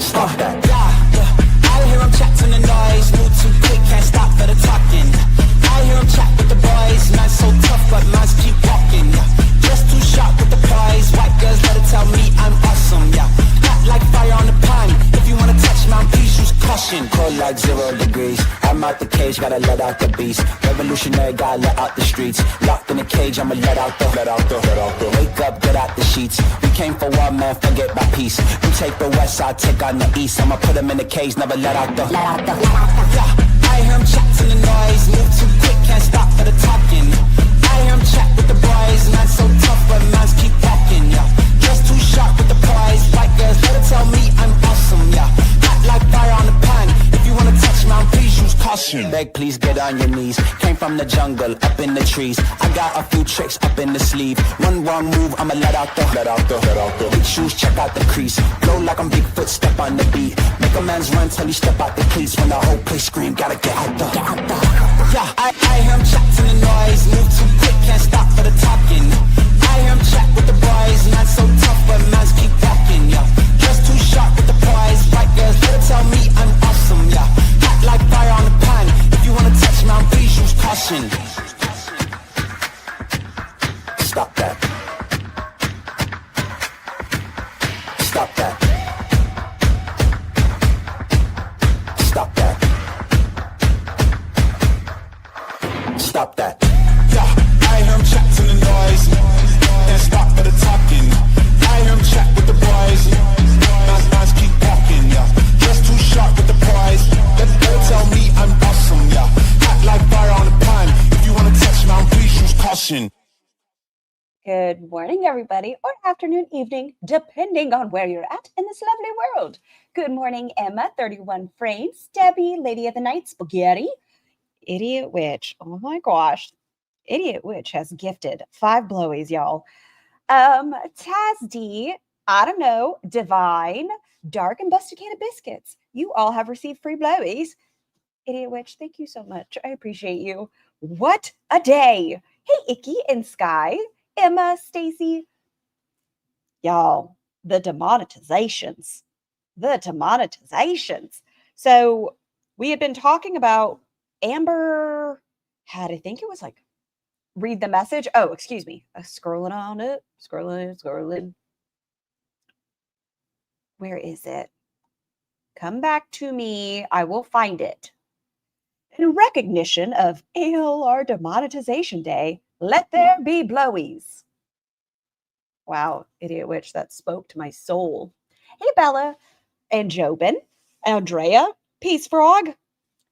Stop that. I hear him chat to the noise, move too quick, can't stop for the talking. I hear him chat with the boys, man's so tough, but man's keep walking. Just too sharp with the prize, white girls better tell me I'm awesome. Hot like fire on the pan. If you wanna touch me, please use caution. Cold like 0 degrees. I'm out the cage, gotta let out the beast. Revolutionary, gotta let out the streets. Locked in a cage, I'ma let out the. Wake up, get out the sheets. We came for war, man, forget my peace. We take the west side, take on the east. I'ma put them in the cage, never let out the. I hear him chat to the noise, move too quick, can't stop for the talking. I hear him chat with the boys, man's so tough, but man's keep walking. Just too sharp with the prize, white girls better tell me I'm awesome. Hot like fire on the pan. If you wanna touch me, please use caution. Beg, please get on your knees. Came from the jungle, up in the trees. I got a few tricks up in the sleeve. One wrong move, I'ma let out the. Big shoes, check out the crease. Blow like I'm Bigfoot, step on the beat. Make a man's run till he step out the cleats. When the whole place scream, gotta get out the. I hear him chat to the noise. Move too quick, can't stop for the talking. I hear him chat with the boys. Man's so tough, but man's keep walking. Just too sharp with the prize. White girls better tell me I'm awesome. Hot like fire on the pan. If you wanna touch me, please use caution. Stop that. Stop that. Stop that. Stop that. I hear him chat to the noise. Can't stop for the talking. I hear him chat with the boys. Man's keep walking. Just too sharp with the prize. Better tell me I'm awesome. Hot like fire on the pan. If you wanna touch me, please use caution. Good morning, everybody, or afternoon, evening, depending on where you're at in this lovely world. Good morning, Emma, 31 frames, Debbie, Lady of the Night, Spaghetti, Idiot Witch. Oh my gosh. Idiot Witch has gifted 5 blowies, y'all. Taz D, I don't know, Divine, Dark and Busted Can of Biscuits. You all have received free blowies. Idiot Witch, thank you so much. I appreciate you. What a day. Hey, Icky and Sky, Emma, Stacy. Y'all, the demonetizations. So we had been talking about Amber had, I think it was like, read the message. Oh, excuse me. Scrolling on it. Scrolling. Where is it? Come back to me. I will find it. In recognition of ALR Demonetization Day, let there be blowies. Wow, Idiot Witch, that spoke to my soul. Hey, Bella and Jobin, Andrea, Peace Frog.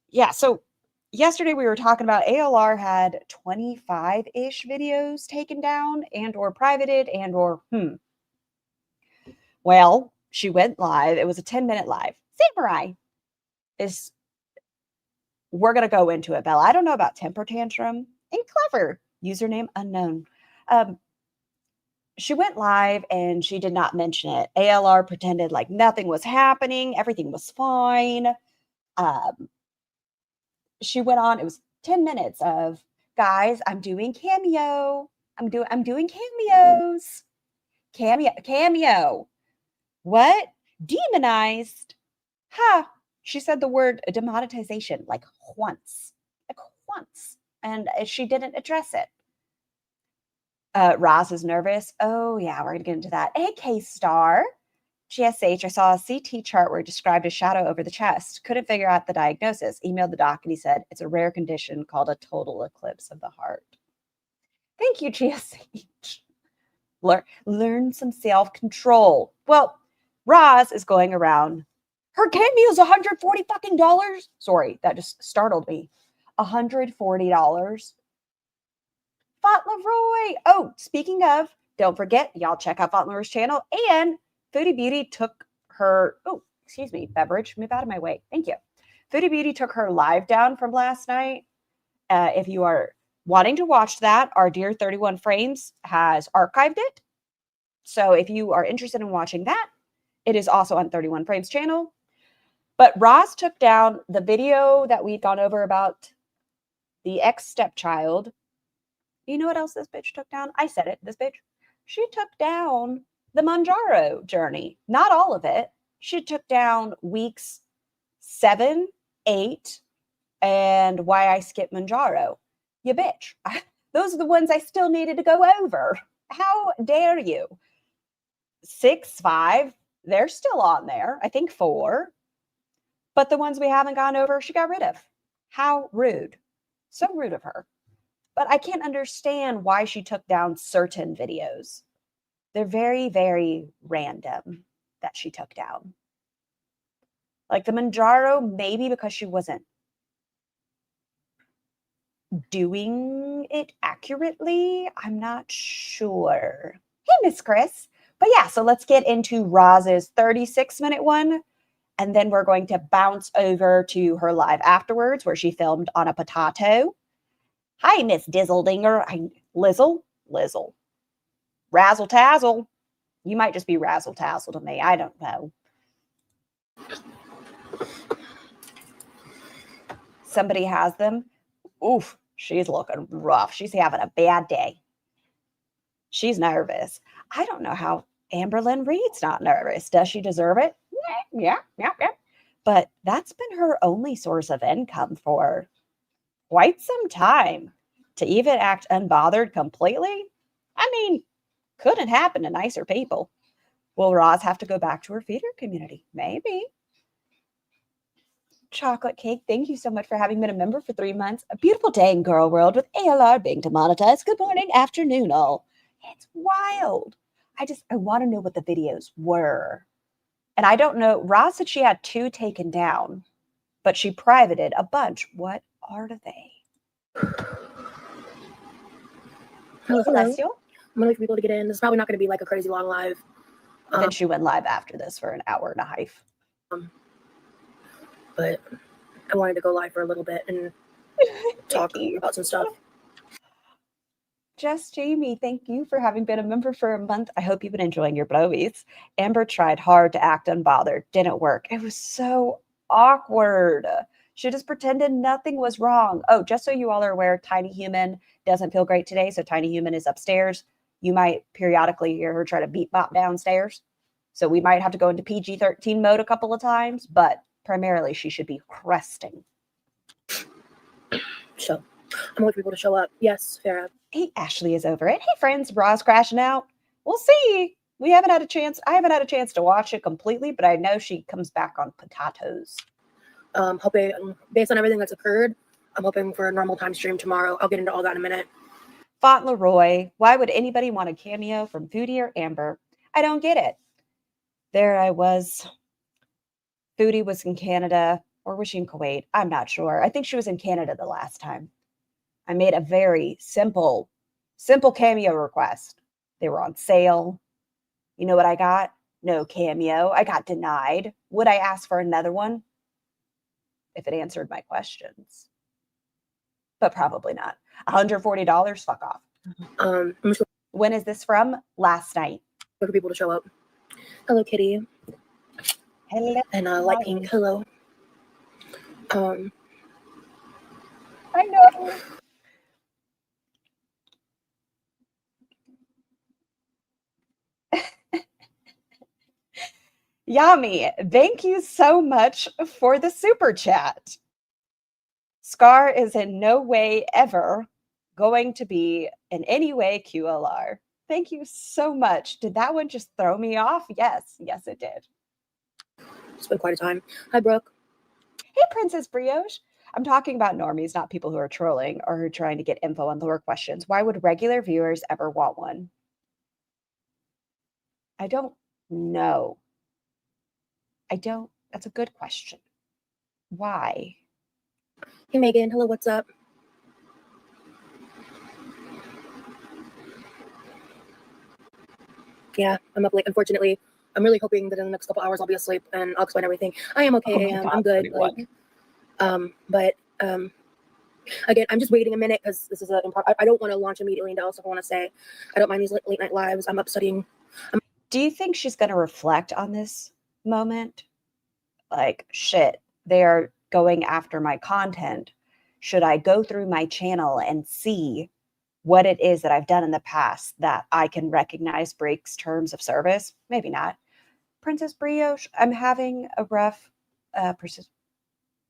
Yeah, so yesterday we were talking about ALR had 25-ish videos taken down and or privated and or Well, she went live. It was a 10-minute live. Samurai is, we're going to go into it, Bella. I don't know about Temper Tantrum and Clever, username unknown. She went live and she did not mention it. ALR pretended like nothing was happening. Everything was fine. She went on. It was 10 minutes of, guys, I'm doing cameo. I'm doing cameos. Cameo. What? Demonized? Ha. She said the word demonetization like once. And she didn't address it. Roz is nervous. Oh, yeah, we're going to get into that. AK Star. GSH, I saw a CT chart where it described a shadow over the chest. Couldn't figure out the diagnosis. Emailed the doc and he said, it's a rare condition called a total eclipse of the heart. Thank you, GSH. Learn some self-control. Well, Roz is going around. Her cameo's $140 fucking dollars. Sorry, that just startled me. $140. Fauntleroy. Oh, speaking of, don't forget, y'all check out Fauntleroy's channel. And Foodie Beauty took her, beverage, move out of my way. Thank you. Foodie Beauty took her live down from last night. If you are wanting to watch that, our dear 31 Frames has archived it. So if you are interested in watching that, it is also on 31 Frames channel. But Roz took down the video that we'd gone over about the ex-stepchild. You know what else this bitch took down? I said it, this bitch. She took down the Manjaro journey. Not all of it, She took down weeks 7, 8, and Why I Skipped Manjaro. You bitch. Those are the ones I still needed to go over. How dare you? 6, 5, they're still on there. I think 4. But the ones we haven't gone over, she got rid of. How rude. So rude of her. But I can't understand why she took down certain videos. They're very, very random that she took down. Like the Manjaro, maybe because she wasn't doing it accurately. I'm not sure. Hey, Miss Chris. But yeah, so let's get into Roz's 36-minute one. And then we're going to bounce over to her live afterwards where she filmed on a potato. Hi, Miss Dizzledinger. Lizzle? Lizzle. Razzle Tazzle. You might just be Razzle Tazzle to me. I don't know. Somebody has them. Oof, she's looking rough. She's having a bad day. She's nervous. I don't know how AmberlynnReid's not nervous. Does she deserve it? Yeah. But that's been her only source of income for quite some time. To even act unbothered completely? I mean, couldn't happen to nicer people. Will Roz have to go back to her feeder community? Maybe. Chocolate Cake, thank you so much for having been a member for 3 months. A beautiful day in girl world with ALR being demonetized. Good morning, afternoon, all. It's wild. I want to know what the videos were. And I don't know. Roz said she had 2 taken down, but she privated a bunch. What are they? Hello. Bless you. I'm gonna wait for people to get in. This is probably not gonna be like a crazy long live. Then she went live after this for an hour and a half. But I wanted to go live for a little bit and talk about some stuff. Jess Jamie, thank you for having been a member for a month. I hope you've been enjoying your blowies. Amber tried hard to act unbothered. Didn't work. It was so awkward. She just pretended nothing was wrong. Oh, just so you all are aware, Tiny Human doesn't feel great today. So Tiny Human is upstairs. You might periodically hear her try to beat bop downstairs. So we might have to go into PG-13 mode a couple of times, but primarily she should be resting. So I'm waiting for people to show up. Yes, Farrah. Hey, Ashley is over it. Hey, friends, Roz crashing out. We'll see. I haven't had a chance to watch it completely, but I know she comes back on potatoes. Hoping, based on everything that's occurred, I'm hoping for a normal time stream tomorrow. I'll get into all that in a minute. Fauntleroy, why would anybody want a cameo from Foodie or Amber? I don't get it. There I was. Foodie was in Canada, or was she in Kuwait? I'm not sure. I think she was in Canada the last time. I made a very simple cameo request. They were on sale. You know what I got? No cameo. I got denied. Would I ask for another one if it answered my questions? But probably not. $140, fuck off. I'm just When is this from? Last night. waiting for people to show up. Hello, Kitty. Hello. And Light Pink. Hello. I know. Yami, thank you so much for the super chat. Scar is in no way ever going to be in any way QLR. Thank you so much. Did that one just throw me off? Yes, it did. It's been quite a time. Hi, Brooke. Hey, Princess Brioche. I'm talking about normies, not people who are trolling or who are trying to get info on lore questions. Why would regular viewers ever want one? I don't know. That's a good question. Why? Hey, Megan. Hello, what's up? Yeah, I'm up late. Unfortunately, I'm really hoping that in the next couple hours I'll be asleep and I'll explain everything. I am okay, I'm good. Again, I'm just waiting a minute because this is I don't want to launch immediately into else. I want to say I don't mind these late night lives. I'm up studying. Do you think she's going to reflect on this moment? Like, shit, they're going after my content. Should I go through my channel and see what it is that I've done in the past that I can recognize breaks terms of service? Maybe not. Princess Brioche. I'm having a rough persist.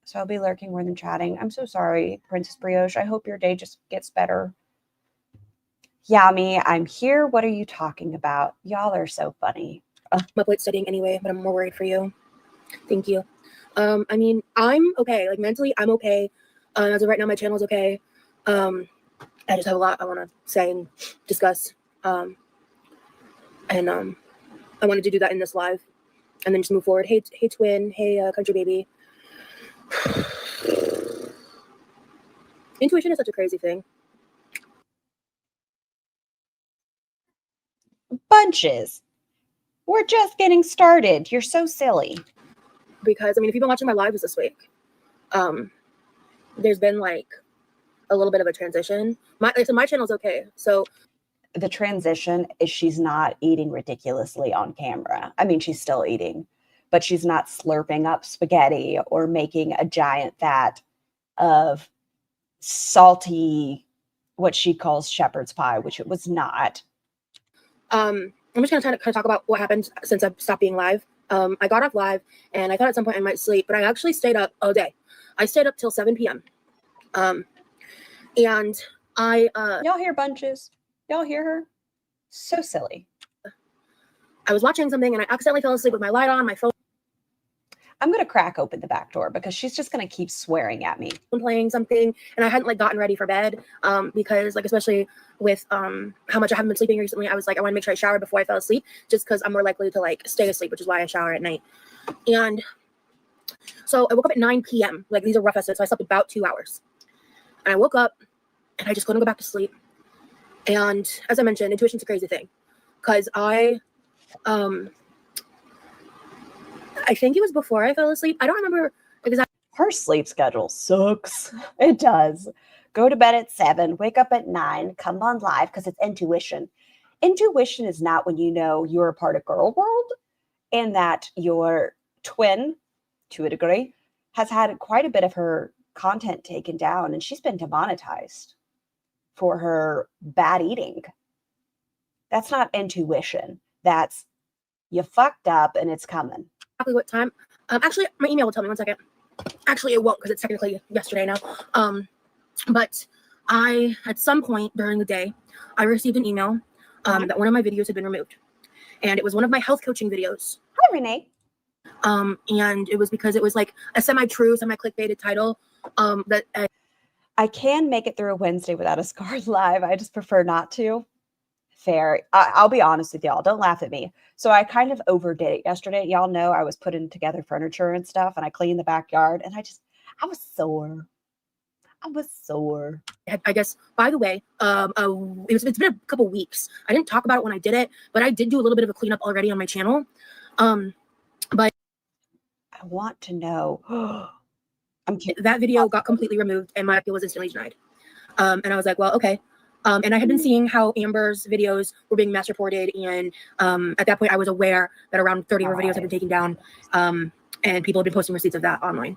So I'll be lurking more than chatting. I'm so sorry, Princess Brioche. I hope your day just gets better. Yami, I'm here. What are you talking about? Y'all are so funny. I'm up late studying anyway, but I'm more worried for you. Thank you. I mean, I'm okay. Like mentally, I'm okay. As of right now, my channel's okay. I just have a lot I want to say and discuss. I wanted to do that in this live, and then just move forward. Hey, twin. Hey, country baby. Intuition is such a crazy thing. Bunches. We're just getting started. You're so silly. Because I mean, if you've been watching my lives this week, there's been like a little bit of a transition. My channel's okay. So the transition is she's not eating ridiculously on camera. I mean, she's still eating, but she's not slurping up spaghetti or making a giant vat of salty, what she calls shepherd's pie, which it was not. I'm just gonna kind of talk about what happened since I stopped being live. I got off live and I thought at some point I might sleep, but I actually stayed up all day. I stayed up till 7 p.m. And I y'all hear Bunches? Y'all hear her? So silly. I was watching something and I accidentally fell asleep with my light on, my phone. I'm gonna crack open the back door because she's just gonna keep swearing at me. Playing something, and I hadn't like gotten ready for bed because like especially with how much I haven't been sleeping recently, I was like I want to make sure I shower before I fell asleep, just because I'm more likely to like stay asleep, which is why I shower at night. And so I woke up at 9 p.m. Like these are rough estimates, so I slept about 2 hours, and I woke up and I just couldn't go back to sleep. And as I mentioned, intuition's a crazy thing, because I think it was before I fell asleep. I don't remember exactly. Her sleep schedule sucks. It does. Go to bed at 7, wake up at 9, come on live because it's intuition. Intuition is not when you know you're a part of Girl World and that your twin, to a degree, has had quite a bit of her content taken down and she's been demonetized for her bad eating. That's not intuition. That's you fucked up and it's coming. Exactly what time. Actually, my email will tell me. 1 second. Actually, it won't because it's technically yesterday now. But I, at some point during the day, I received an email that one of my videos had been removed, and it was one of my health coaching videos. Hi, Renee. And it was because it was like a semi-true, semi-clickbaited title. That I can make it through a Wednesday without a scarred live. I just prefer not to. Fair. I'll be honest with y'all. Don't laugh at me. So I kind of overdid it yesterday. Y'all know I was putting together furniture and stuff, and I cleaned the backyard, and I was sore. I guess, by the way, it's been a couple weeks. I didn't talk about it when I did it, but I did do a little bit of a cleanup already on my channel. But I want to know. That video got completely removed, and my appeal was instantly denied. And I was like, well, okay. And I had been seeing how Amber's videos were being mass reported, and at that point, I was aware that around 30 of her videos had been taken down, and people had been posting receipts of that online.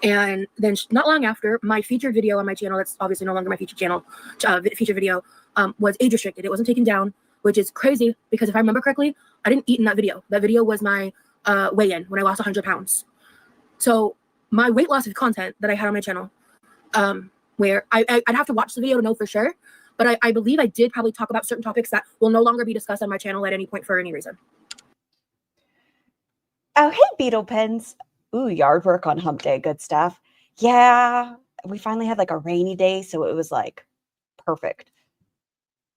And then not long after, my featured video on my channel, that's obviously no longer my featured channel, featured video, was age restricted. It wasn't taken down, which is crazy because if I remember correctly, I didn't eat in that video. That video was my weigh-in when I lost 100 pounds. So my weight loss content that I had on my channel, where I'd have to watch the video to know for sure, but I believe I did probably talk about certain topics that will no longer be discussed on my channel at any point for any reason. Oh, hey, Beetle Pens. Ooh, yard work on hump day. Good stuff. Yeah, we finally had like a rainy day, so it was like perfect.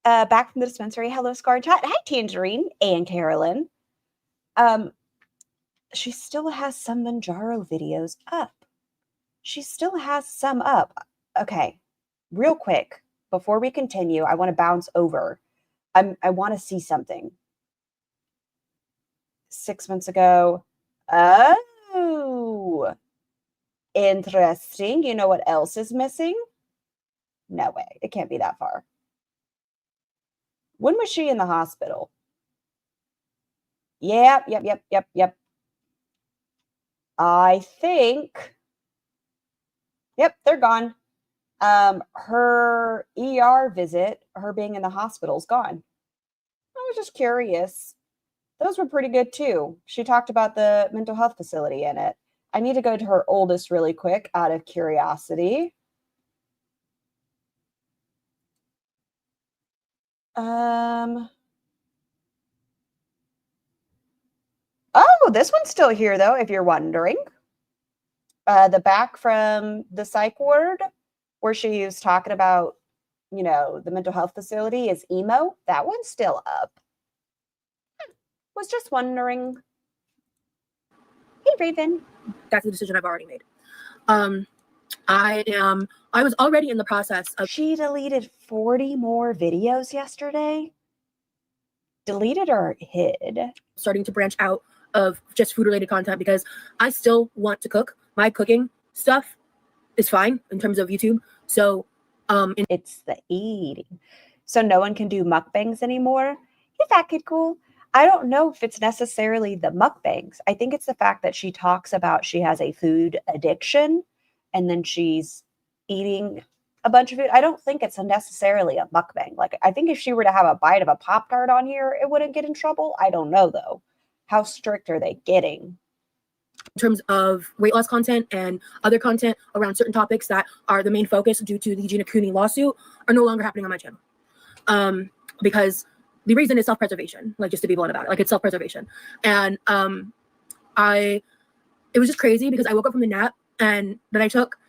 Back from the dispensary. Hello, Scar Chat. Hi, Tangerine and Carolyn. She still has some Manjaro videos up. She still has some up. Okay, real quick, before we continue, I want to bounce over. I want to see something. 6 months ago. Oh, interesting. You know what else is missing? No way. It can't be that far. When was she in the hospital? Yep. I think. Yep, they're gone. Her ER visit, her being in the hospital, is gone. I was just curious. Those were pretty good too. She talked about the mental health facility in it. I need to go to her oldest really quick out of curiosity. Oh, this one's still here though, if you're wondering. The back from the psych ward where she was talking about, you know, the mental health facility is emo. That one's still up. Was just wondering. Hey, Raven. That's the decision I've already made. I was already in the process of. She deleted 40 more videos yesterday. Deleted or hid? Starting to branch out of just food related content because I still want to cook. My cooking stuff is fine in terms of YouTube. So it's the eating. So no one can do mukbangs anymore. Is that kid cool? I don't know if it's necessarily the mukbangs. I think it's the fact that she talks about she has a food addiction and then she's eating a bunch of food. I don't think it's necessarily a mukbang. Like, I think if she were to have a bite of a Pop-Tart on here, it wouldn't get in trouble. I don't know though. How strict are they getting? In terms of weight loss content and other content around certain topics that are the main focus due to the Gina Cooney lawsuit are no longer happening on my channel. Because the reason is self-preservation, like just to be blunt about it, like it's self-preservation. And it was just crazy because I woke up from the nap and that I took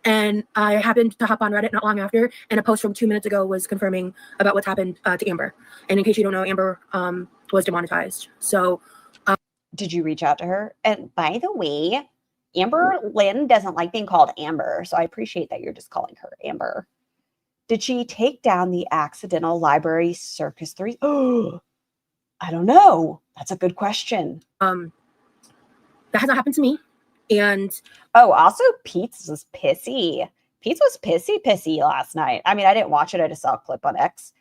and I happened to hop on Reddit not long after, and a post from 2 minutes ago was confirming about what's happened to Amber. And in case you don't know, Amber was demonetized. So did you reach out to her? And by the way, Amberlynn doesn't like being called Amber, so I appreciate that you're just calling her Amber. Did she take down the accidental library circus 3? Oh, I don't know. That's a good question. That hasn't happened to me. And also Pete's was pissy. Pete's was pissy last night. I mean, I didn't watch it. I just saw a clip on X.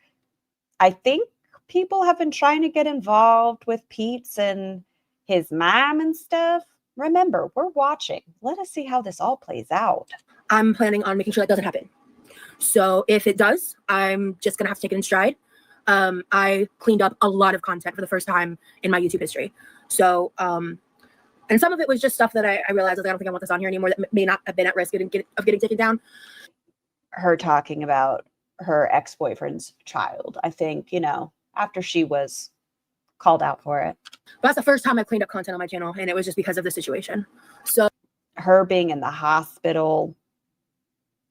I think people have been trying to get involved with Pete's and his mom and stuff. Remember, we're watching. Let us see how this all plays out. I'm planning on making sure that doesn't happen. So if it does, I'm just going to have to take it in stride. I cleaned up a lot of content for the first time in my YouTube history. So, and some of it was just stuff that I realized, like, I don't think I want this on here anymore that may not have been at risk of getting taken down. Her talking about her ex-boyfriend's child, I think, you know, after she was called out for it. But that's the first time I cleaned up content on my channel, and it was just because of the situation. So her being in the hospital,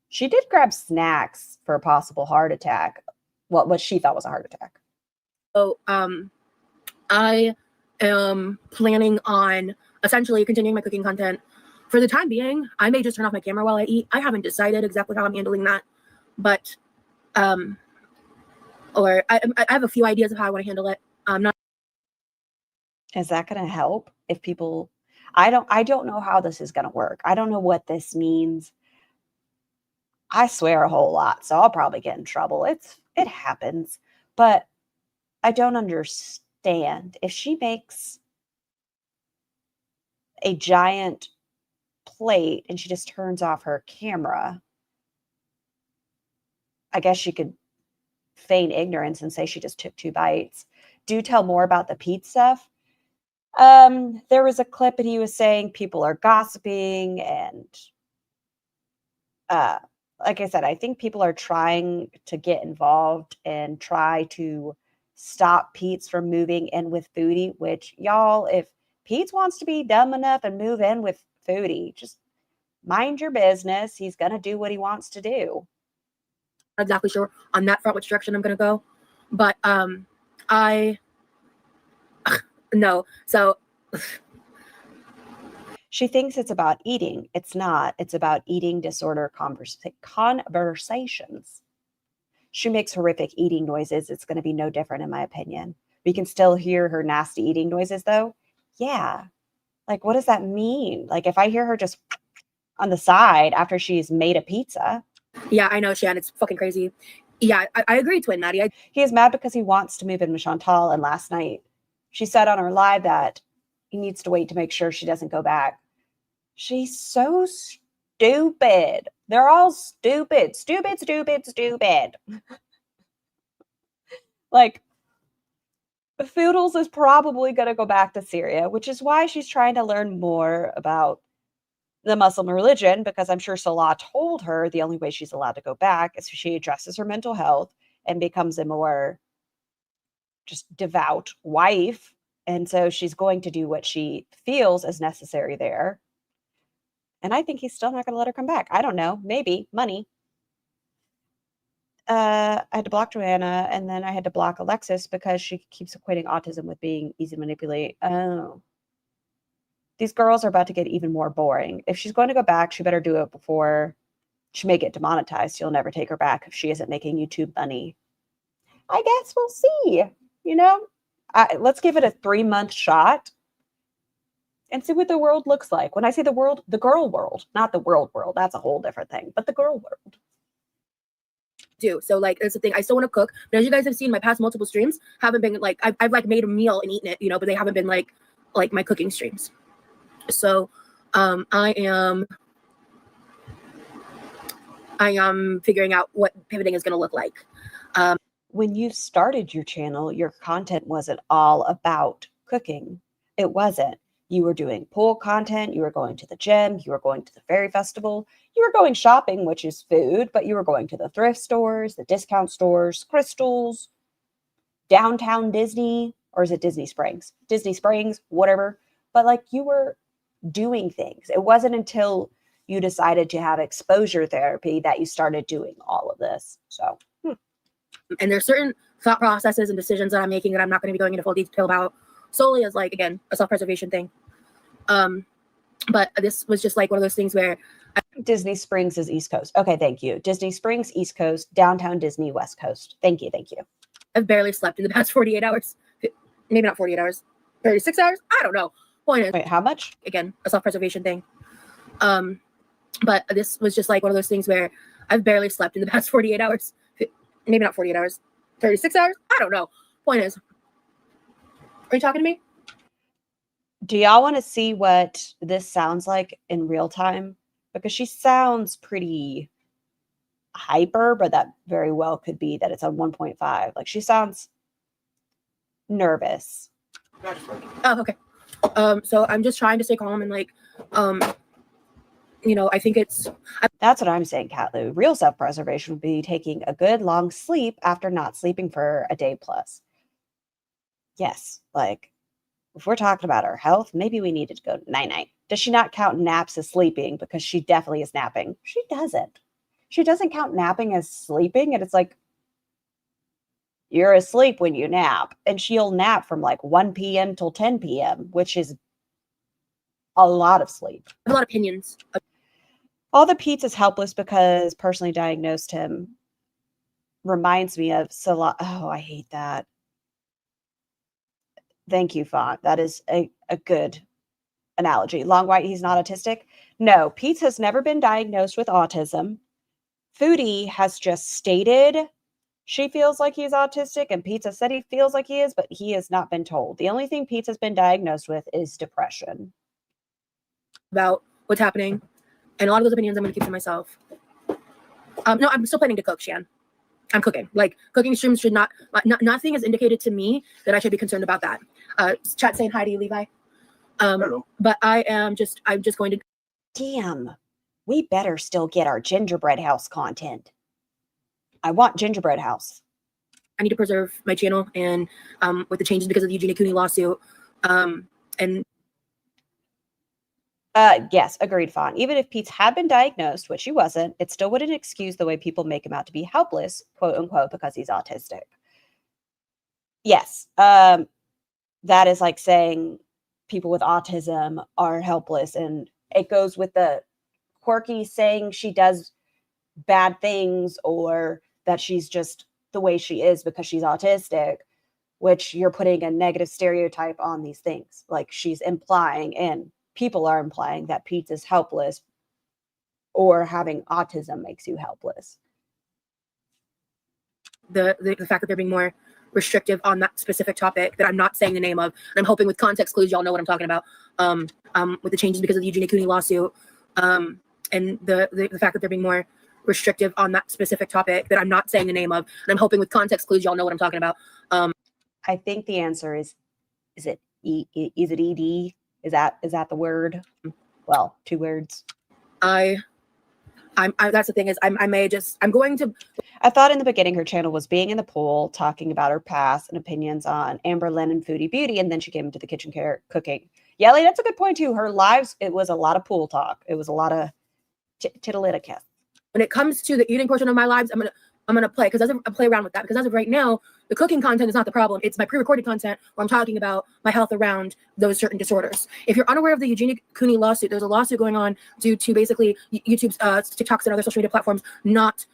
she did grab snacks for a possible heart attack. What she thought was a heart attack. So I am planning on essentially continuing my cooking content for the time being. I may just turn off my camera while I eat. I haven't decided exactly how I'm handling that, but or I have a few ideas of how I want to handle it. Not. Is that going to help if people? I don't know how this is going to work. I don't know what this means. I swear a whole lot, so I'll probably get in trouble. It happens, but I don't understand if she makes a giant plate and she just turns off her camera. I guess she could feign ignorance and say she just took 2 bites. Do tell more about the Pete stuff. There was a clip and he was saying people are gossiping and like I said, I think people are trying to get involved and try to stop Pete's from moving in with Foodie, which, y'all, if Pete's wants to be dumb enough and move in with Foodie, just mind your business. He's going to do what he wants to do. Not exactly sure on that front which direction I'm going to go, but no. So she thinks it's about eating. It's not. It's about eating disorder conversations. She makes horrific eating noises. It's going to be no different, in my opinion. We can still hear her nasty eating noises, though. Yeah. Like, what does that mean? Like, if I hear her just on the side after she's made a pizza. Yeah, I know, Shan. It's fucking crazy. Yeah, I agree, Twin Maddie. He is mad because he wants to move in with Chantal. And last night, she said on her live that he needs to wait to make sure she doesn't go back. She's so stupid. They're all stupid. Stupid. Like, Foodles is probably going to go back to Syria, which is why she's trying to learn more about the Muslim religion, because I'm sure Salah told her the only way she's allowed to go back is if she addresses her mental health and becomes a more just devout wife. And so she's going to do what she feels is necessary there. And I think he's still not going to let her come back. I don't know. Maybe money. I had to block Joanna, and then I had to block Alexis because she keeps equating autism with being easy to manipulate. Oh. These girls are about to get even more boring. If she's going to go back, she better do it before she may get demonetized. You'll never take her back if she isn't making YouTube money. I guess we'll see. You know, let's give it a 3-month shot and see what the world looks like. When I say the world, the girl world, not the world. That's a whole different thing, but the girl world. So like, that's the thing. I still want to cook, but as you guys have seen, my past multiple streams haven't been like, I've like made a meal and eaten it, you know, but they haven't been like my cooking streams. So I am figuring out what pivoting is going to look like. When you started your channel, your content wasn't all about cooking. It wasn't. You were doing pool content. You were going to the gym. You were going to the fairy festival. You were going shopping, which is food, but you were going to the thrift stores, the discount stores, crystals, downtown Disney, or is it Disney Springs? Disney Springs, whatever. But like, you were doing things. It wasn't until you decided to have exposure therapy that you started doing all of this. So, And there's certain thought processes and decisions that I'm making that I'm not going to be going into full detail about, solely as like, again, a self-preservation thing. But this was just like one of those things where Disney Springs is East Coast. Okay, thank you. Disney Springs, East Coast, downtown Disney, West Coast. Thank you. I've barely slept in the past 48 hours. Maybe not 48 hours, 36 hours. I don't know. Point is, Wait, how much? Again, a self-preservation thing. But this was just like one of those things where I've barely slept in the past 48 hours. Maybe not 48 hours, 36 hours. I don't know. Point is, are you talking to me? Do y'all want to see what this sounds like in real time? Because she sounds pretty hyper, but that very well could be that it's on 1.5. Like, she sounds nervous. Oh, okay. So I'm just trying to stay calm and like, you know, I think That's what I'm saying, Cat Lou. Real self-preservation would be taking a good long sleep after not sleeping for a day plus. Yes, like, if we're talking about our health, maybe we needed to go night-night. Does she not count naps as sleeping? Because she definitely is napping. She doesn't. She doesn't count napping as sleeping. And it's like, you're asleep when you nap. And she'll nap from like 1 p.m. till 10 p.m., which is a lot of sleep. I have a lot of opinions. All the Pete's is helpless because personally diagnosed him reminds me of Salah. Oh, I hate that. Thank you, Font. That is a good analogy. Long White, he's not autistic. No, Pete's has never been diagnosed with autism. Foodie has just stated she feels like he's autistic, and Pizza said he feels like he is, but he has not been told. The only thing Pizza's been diagnosed with is depression. About what's happening. And a lot of those opinions I'm going to keep to myself. No, I'm still planning to cook, Shan. I'm cooking. Like, cooking streams should nothing is indicated to me that I should be concerned about that. Chat saying hi to you, Levi. Hello. But I'm just going to. Damn, we better still get our gingerbread house content. I want gingerbread house. I need to preserve my channel, and with the changes because of the Eugenia Cooney lawsuit, and yes, agreed, Fawn. Even if Pete's had been diagnosed, which he wasn't, it still wouldn't excuse the way people make him out to be helpless, quote unquote, because he's autistic. Yes, that is like saying people with autism are helpless, and it goes with the Quirky saying she does bad things or that she's just the way she is because she's autistic, which you're putting a negative stereotype on these things. Like, she's implying, and people are implying, that Pete is helpless or having autism makes you helpless. The fact that they're being more restrictive on that specific topic that I'm not saying the name of, and I'm hoping with context clues y'all know what I'm talking about. With the changes because of the Eugenia Cooney lawsuit, and the fact that they're being more restrictive on that specific topic that I'm not saying the name of, and I'm hoping with context clues y'all know what I'm talking about. I think the answer is it is it ED? Is that the word? Well, 2 words. I that's the thing is I'm going to. I thought in the beginning her channel was being in the pool, talking about her past and opinions on Amberlynn and Foodie Beauty, and then she came into the kitchen cooking. Yelly, that's a good point too. Her lives, it was a lot of pool talk. It was a lot of tittle-kiss. When it comes to the eating portion of my lives, I'm gonna play because I play around with that because as of right now, the cooking content is not the problem. It's my pre-recorded content where I'm talking about my health around those certain disorders. If you're unaware of the Eugenia Cooney lawsuit, there's a lawsuit going on due to basically YouTube's, TikToks, and other social media platforms not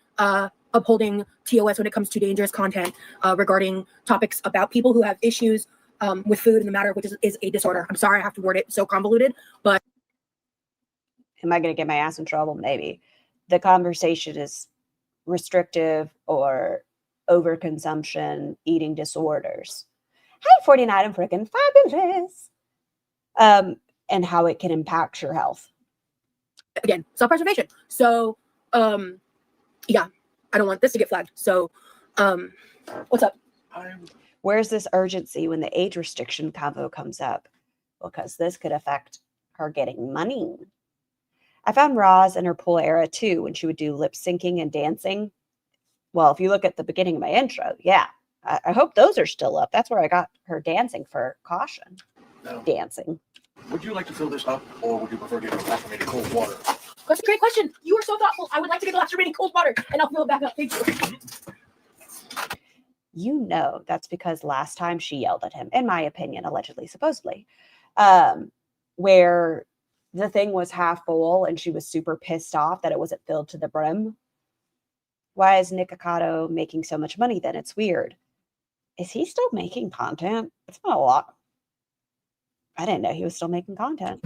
upholding TOS when it comes to dangerous content regarding topics about people who have issues with food in the matter of which is a disorder. I'm sorry I have to word it so convoluted, but am I going to get my ass in trouble? Maybe. The conversation is restrictive or overconsumption, eating disorders. Hi, 49, I'm freaking fabulous. And how it can impact your health. Again, self-preservation. So, yeah, I don't want this to get flagged. So, what's up? Where's this urgency when the age restriction convo comes up? Because this could affect her getting money. I found Roz in her pool era too, when she would do lip syncing and dancing. Well, if you look at the beginning of my intro, yeah, I hope those are still up. That's where I got her dancing for caution. No. Dancing. Would you like to fill this up, or would you prefer to get a glass of maybe cold water? That's a great question. You are so thoughtful. I would like to get a glass of really cold water, and I'll fill it back up. Thank you. You know that's because last time she yelled at him, in my opinion, allegedly, supposedly, where the thing was half full and she was super pissed off that it wasn't filled to the brim. Why is Nick Ocado making so much money then? It's weird. Is he still making content? It's not a lot. I didn't know he was still making content.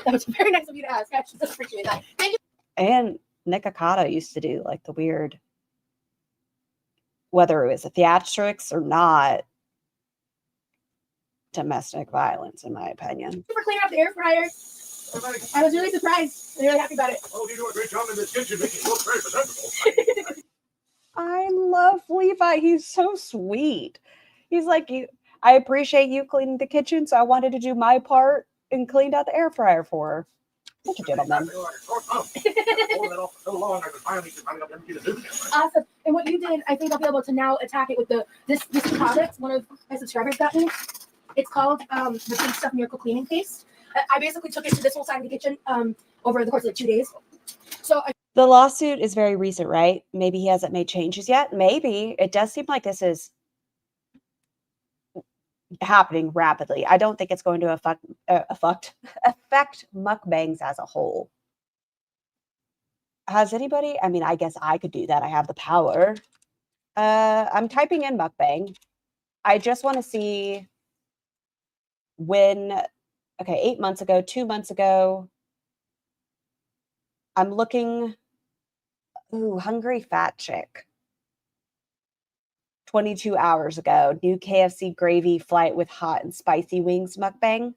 That was very nice of you to ask. I actually just appreciate that. Thank you. And Nick Ocado used to do like the weird, whether it was a theatrics or not, domestic violence, in my opinion. For cleaning up the air fryer. I was really surprised. I'm really happy about it. Oh, you do a great job in this kitchen, making it look very presentable. I love Levi. He's so sweet. He's like, I appreciate you cleaning the kitchen, so I wanted to do my part and cleaned out the air fryer for her. Such a gentleman. Awesome. And what you did, I think I'll be able to now attack it with this product. One of my subscribers got me. It's called the Big Stuff Miracle Cleaning Paste. I basically took it to this whole side of the kitchen over the course of like 2 days. So the lawsuit is very recent, right? Maybe he hasn't made changes yet. Maybe. It does seem like this is happening rapidly. I don't think it's going to affect mukbangs as a whole. Has anybody? I mean, I guess I could do that. I have the power. I'm typing in mukbang. I just want to see when. Okay, 8 months ago, 2 months ago. I'm looking. Ooh, hungry fat chick. 22 hours ago, new KFC gravy flight with hot and spicy wings mukbang.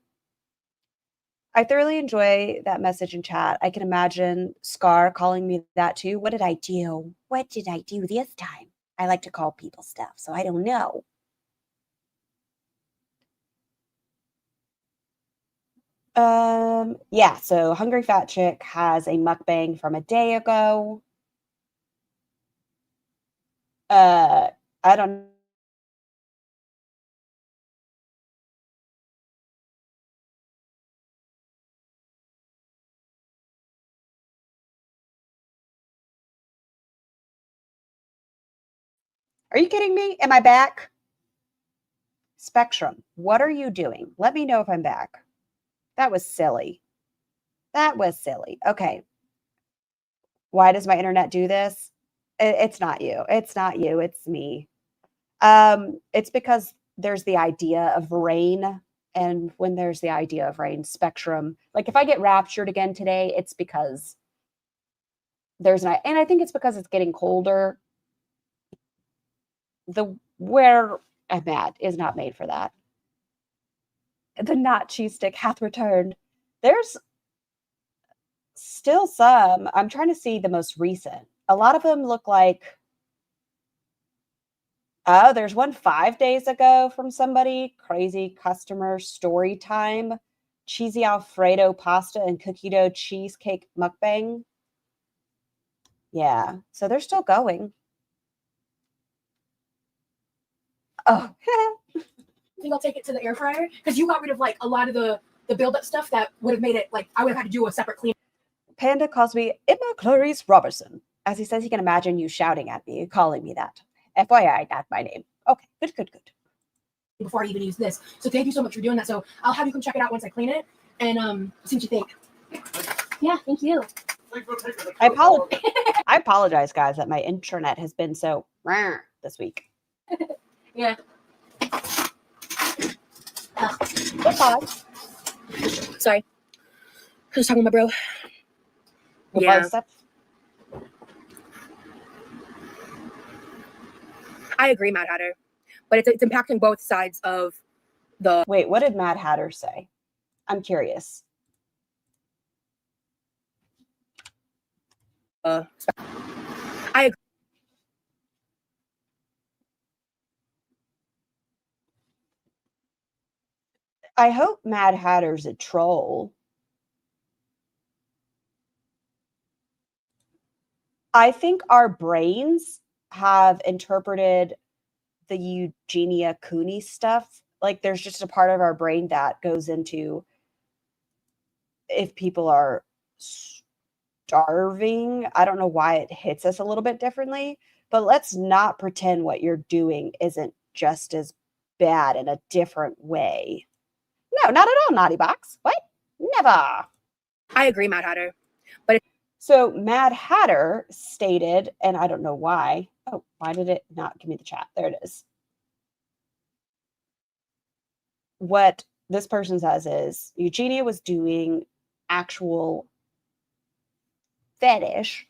I thoroughly enjoy that message in chat. I can imagine Scar calling me that too. What did I do? What did I do this time? I like to call people stuff, so I don't know. Yeah, so Hungry Fat Chick has a mukbang from a day ago. I don't. Are you kidding me? Am I back? Spectrum, what are you doing? Let me know if I'm back. That was silly. That was silly. Okay. Why does my internet do this? It's not you. It's not you. It's me. It's because there's the idea of rain. And when there's the idea of rain, Spectrum, like if I get raptured again today, it's because there's and I think it's because it's getting colder. Where I'm at is not made for that. The not cheese stick hath returned. There's still some. I'm trying to see the most recent. A lot of them look like Oh, there's one 5 days ago from somebody. Crazy customer story time. Cheesy Alfredo pasta and cookie dough cheesecake mukbang. Yeah, so they're still going. Oh, I think I'll take it to the air fryer because you got rid of like a lot of the build-up stuff that would have made it like I would have had to do a separate clean. Panda calls me Emma Clarice Robertson, as he says he can imagine you shouting at me, calling me that. FYI, not my name. Okay, good. Before I even use this. So thank you so much for doing that. So I'll have you come check it out once I clean it and see what you think. Yeah, thank you. I apologize, guys, that my internet has been so this week. Yeah. Goodbye. Sorry. I was talking with my bro. Goodbye, Yeah. Steph. I agree, Mad Hatter. But it's impacting both sides of the... Wait, what did Mad Hatter say? I'm curious. I agree. I hope Mad Hatter's a troll. I think our brains have interpreted the Eugenia Cooney stuff. Like there's just a part of our brain that goes into if people are starving. I don't know why it hits us a little bit differently, but let's not pretend what you're doing isn't just as bad in a different way. No, not at all, Naughty Box. What? Never. I agree, Mad Hatter. So Mad Hatter stated, and I don't know why. Oh, why did it not give me the chat? There it is. What this person says is Eugenia was doing actual fetish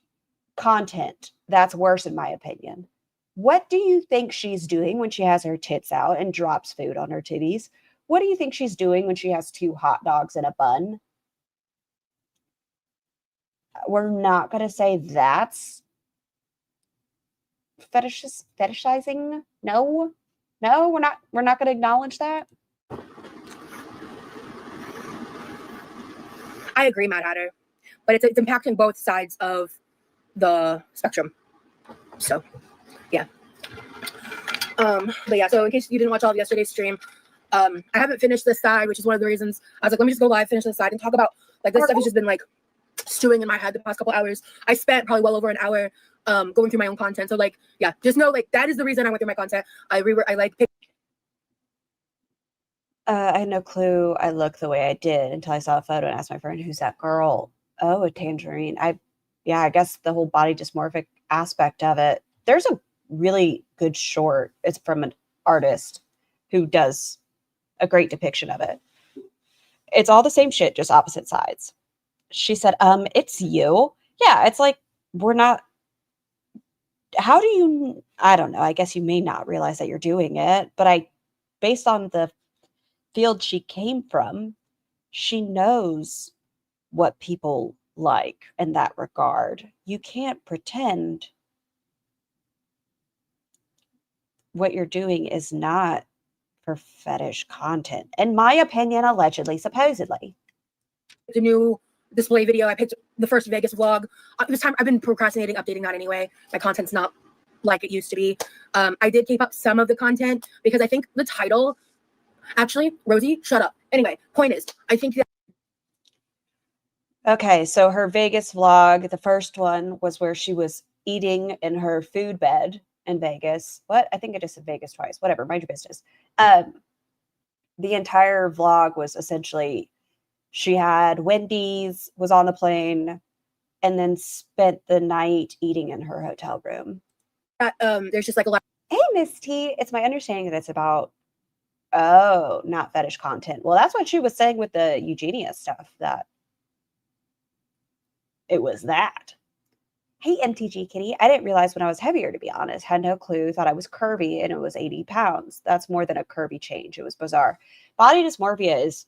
content. That's worse, in my opinion. What do you think she's doing when she has her tits out and drops food on her titties? What do you think she's doing when she has 2 hot dogs and a bun? We're not going to say that's fetishizing. No, we're not going to acknowledge that. I agree, Mad Hatter. But it's impacting both sides of the spectrum. So, yeah. But yeah, so in case you didn't watch all of yesterday's stream, I haven't finished this side, which is one of the reasons I was like, let me just go live, finish this side, and talk about like this stuff has just been like stewing in my head the past couple hours. I spent probably well over an hour going through my own content. So like, yeah, just know like that is the reason I went through my content. I had no clue I looked the way I did until I saw a photo and asked my friend, who's that girl? Oh, a tangerine. I guess the whole body dysmorphic aspect of it. There's a really good short. It's from an artist who does a great depiction of it. It's all the same shit, just opposite sides. She said, it's you. Yeah, it's like, we're not. How do you, I don't know. I guess you may not realize that you're doing it, but based on the field she came from, she knows what people like in that regard. You can't pretend what you're doing is not for fetish content. In my opinion, allegedly, supposedly. The new display video. I picked the first Vegas vlog. This time I've been procrastinating updating that anyway. My content's not like it used to be. I did keep up some of the content because I think the title, actually, Rosie, shut up. Anyway, point is, I think that. Okay, so her Vegas vlog, the first one was where she was eating in her food bed in Vegas. What? I think I just said Vegas twice. Whatever, mind your business. The entire vlog was essentially she had Wendy's, was on the plane, and then spent the night eating in her hotel room. There's just like a lot. Hey, Miss T, it's my understanding that it's about, not fetish content. Well, that's what she was saying with the Eugenia stuff, that it was that. Hey, MTG Kitty, I didn't realize when I was heavier, to be honest. Had no clue, thought I was curvy, and it was 80 pounds. That's more than a curvy change. It was bizarre. Body dysmorphia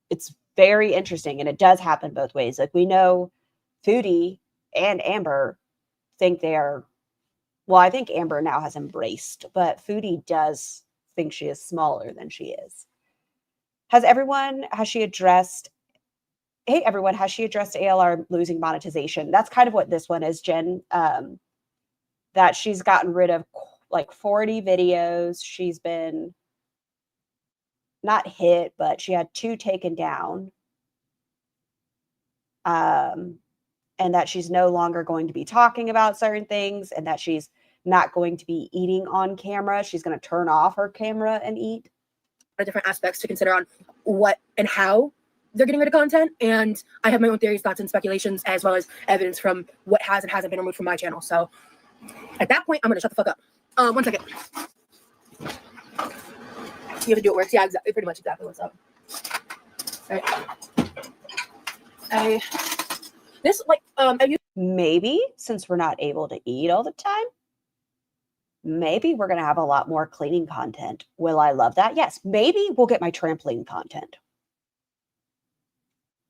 it's very interesting, and it does happen both ways. Like, we know Foodie and Amber think they are well, I think Amber now has embraced, but Foodie does think she is smaller than she is. Has she addressed ALR losing monetization? That's kind of what this one is, Jen. That she's gotten rid of like 40 videos. She's been not hit, but she had 2 taken down. And that she's no longer going to be talking about certain things, and that she's not going to be eating on camera. She's going to turn off her camera and eat. Different aspects to consider on what and how they're getting rid of content. And I have my own theories, thoughts, and speculations, as well as evidence from what has and hasn't been removed from my channel. So at that point, I'm going to shut the fuck up. 1 second. You have to do it works. Yeah, exactly. Pretty much exactly what's up. All right. Maybe since we're not able to eat all the time, maybe we're going to have a lot more cleaning content. Will I love that? Yes. Maybe we'll get my trampoline content.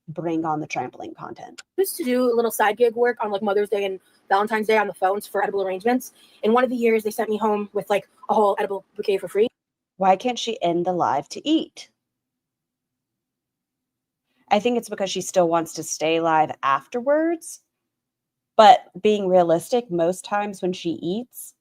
Bring on the trampoline content. I used to do a little side gig work on like Mother's Day and Valentine's Day on the phones for edible arrangements. In one of the years, they sent me home with like a whole edible bouquet for free. Why can't she end the live to eat? I think it's because she still wants to stay live afterwards. But being realistic, most times when she eats,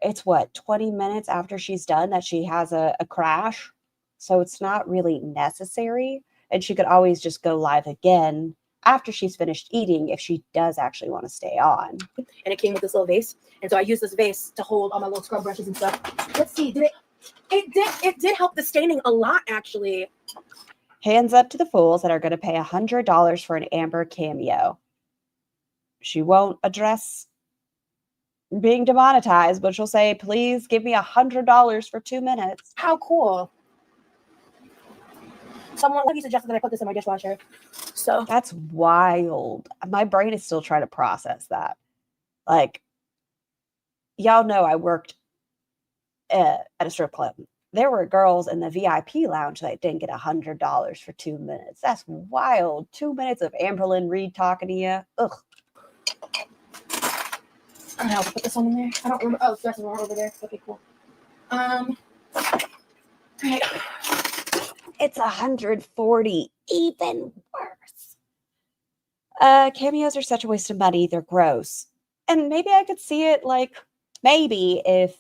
it's 20 minutes after she's done that she has a crash. So it's not really necessary. And she could always just go live again after she's finished eating if she does actually want to stay on. And it came with this little vase. And so I used this vase to hold all my little scrub brushes and stuff. Let's see, it did help the staining a lot, actually. Hands up to the fools that are going to pay $100 for an Amber cameo. She won't address being demonetized, but she'll say, please give me $100 for 2 minutes. How cool. Someone suggested that I put this in my dishwasher. So that's wild. My brain is still trying to process that. Like, y'all know I worked at a strip club. There were girls in the VIP lounge that didn't get $100 for 2 minutes. That's wild. 2 minutes of AmberlynnReid talking to you. Ugh. I don't know. I'll put this one in there. I don't remember. Oh, dresses are over there. Okay, cool. Right. It's 140. Even worse. Cameos are such a waste of money. They're gross. And maybe I could see it like, maybe if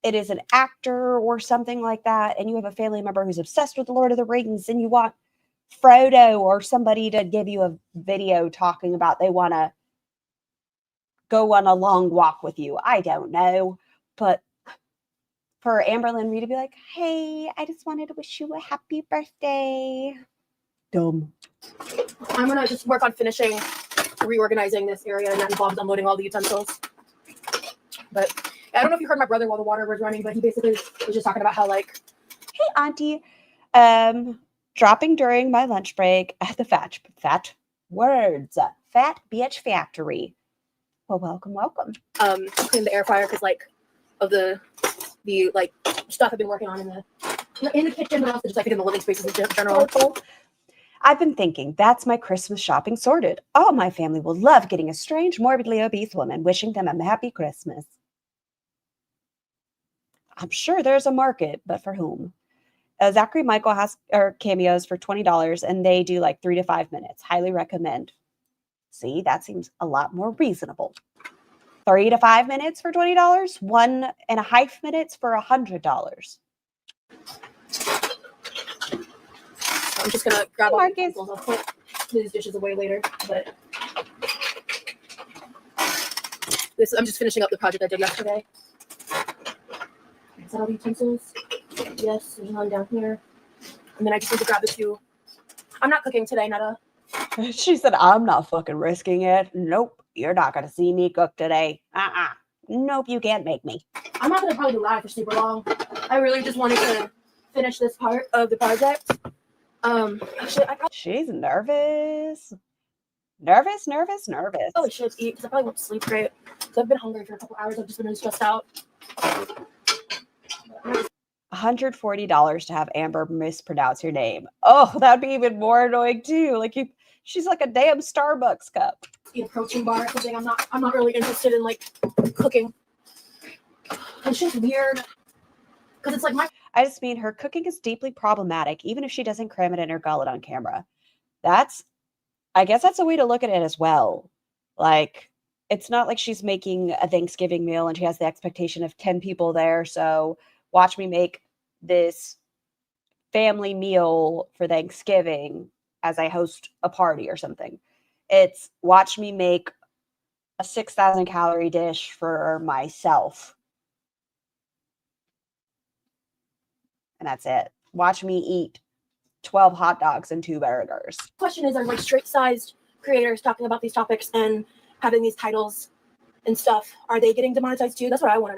it is an actor or something like that, and you have a family member who's obsessed with the Lord of the Rings, and you want Frodo or somebody to give you a video talking about they want to go on a long walk with you. I don't know. But for AmberlynnReid to be like, hey, I just wanted to wish you a happy birthday. Dumb. I'm going to just work on finishing reorganizing this area, and that involves unloading all the utensils. But I don't know if you heard my brother while the water was running, but he basically was just talking about how, like, hey, auntie, dropping during my lunch break at the Fat Bitch Factory. Well, welcome. Clean the air fryer because, like, of the like stuff I've been working on in the kitchen, but also just like in the living spaces in general. I've been thinking that's my Christmas shopping sorted. All my family will love getting a strange, morbidly obese woman wishing them a happy Christmas. I'm sure there's a market, but for whom? Zachary Michael has cameos for $20, and they do like 3 to 5 minutes. Highly recommend. See, that seems a lot more reasonable. 3 to 5 minutes for $20, 1.5 minutes for $100. I'm just gonna grab all these I'll put these dishes away later, but I'm just finishing up the project I did yesterday. Is that all the utensils? Yes, there's one down here. And then I just need to grab the 2. I'm not cooking today, Netta. She said, I'm not fucking risking it. Nope, you're not going to see me cook today. Nope, you can't make me. I'm not going to probably be live for super long. I really just wanted to finish this part of the project. Actually, she's nervous. Nervous. Oh, shit, eat, because I probably won't sleep great. So I've been hungry for a couple hours. I've just been really stressed out. $140 to have Amber mispronounce your name. Oh, that'd be even more annoying too. Like she's like a damn Starbucks cup. Eat a protein bar or something. I'm not really interested in like cooking. It's just weird because it's like I just mean her cooking is deeply problematic, even if she doesn't cram it in her gullet on camera. I guess that's a way to look at it as well. Like, it's not like she's making a Thanksgiving meal and she has the expectation of 10 people there. So watch me make this family meal for Thanksgiving as I host a party or something. It's watch me make a 6,000 calorie dish for myself. And that's it. Watch me eat 12 hot dogs and 2 burgers. question is, are like straight-sized creators talking about these topics and having these titles and stuff, are they getting demonetized too? That's what I want to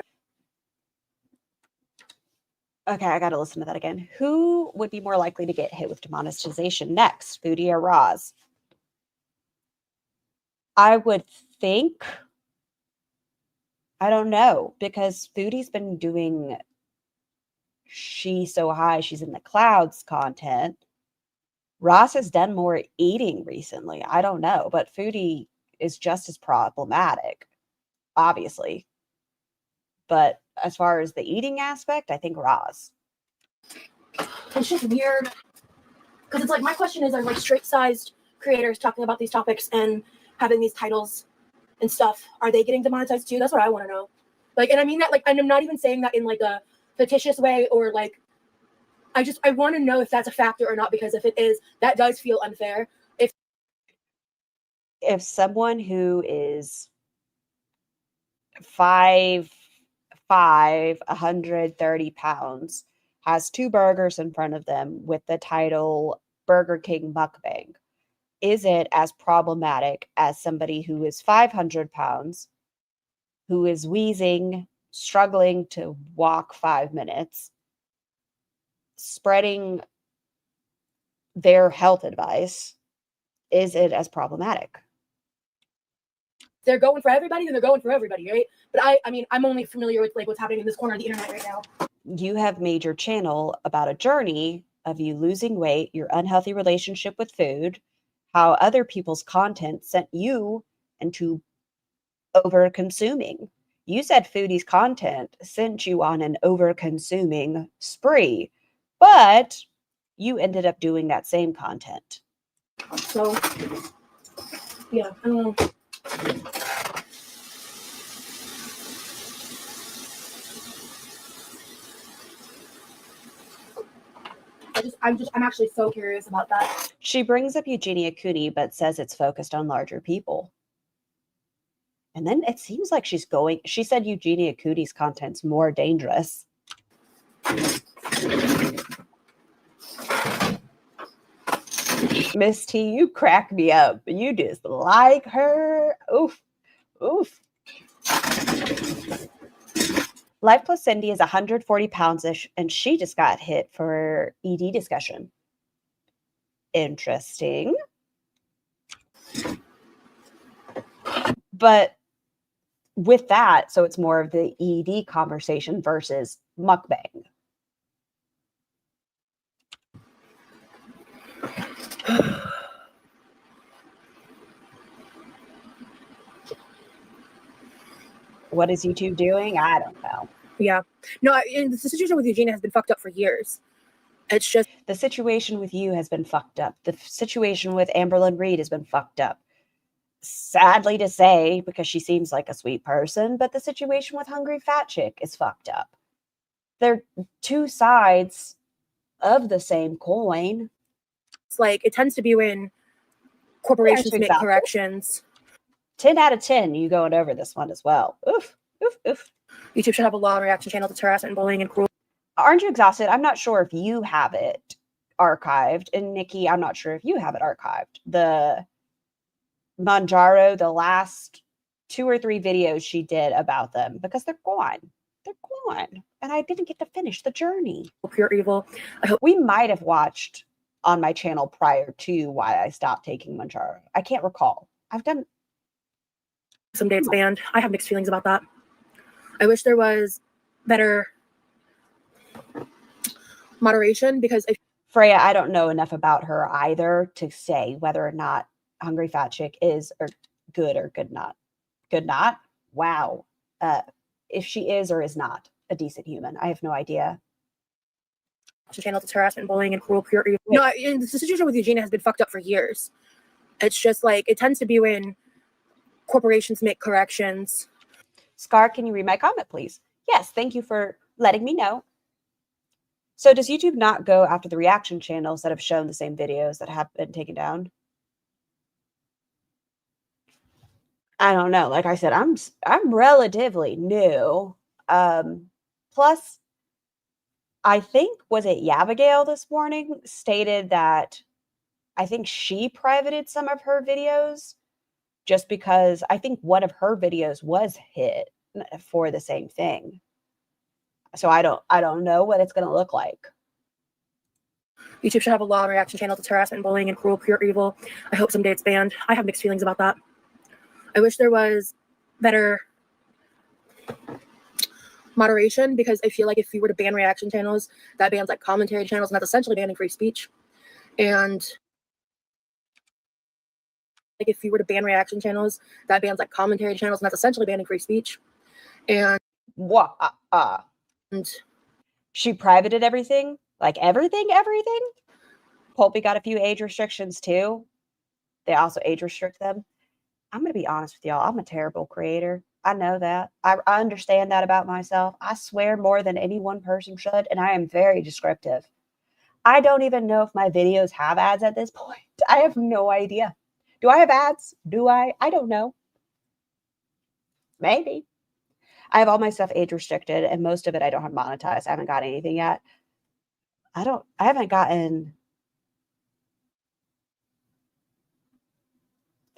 know. Okay, I got to listen to that again. Who would be more likely to get hit with demonetization next, Foodie or Roz? I would think, I don't know, because Foodie's been doing She's So High, She's in the Clouds content. Ross has done more eating recently. I don't know, but Foodie is just as problematic, obviously. But as far as the eating aspect, I think Roz. It's just weird because it's like, my question is, are like straight-sized creators talking about these topics and having these titles and stuff, are they getting demonetized too? That's what I want to know. Like, and I mean that, like, and I'm not even saying that in like a fictitious way, or like, I want to know if that's a factor or not, because if it is, that does feel unfair. If someone who is 5'5", 130 pounds has 2 burgers in front of them with the title Burger King Mukbang, is it as problematic as somebody who is 500 pounds, who is wheezing, struggling to walk 5 minutes, spreading their health advice? Is it as problematic? They're going for everybody, then they're going for everybody, right? But I mean, I'm only familiar with like what's happening in this corner of the internet right now. You have made your channel about a journey of you losing weight, your unhealthy relationship with food, how other people's content sent you into over consuming. You said Foodie's content sent you on an over consuming spree, but you ended up doing that same content. So yeah, I don't know. I'm actually so curious about that. She brings up Eugenia Cooney, but says it's focused on larger people. And then it seems like she said Eugenia Cooney's content's more dangerous. Miss T, you crack me up. You just like her. Oof. Oof. Life Plus Cindy is 140 pounds-ish, and she just got hit for ED discussion. Interesting. But with that, so it's more of the ED conversation versus mukbang. What is YouTube doing? I don't know. Yeah. No, the situation with Eugenia has been fucked up for years. It's just the situation with you has been fucked up. The situation with AmberlynnReid has been fucked up. Sadly to say, because she seems like a sweet person, but the situation with Hungry Fat Chick is fucked up. They're two sides of the same coin. It's like, it tends to be when corporations make corrections. 10 out of 10, you going over this one as well. Oof, oof, oof. YouTube should have a law and reaction channel to harassment and bullying and cruelty. Aren't you exhausted? I'm not sure if you have it archived. And Nikki, I'm not sure if you have it archived. The Manjaro, the last 2 or 3 videos she did about them, because they're gone. They're gone. And I didn't get to finish the journey. Pure evil. I hope we might have watched on my channel prior to why I stopped taking Manjaro. I can't recall. I've done someday it's banned. I have mixed feelings about that. I wish there was better moderation, because Freya, I don't know enough about her either to say whether or not Hungry Fat Chick is or good not. Good not? Wow. if she is or is not a decent human. I have no idea. Channels, it's harassment, bullying, and cruel, pure evil. No, the situation with Eugenia has been fucked up for years. It's just like, it tends to be when corporations make corrections. Scar, can you read my comment, please? Yes, thank you for letting me know. So does YouTube not go after the reaction channels that have shown the same videos that have been taken down? I don't know. Like I said, I'm relatively new. Plus, I think, was it Yabigail this morning stated that I think she privated some of her videos just because I think one of her videos was hit for the same thing. So I don't know what it's going to look like. YouTube should have a law on reaction channels. It's harassment, bullying, and cruel, pure evil. I hope someday it's banned. I have mixed feelings about that. I wish there was better moderation, because I feel like if we were to ban reaction channels, that bans like commentary channels, and that's essentially banning free speech. And like if we were to ban reaction channels, that bans like commentary channels, and that's essentially banning free speech. And What? She privated everything? Like everything? Pulpy got a few age restrictions too. They also age restrict them. I'm going to be honest with y'all. I'm a terrible creator. I know that. I understand that about myself. I swear more than any one person should, and I am very descriptive. I don't even know if my videos have ads at this point. I have no idea. Do I have ads? Do I? I don't know. Maybe. I have all my stuff age restricted, and most of it I don't have monetized. I haven't got anything yet. I haven't gotten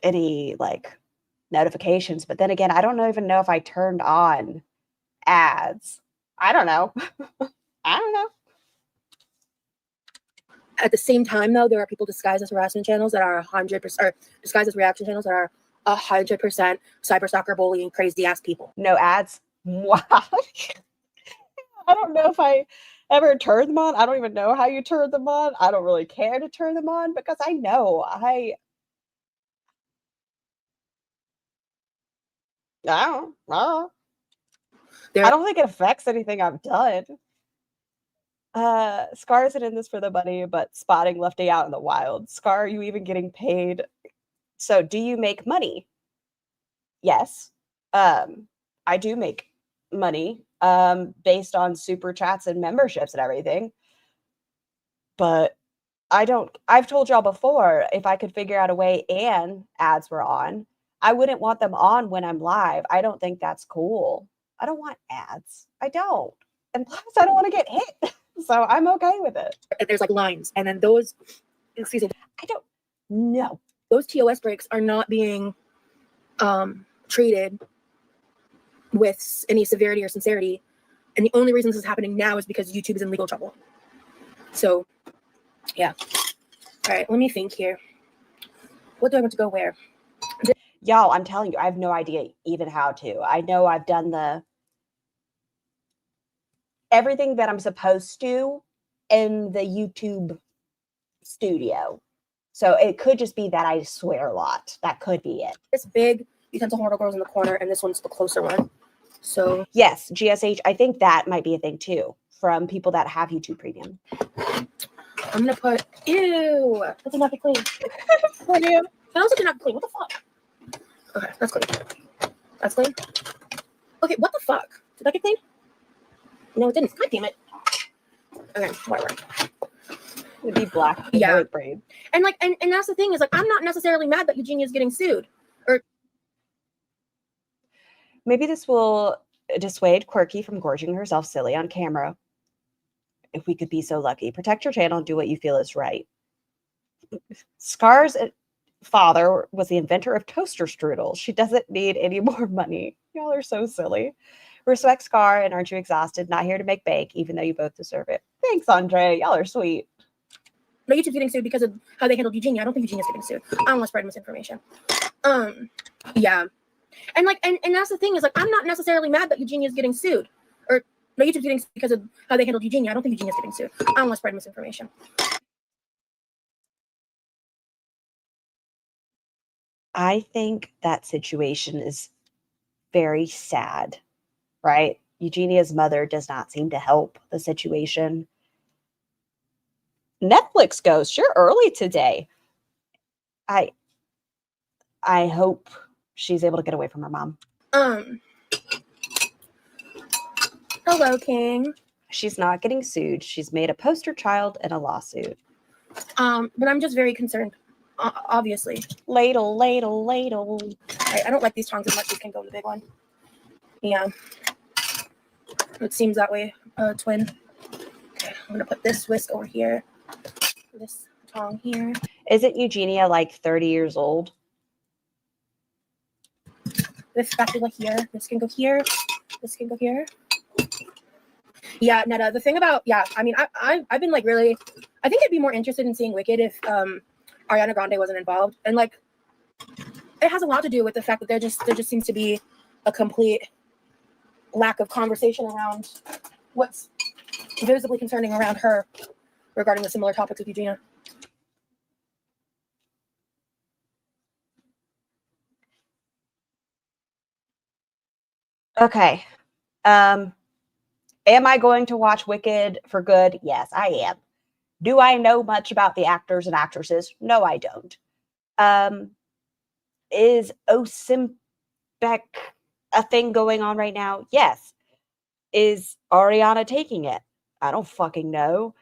any like notifications, but then again, I don't even know if I turned on ads. I don't know. I don't know. at the same time, though, there are people disguised as harassment channels that are 100%, or disguised as reaction channels that are 100% cyberstalker, bullying, crazy ass people. No ads. Wow. I don't know if I ever turned them on. I don't even know how you turn them on. I don't really care to turn them on because I know I don't know. I don't think it affects anything I've done. Scar isn't in this for the money, but spotting lefty out in the wild. Scar, are you even getting paid? So do you make money? Yes. I do make money based on super chats and memberships and everything. But I've told y'all before, if I could figure out a way and ads were on, I wouldn't want them on when I'm live. I don't think that's cool. I don't want ads. I don't. And plus, I don't want to get hit. So I'm okay with it. There's like lines, and then those, excuse me, I don't know. Those TOS breaks are not being treated with any severity or sincerity. And the only reason this is happening now is because YouTube is in legal trouble. So, yeah. All right, let me think here. What do I want to go where? Y'all, I'm telling you, I have no idea even how to. I know I've done everything that I'm supposed to in the YouTube studio. So it could just be that I swear a lot. That could be it. This big utensil holder goes in the corner, and this one's the closer one. So yes, GSH, I think that might be a thing too from people that have YouTube Premium. I'm gonna put, ew, that did not get clean. Poor you. That also did not clean. What the fuck? Okay, that's clean. That's clean. Okay, what the fuck? Did that get clean? No, it didn't. God damn it. Okay, whatever. It'd be black. Yeah. Braid. And like, and that's the thing is like, I'm not necessarily mad that Eugenia is getting sued. Or maybe this will dissuade Quirky from gorging herself silly on camera. If we could be so lucky. Protect your channel and do what you feel is right. Scar's father was the inventor of toaster strudels. She doesn't need any more money. Y'all are so silly. Respect Scar, and aren't you exhausted? Not here to make bank, even though you both deserve it. Thanks, Andre. Y'all are sweet. no, YouTube's getting sued because of how they handled Eugenia. I don't think Eugenia's getting sued. I don't want to spread misinformation. Yeah. And like, and that's the thing is like, I'm not necessarily mad that Eugenia's getting sued. Or no, YouTube's getting sued because of how they handled Eugenia. I don't think Eugenia's getting sued. I don't want to spread misinformation. I think that situation is very sad right? Eugenia's mother does not seem to help the situation. Netflix ghost, you're early today. I hope she's able to get away from her mom. Hello, King. She's not getting sued. She's made a poster child in a lawsuit. But I'm just very concerned, obviously. Ladle, ladle, ladle. I don't like these tongs as much as can go in the big one. Yeah. It seems that way, twin. Okay, I'm gonna put this whisk over here. This tong here. Isn't Eugenia like 30 years old? This spatula here. This can go here. This can go here. Yeah, Netta. The thing about I mean, I've been like really. I think I'd be more interested in seeing Wicked if Ariana Grande wasn't involved, and like it has a lot to do with the fact that there just seems to be a complete lack of conversation around what's visibly concerning around her regarding the similar topics with Eugenia. Okay. Am I going to watch Wicked for good? Yes, I am. Do I know much about the actors and actresses? No, I don't. Is Osimpec a thing going on right now? Yes. Is Ariana taking it? I don't fucking know.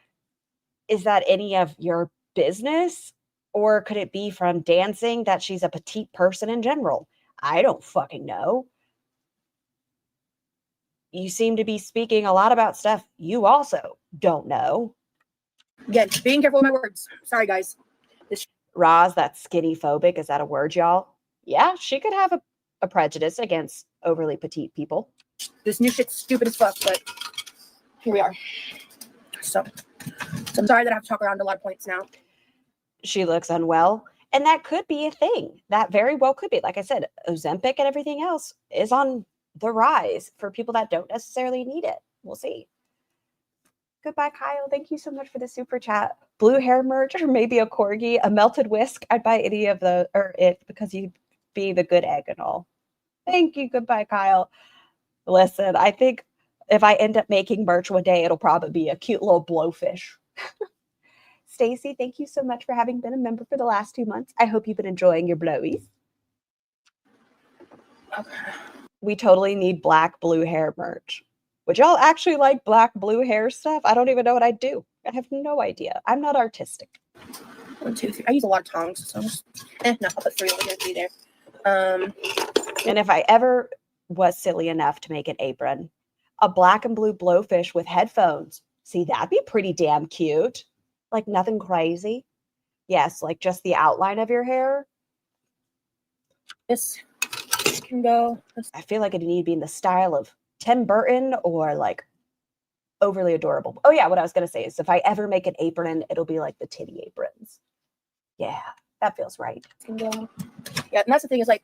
Is that any of your business? Or could it be from dancing that she's a petite person in general? I don't fucking know. You seem to be speaking a lot about stuff you also don't know. Again, being careful with my words. Sorry, guys. Roz, that's skinny phobic. Is that a word, y'all? Yeah, she could have a prejudice against overly petite people. This new shit's stupid as fuck, but here we are. So I'm sorry that I have to talk around a lot of points now. She looks unwell, and that could be a thing. That very well could be. Like I said, Ozempic and everything else is on the rise for people that don't necessarily need it. We'll see. Goodbye, Kyle. Thank you so much for the super chat. Blue hair merch, or maybe a corgi, a melted whisk. I'd buy any of the, or it, because you'd be the good egg and all. Thank you. Goodbye, Kyle. Listen, I think if I end up making merch one day, it'll probably be a cute little blowfish. Stacy, thank you so much for having been a member for the last 2 months. I hope you've been enjoying your blowies. Okay. We totally need black blue hair merch. Would y'all actually like black blue hair stuff? I don't even know what I'd do. I have no idea. I'm not artistic. 1, 2, 3. I use a lot of tongs, so no, I'll put 3 over here, 3 there. And if I ever was silly enough to make an apron, a black and blue blowfish with headphones. See, that'd be pretty damn cute. Like nothing crazy. Yes, like just the outline of your hair. This can go. I feel like it need to be in the style of Tim Burton or like overly adorable. Oh yeah, what I was going to say is if I ever make an apron, it'll be like the titty aprons. Yeah, that feels right. Can go. Yeah, and that's the thing is like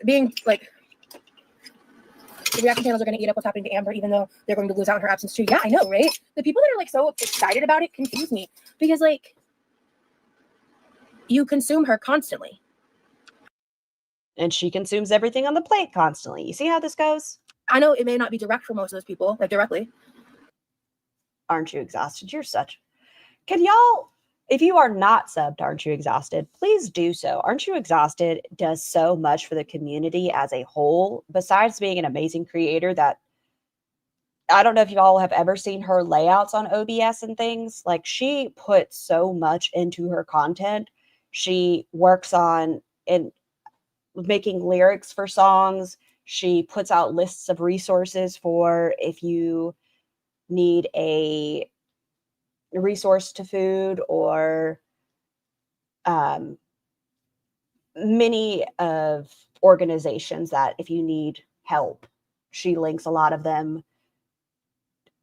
being like the reaction channels are going to eat up what's happening to Amber, even though they're going to lose out in her absence too. Yeah, I know, right? The people that are like so excited about it confuse me because like you consume her constantly. And she consumes everything on the plate constantly. You see how this goes? I know it may not be direct for most of those people, like directly. Aren't you exhausted? You're such. Can y'all, if you are not subbed, aren't you exhausted? Please do so. Aren't you exhausted does so much for the community as a whole, besides being an amazing creator that I don't know if y'all have ever seen her layouts on OBS and things. Like she puts so much into her content. She works on making lyrics for songs. She puts out lists of resources for if you need a resource to food or many of organizations that if you need help, she links a lot of them.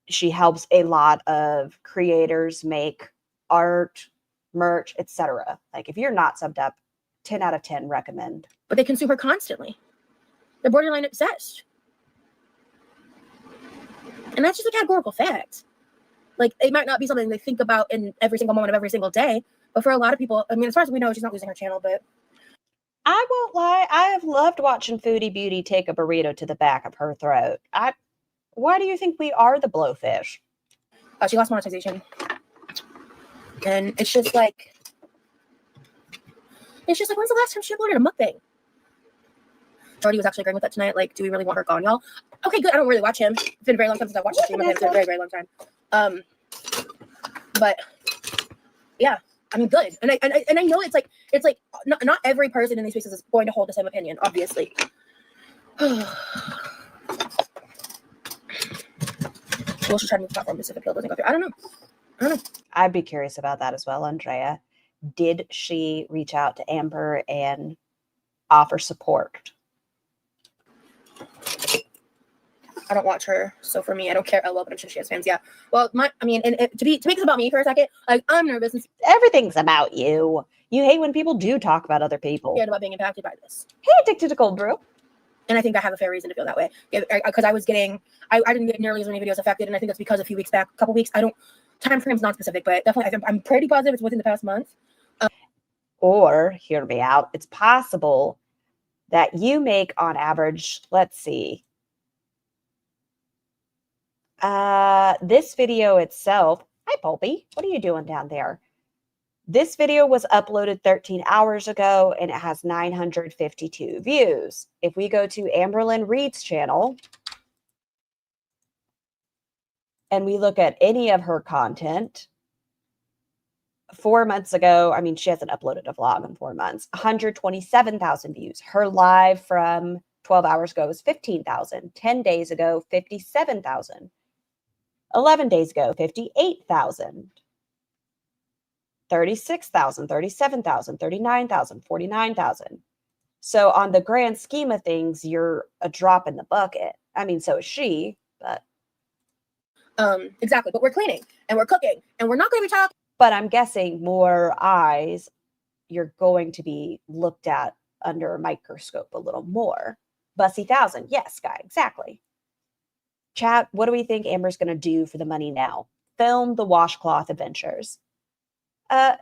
She helps a lot of creators make art, merch, etc. Like if you're not subbed up, 10 out of 10 recommend. But they consume her constantly. They're borderline obsessed. And that's just a categorical fact. Like, it might not be something they think about in every single moment of every single day. But for a lot of people, I mean, as far as we know, she's not losing her channel, but... I won't lie. I have loved watching Foodie Beauty take a burrito to the back of her throat. Why do you think we are the blowfish? She lost monetization. And it's just like, when's the last time she uploaded a mukbang? Jordy was actually agreeing with that tonight. Like, do we really want her gone, y'all? Okay, good. I don't really watch him. It's been a very long time since I've watched a stream of him. It's been a very, very long time. But yeah, I mean, good. And I know it's like not every person in these spaces is going to hold the same opinion, obviously. Will she try to move the platform if appeal doesn't go through? I don't know. I'd be curious about that as well, Andrea. Did she reach out to Amber and offer support? I don't watch her, so for me, I don't care. I love it. I'm sure she has fans. Yeah. Well, to make this about me for a second, like, I'm nervous and Everything's about you. You hate when people do talk about other people. scared about being impacted by this. Hey, addicted to cold brew. And I think I have a fair reason to feel that way. Because I didn't get nearly as many videos affected, and I think that's because a couple weeks, time frame's not specific, but definitely I'm pretty positive it's within the past month. Or, hear me out, it's possible that you make on average, let's see, this video itself, hi Pulpy, what are you doing down there? This video was uploaded 13 hours ago and it has 952 views. If we go to AmberlynnReid's channel and we look at any of her content, 4 months ago, I mean, she hasn't uploaded a vlog in 4 months, 127,000 views. Her live from 12 hours ago was 15,000. 10 days ago, 57,000. 11 days ago, 58,000. 36,000, 37,000, 39,000, 49,000. So on the grand scheme of things, you're a drop in the bucket. I mean, so is she, but. Exactly. But we're cleaning and we're cooking and we're not going to be talking. But I'm guessing more eyes, you're going to be looked at under a microscope a little more. Bussy 1,000. Yes, Guy, exactly. Chat, what do we think Amber's going to do for the money now? Film the washcloth adventures.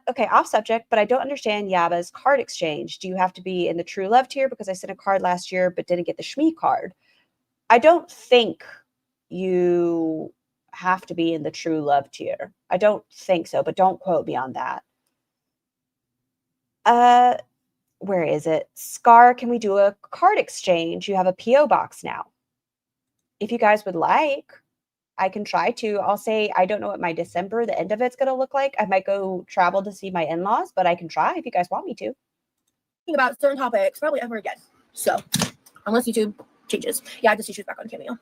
Okay, off subject, but I don't understand Yaba's card exchange. Do you have to be in the True Love tier? Because I sent a card last year but didn't get the Shmee card. I don't think you have to be in the True Love tier. I don't think so, but don't quote me on that. Where is it? Scar, can we do a card exchange? You have a P.O. box now. If you guys would like, I can try to. I'll say I don't know what my December, the end of it's going to look like. I might go travel to see my in-laws, but I can try if you guys want me to. Thinking about certain topics probably ever again. So, unless YouTube changes. Yeah, I just see she's back on Cameo.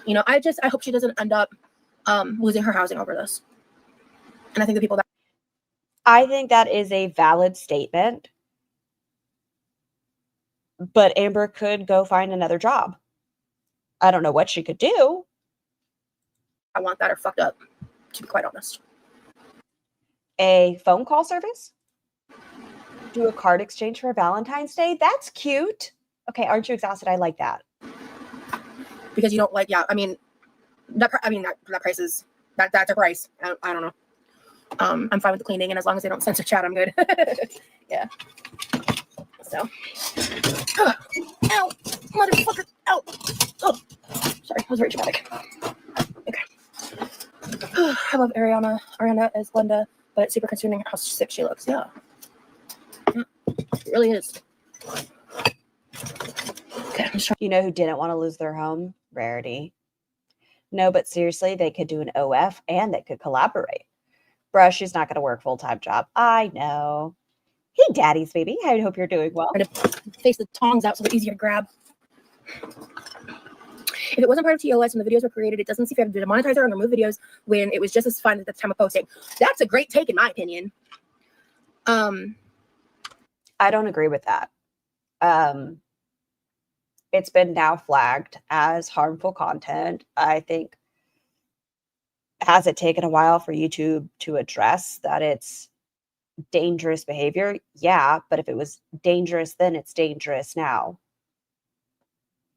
You know, I hope she doesn't end up losing her housing over this. And I think the people that I think that is a valid statement. But Amber could go find another job. I don't know what she could do. I want that are fucked up, to be quite honest. A phone call service? Do a card exchange for Valentine's Day? That's cute. Okay, aren't you exhausted? I like that. Because you don't like, yeah, I mean, that price is, that's a price. I don't know. I'm fine with the cleaning, and as long as they don't censor chat, I'm good. Yeah. So. Ow! Motherfucker! Ow! Oh! Sorry, that was very dramatic. Okay. I love Ariana. Ariana as Glenda, but it's super concerning how sick she looks. Yeah. It really is. Okay, I'm just trying. You know who didn't want to lose their home? Rarity. No, but seriously, they could do an OF and they could collaborate. Bruh, she's not going to work full-time job. I know. Hey, daddy's baby. I hope you're doing well. Trying to face the tongs out so they're easier to grab. If it wasn't part of TOS when the videos were created, it doesn't seem fair to demonetize or remove videos when it was just as fun at the time of posting. That's a great take, in my opinion. I don't agree with that. It's been now flagged as harmful content. I think, has it taken a while for YouTube to address that it's dangerous behavior? Yeah, but if it was dangerous then, it's dangerous now.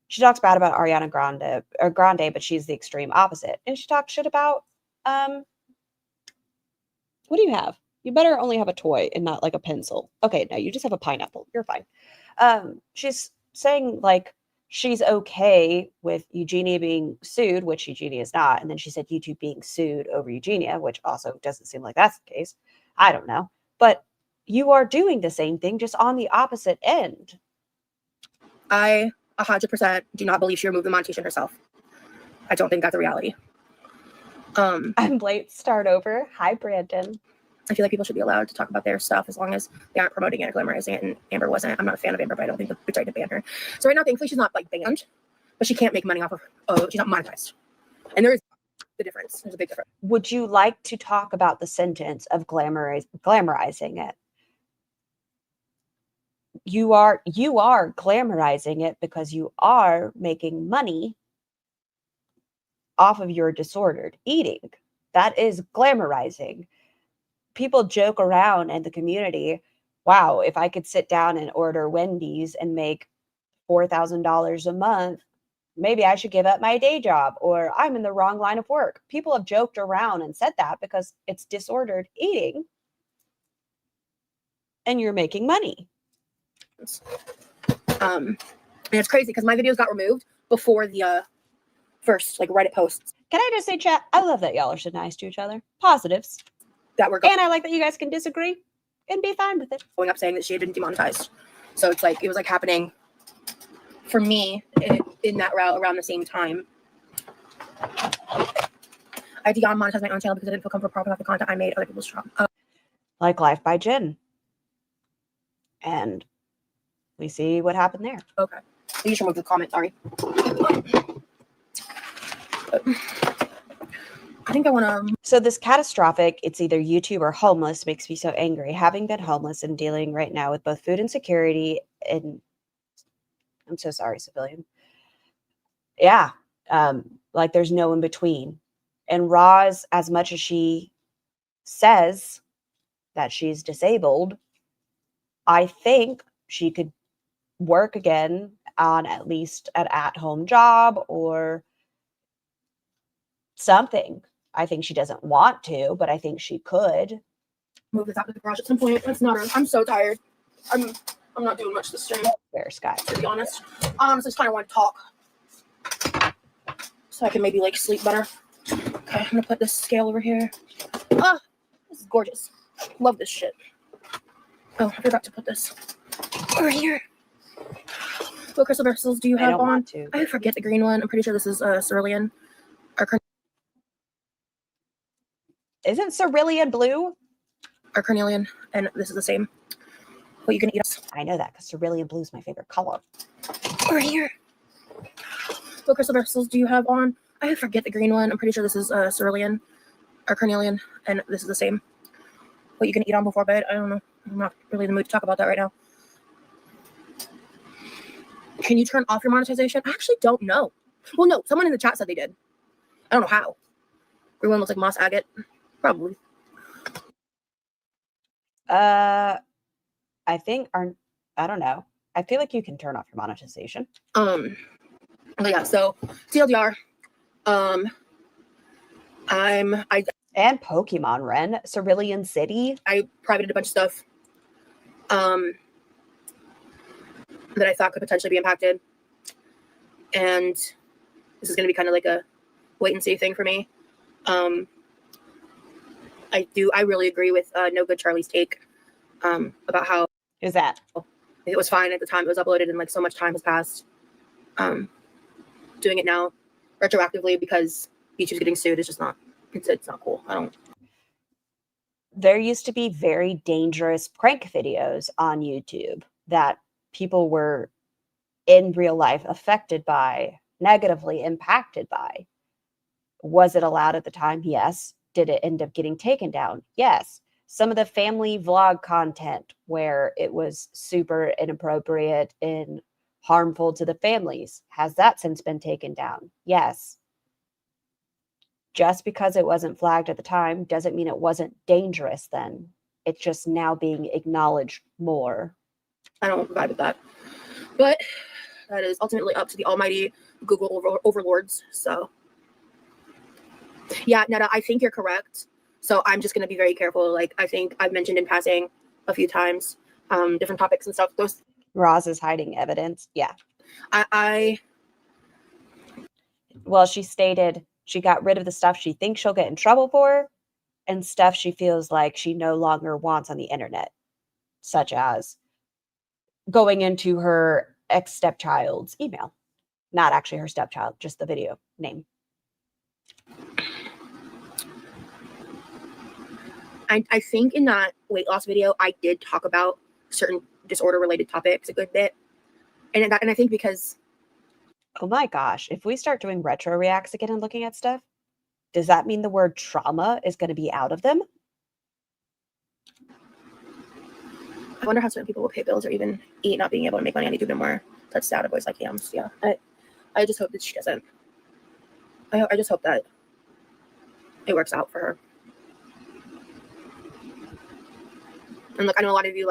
She talks bad about Ariana Grande, but she's the extreme opposite. And she talks shit about, what do you have? You better only have a toy and not like a pencil. Okay, no, you just have a pineapple. You're fine. She's saying like she's okay with Eugenia being sued, which Eugenia is not. And then she said YouTube being sued over Eugenia, which also doesn't seem like that's the case. I don't know. But you are doing the same thing, just on the opposite end. I 100% do not believe she removed the monetization herself. I don't think that's a reality. I'm late. Start over. Hi, Brandon. I feel like people should be allowed to talk about their stuff as long as they aren't promoting it or glamorizing it. And Amber wasn't. I'm not a fan of Amber, but I don't think it's right to ban her. So right now, thankfully, she's not like banned, but she can't make money off of. Oh, she's not monetized. And there is the difference. There's a big difference. Would you like to talk about the sentence of glamorizing it? You are glamorizing it because you are making money off of your disordered eating. That is glamorizing. People joke around in the community, wow, if I could sit down and order Wendy's and make $4,000 a month, maybe I should give up my day job, or I'm in the wrong line of work. People have joked around and said that because it's disordered eating and you're making money. And it's crazy because my videos got removed before the first like Reddit posts Can I just say, chat, I love that y'all are so nice to each other. Positives. that were And I like that you guys can disagree and be fine with it. going up saying that she had been demonetized. So it's like it was like happening for me in that route around the same time. I demonetized my own channel because I didn't feel comfortable profiting off the content I made other people's shop. Like Life by Jen. And we see what happened there. Okay. You should move the comment, sorry. I think I want to. So this catastrophic, it's either YouTube or homeless, makes me so angry. Having been homeless and dealing right now with both food insecurity and I'm so sorry, civilian. Yeah. Like there's no in between. And Roz, as much as she says that she's disabled, I think she could work again on at least an at-home job or something. I think she doesn't want to, but I think she could. Move this out to the garage at some point. That's not. I'm so tired. I'm not doing much this stream, Fair Sky. to be honest. So I just kind of want to talk, so I can maybe like sleep better. Okay, I'm gonna put this scale over here. Ah, this is gorgeous. Love this shit. Oh, I forgot to put this over here. What crystal bristles do you I have don't on? want to. I forget the green one. I'm pretty sure this is cerulean. Isn't cerulean blue? Or carnelian, and this is the same. What you can eat. I know that because cerulean blue is my favorite color. Over here. What crystal bristles do you have on? I forget the green one. I'm pretty sure this is cerulean or carnelian, and this is the same. What you can eat on before bed? I don't know. I'm not really in the mood to talk about that right now. Can you turn off your monetization? I actually don't know. Well, no, someone in the chat said they did. I don't know how. Green one looks like moss agate. Probably. I think I don't know. I feel like you can turn off your monetization. But yeah, so TLDR. And Pokemon Ren, Cerulean City. I privated a bunch of stuff that I thought could potentially be impacted. And this is going to be kind of like a wait and see thing for me. I really agree with No Good Charlie's take about how Is that? it was fine at the time it was uploaded and like so much time has passed. Doing it now retroactively because YouTube's getting sued is just not, it's not cool. There used to be very dangerous prank videos on YouTube that people were in real life affected by, negatively impacted by. Was it allowed at the time? Yes. Did it end up getting taken down? Yes. Some of the family vlog content where it was super inappropriate and harmful to the families, has that since been taken down? Yes. Just because it wasn't flagged at the time doesn't mean it wasn't dangerous then. It's just now being acknowledged more. I don't vibe with that. But that is ultimately up to the almighty Google overlords. So yeah, Netta, I think you're correct. So I'm just going to be very careful. Like, I think I've mentioned in passing a few times, different topics and stuff. Those Roz is hiding evidence. Yeah. Well, she stated she got rid of the stuff she thinks she'll get in trouble for and stuff she feels like she no longer wants on the internet, such as going into her ex-stepchild's email. Not actually her stepchild, just the video name. I think in that weight loss video, I did talk about certain disorder-related topics a good bit. And I think because... Oh my gosh, if we start doing retro reacts again and looking at stuff, does that mean the word trauma is going to be out of them? I wonder how certain people will pay bills or even eat, not being able to make money on YouTube no more. That's sad. A voice like Ham's. Yeah. I just hope that she doesn't. I just hope that it works out for her. And look, I know a lot of you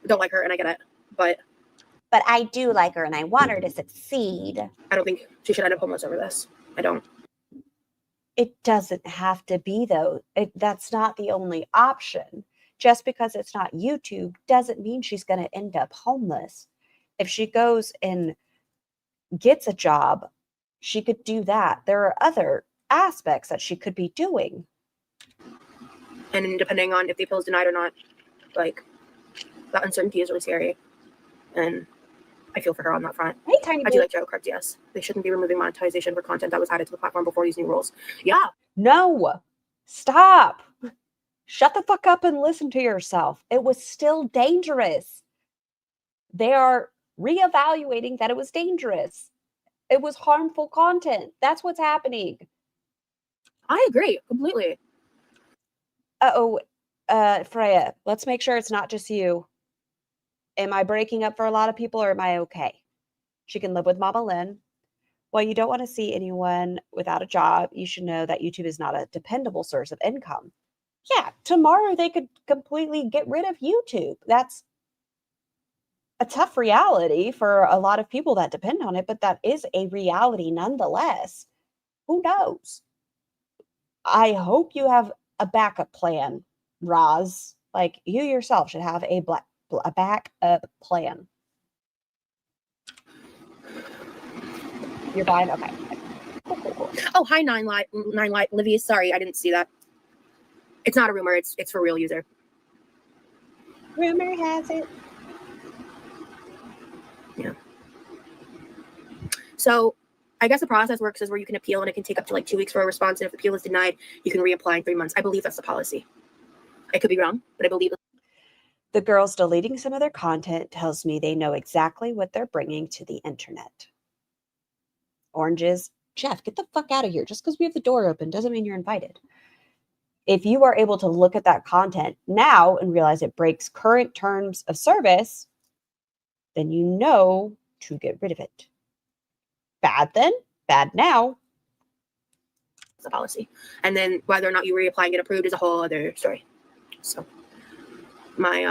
don't like her, and I get it, but I do like her, and I want her to succeed. I don't think she should end up homeless over this. I don't. It doesn't have to be, though. That's not the only option. Just because it's not YouTube doesn't mean she's going to end up homeless. If she goes and gets a job, she could do that. There are other aspects that she could be doing. And depending on if the appeal is denied or not, that uncertainty is really scary. And I feel for her on that front. Hey, Tiny I do like jail cards, yes. They shouldn't be removing monetization for content that was added to the platform before these new rules. Yeah. No. Stop. Shut the fuck up and listen to yourself. It was still dangerous. They are reevaluating that it was dangerous. It was harmful content. That's what's happening. I agree completely. Freya, let's make sure it's not just you. Am I breaking up for a lot of people or am I okay? She can live with Mama Lynn. While you don't want to see anyone without a job, you should know that YouTube is not a dependable source of income. Yeah, tomorrow they could completely get rid of YouTube. That's a tough reality for a lot of people that depend on it, but that is a reality nonetheless. Who knows? I hope you have a backup plan, Roz. Like, you yourself should have a backup plan. You're fine? Okay. Cool. Oh, hi, Nine Light Livy. Sorry, I didn't see that. It's not a rumor. It's for real user. Rumor has it. Yeah. So I guess the process works is where you can appeal and it can take up to 2 weeks for a response. And if the appeal is denied, you can reapply in 3 months. I believe that's the policy. I could be wrong, but I believe it. The girls deleting some of their content tells me they know exactly what they're bringing to the internet. Oranges. Jeff, get the fuck out of here. Just because we have the door open doesn't mean you're invited. If you are able to look at that content now and realize it breaks current terms of service, then you know to get rid of it. Bad then, bad now. It's a policy. And then whether or not you reapply and get approved is a whole other story. So my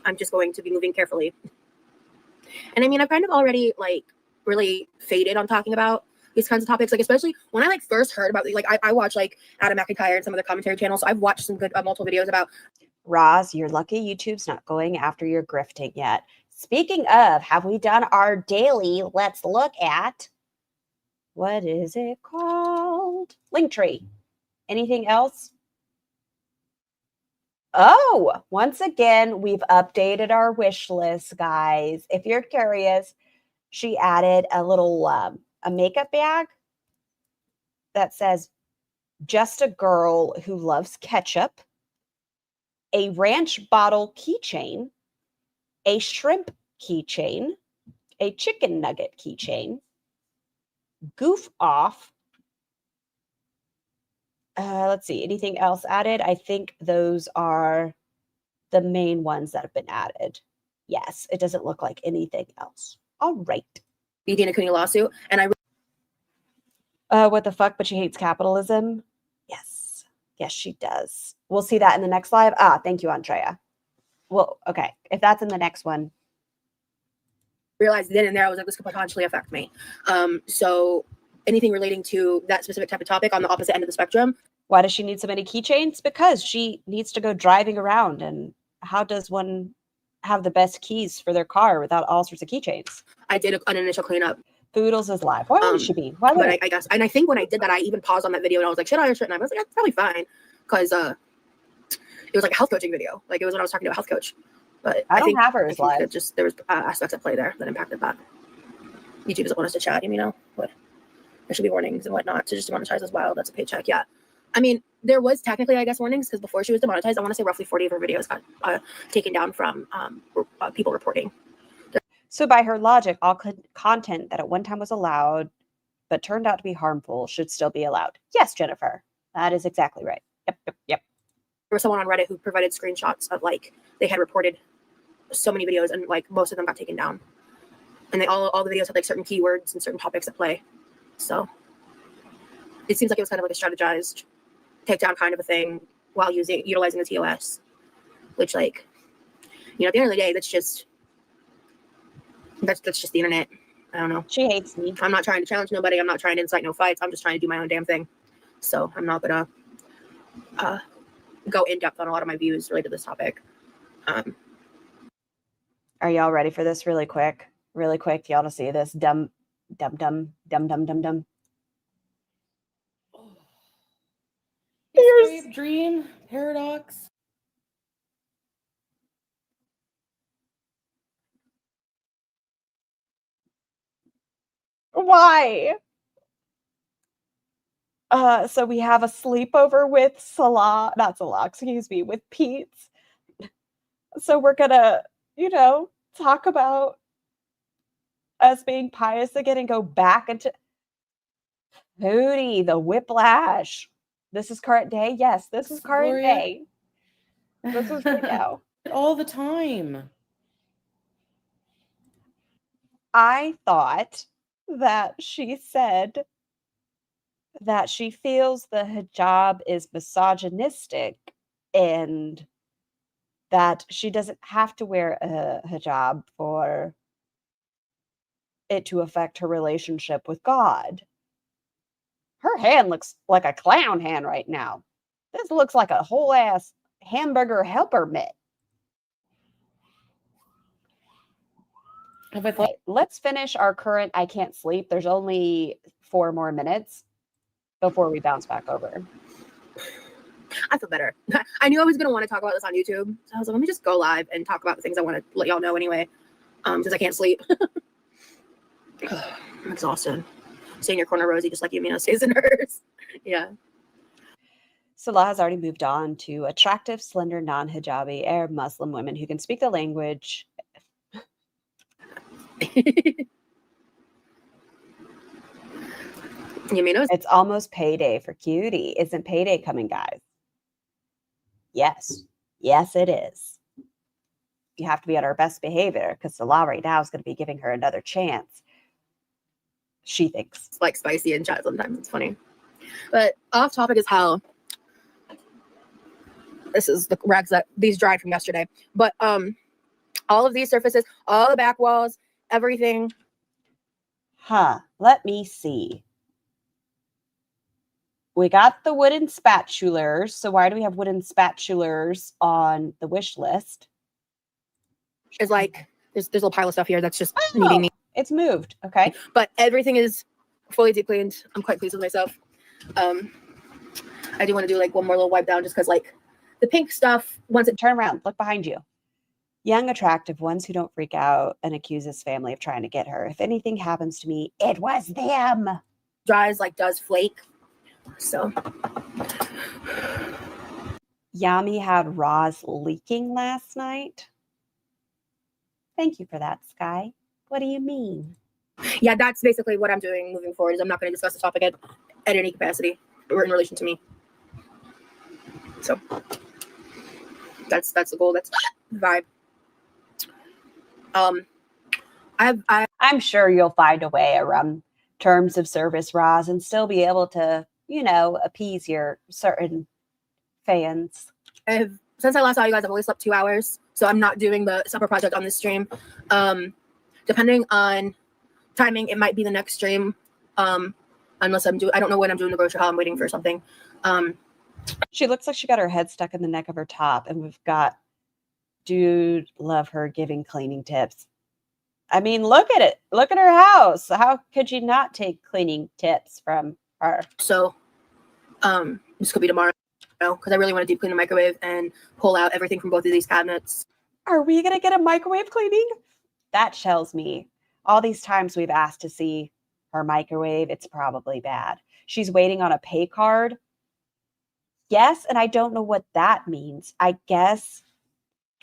I'm just going to be moving carefully. And I mean, I've kind of already really faded on talking about these kinds of topics, especially when I first heard about I watch Adam McIntyre and some of the commentary channels. So I've watched some good multiple videos about. Roz, you're lucky YouTube's not going after your grifting yet. Speaking of, have we done our daily? Let's look at, what is it called? Linktree. Anything else? Oh, once again, we've updated our wish list, guys. If you're curious, she added a little a makeup bag that says, just a girl who loves ketchup, a ranch bottle keychain, a shrimp keychain, a chicken nugget keychain, goof off. Let's see, anything else added? I think those are the main ones that have been added. Yes, it doesn't look like anything else. All right. The Dana Cooney lawsuit. And what the fuck? But she hates capitalism? Yes. Yes, she does. We'll see that in the next live. Thank you, Andrea. Well, okay. If that's in the next one. Realized then and there, I was this could potentially affect me. So anything relating to that specific type of topic on the opposite end of the spectrum, Why does she need so many keychains? Because she needs to go driving around. And how does one have the best keys for their car without all sorts of keychains? I did an initial cleanup. Foodles is live. Why would she be? Why would But I guess, and I think when I did that, I even paused on that video and I was like, should I or shouldn't I? I was like, that's probably fine, because it was like a health coaching video. Like, it was when I was talking to a health coach. But I don't think, have her as live. There was aspects at play there that impacted that. YouTube doesn't want us to chat, you know, but there should be warnings and whatnot to just demonetize as well. That's a paycheck. Yeah. I mean, there was technically, I guess, warnings, because before she was demonetized, I want to say roughly 40 of her videos got taken down from people reporting. So by her logic, all content that at one time was allowed but turned out to be harmful should still be allowed. Yes, Jennifer, that is exactly right. Yep. There was someone on Reddit who provided screenshots of, like, they had reported so many videos and, like, most of them got taken down. And they all the videos had, like, certain keywords and certain topics at play. So it seems like it was kind of like a strategized takedown kind of a thing while utilizing the TOS, which, like, you know, at the end of the day, that's just the internet. I don't know. She hates me. I'm not trying to challenge nobody. I'm not trying to incite no fights. I'm just trying to do my own damn thing. So I'm not gonna go in depth on a lot of my views related to this topic. Are y'all ready for this? Really quick. Really quick. Do y'all want to see this? Dumb. Escape, dream, paradox. Why? So we have a sleepover with with Pete's. So we're gonna, talk about us being pious again and go back into Hootie, the whiplash. This is current day. Yes, this is current Gloria. day. This is right now. All the time. I thought that she said that she feels the hijab is misogynistic and that she doesn't have to wear a hijab for it to affect her relationship with God. Her hand looks like a clown hand right now. This looks like a whole ass hamburger helper mitt. Have I thought? Okay, let's finish our current I can't sleep. There's only 4 more minutes before we bounce back over. I feel better. I knew I was going to want to talk about this on YouTube. So I was like, let me just go live and talk about the things I want to let y'all know anyway. Because I can't sleep. I'm exhausted. Stay in your corner, Rosie, just like Yumina stays in hers. Yeah. Salah has already moved on to attractive, slender, non-hijabi Arab Muslim women who can speak the language. Yumina? It's almost payday for Cutie. Isn't payday coming, guys? Yes. Yes, it is. You have to be on her best behavior because Salah right now is going to be giving her another chance. She thinks. It's like spicy in chat sometimes. It's funny. But off topic as hell. This is the rags that these dried from yesterday. But all of these surfaces, all the back walls, everything. Let me see. We got the wooden spatulars. So why do we have wooden spatulars on the wish list? Is like there's a little pile of stuff here that's just needing me. It's moved. Okay. But everything is fully deep cleaned. I'm quite pleased with myself. I do want to do like one more little wipe down just because like the pink stuff, once it Turn around. Look behind you. Young, attractive ones who don't freak out and accuse his family of trying to get her. If anything happens to me, it was them. dries, like does flake. So Yami had Roz leaking last night. Thank you for that, Sky. What do you mean? yeah, that's basically what I'm doing moving forward. Is I'm not going to discuss the topic at any capacity or in relation to me. So that's the goal. That's the vibe. I'm sure you'll find a way around terms of service, Roz, and still be able to, appease your certain fans. Since I last saw you guys, I've only slept 2 hours, so I'm not doing the supper project on this stream. Depending on timing, it might be the next stream. Unless I don't know when I'm doing the grocery haul. I'm waiting for something. She looks like she got her head stuck in the neck of her top, and we've got dude love her giving cleaning tips. I mean, look at it. Look at her house. How could you not take cleaning tips from her? So, this could be tomorrow because I really want to deep clean the microwave and pull out everything from both of these cabinets. Are we going to get a microwave cleaning? That tells me all these times we've asked to see her microwave, it's probably bad. She's waiting on a pay card. Yes, and I don't know what that means. I guess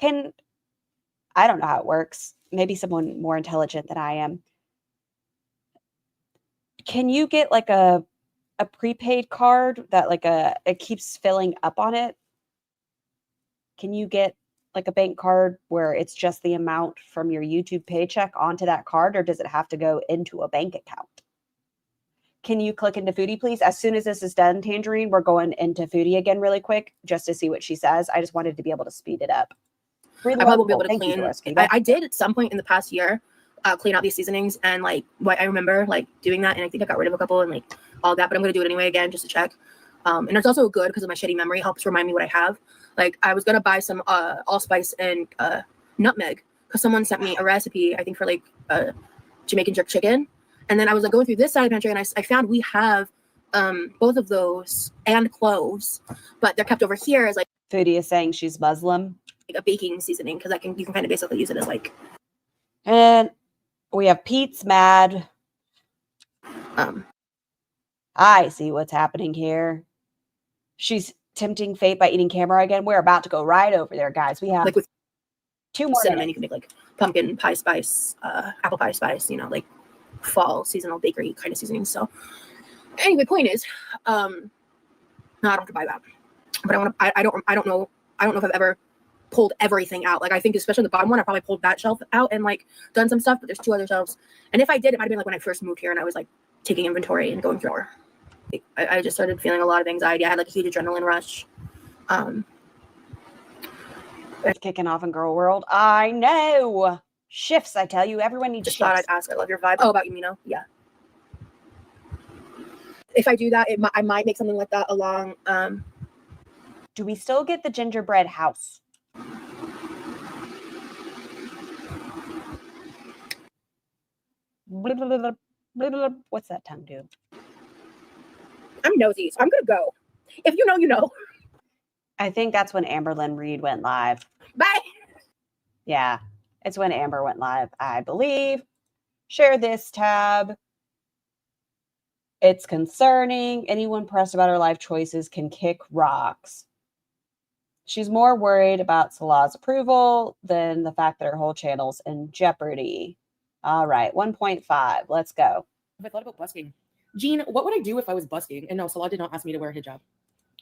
I don't know how it works. Maybe someone more intelligent than I am. Can you get like a prepaid card that like it keeps filling up on it? Can you get like a bank card where it's just the amount from your YouTube paycheck onto that card, or does it have to go into a bank account? Can you click into Foodie, please? As soon as this is done, Tangerine, we're going into Foodie again really quick just to see what she says. I just wanted to be able to speed it up. Really I probably won't be able to Thank you, clean. Doris Gable. I did at some point in the past year clean out these seasonings, and like what I remember like doing that, and I think I got rid of a couple and like all that, but I'm gonna do it anyway again just to check. And it's also good because of my shitty memory. It helps remind me what I have. Like I was gonna buy some allspice and nutmeg because someone sent me a recipe, I think for like Jamaican jerk chicken, and then I was like going through this side of the pantry, and I found we have both of those and cloves, but they're kept over here as like Foodie is saying she's Muslim. a baking seasoning because you can kind of basically use it as like. And we have Pete's mad. I see what's happening here. She's tempting fate by eating camera again. We're about to go right over there, guys. We have like with 2 more cinnamon, minutes. you can make like pumpkin pie spice, apple pie spice, like fall seasonal bakery kind of seasoning. So anyway, point is, no, I don't have to buy that. But I don't know if I've ever pulled everything out. Like I think especially the bottom one, I probably pulled that shelf out and like done some stuff, but there's 2 other shelves. And if I did, it might have been like when I first moved here and I was like taking inventory and going through her. I just started feeling a lot of anxiety. I had like a huge adrenaline rush. It's kicking off in Girl World. I know. Shifts, I tell you. Everyone needs Just shifts. thought I'd ask. I love your vibe. Oh, about Yumino? Yeah. If I do that, I might make something like that along. Do we still get the gingerbread house? Blah, blah, blah, blah, blah, blah. What's that tongue do? I'm nosy, so I'm gonna go. If you know, you know. I think that's when AmberlynnReid went live. Bye. Yeah, it's when Amber went live, I believe. Share this tab. It's concerning. Anyone pressed about her life choices can kick rocks. She's more worried about Salah's approval than the fact that her whole channel's in jeopardy. All right, 1.5. Let's go. I thought about busking. Jean, what would I do if I was busking? And no, Salah did not ask me to wear a hijab.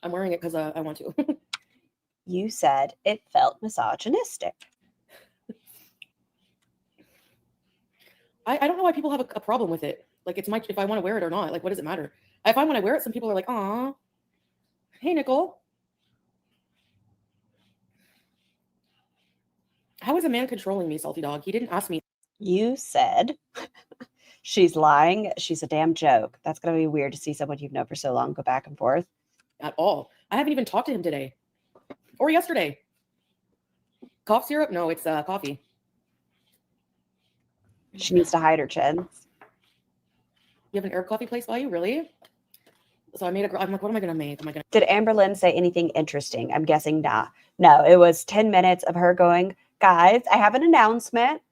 I'm wearing it because I want to. You said it felt misogynistic. I don't know why people have a problem with it. Like it's if I want to wear it or not. Like what does it matter? I find when I wear it, some people are like, "Aw, hey Nicole." How is a man controlling me, salty dog? He didn't ask me. You said she's lying. She's a damn joke. That's going to be weird to see someone you've known for so long go back and forth. At all. I haven't even talked to him today or yesterday. Cough syrup? No, it's coffee. She needs to hide her chins. You have an Arab coffee place by you? Really? So I'm like, what am I going to make? Did Amberlynn say anything interesting? I'm guessing not. No, it was 10 minutes of her going, guys, I have an announcement.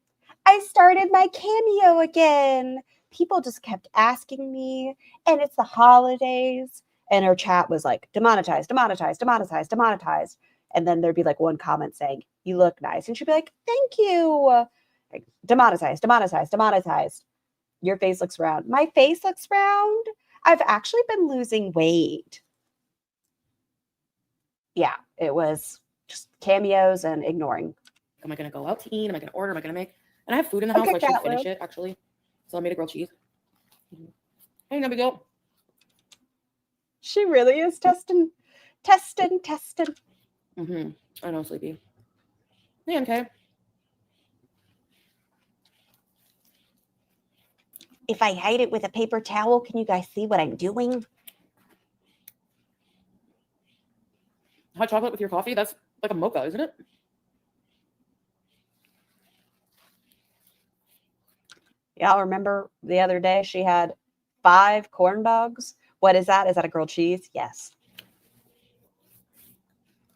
I started my Cameo again. People just kept asking me, and it's the holidays. And her chat was like, demonetized, demonetized, demonetized, demonetized. And then there'd be like one comment saying, you look nice. And she'd be like, thank you. Like, demonetized, demonetized, demonetized. Your face looks round. My face looks round. I've actually been losing weight. Yeah, it was just cameos and ignoring. Am I going to go out to eat? Am I going to order? Am I going to make? And I have food in the house, so I should finish it, actually. So I made a grilled cheese. Hey, no big deal. She really is testing. Mm-hmm. I know, sleepy. Hey, okay. If I hide it with a paper towel, can you guys see what I'm doing? hot chocolate with your coffee, that's like a mocha, isn't it? Y'all remember the other day she had 5 corn dogs? What is that? Is that a grilled cheese? Yes.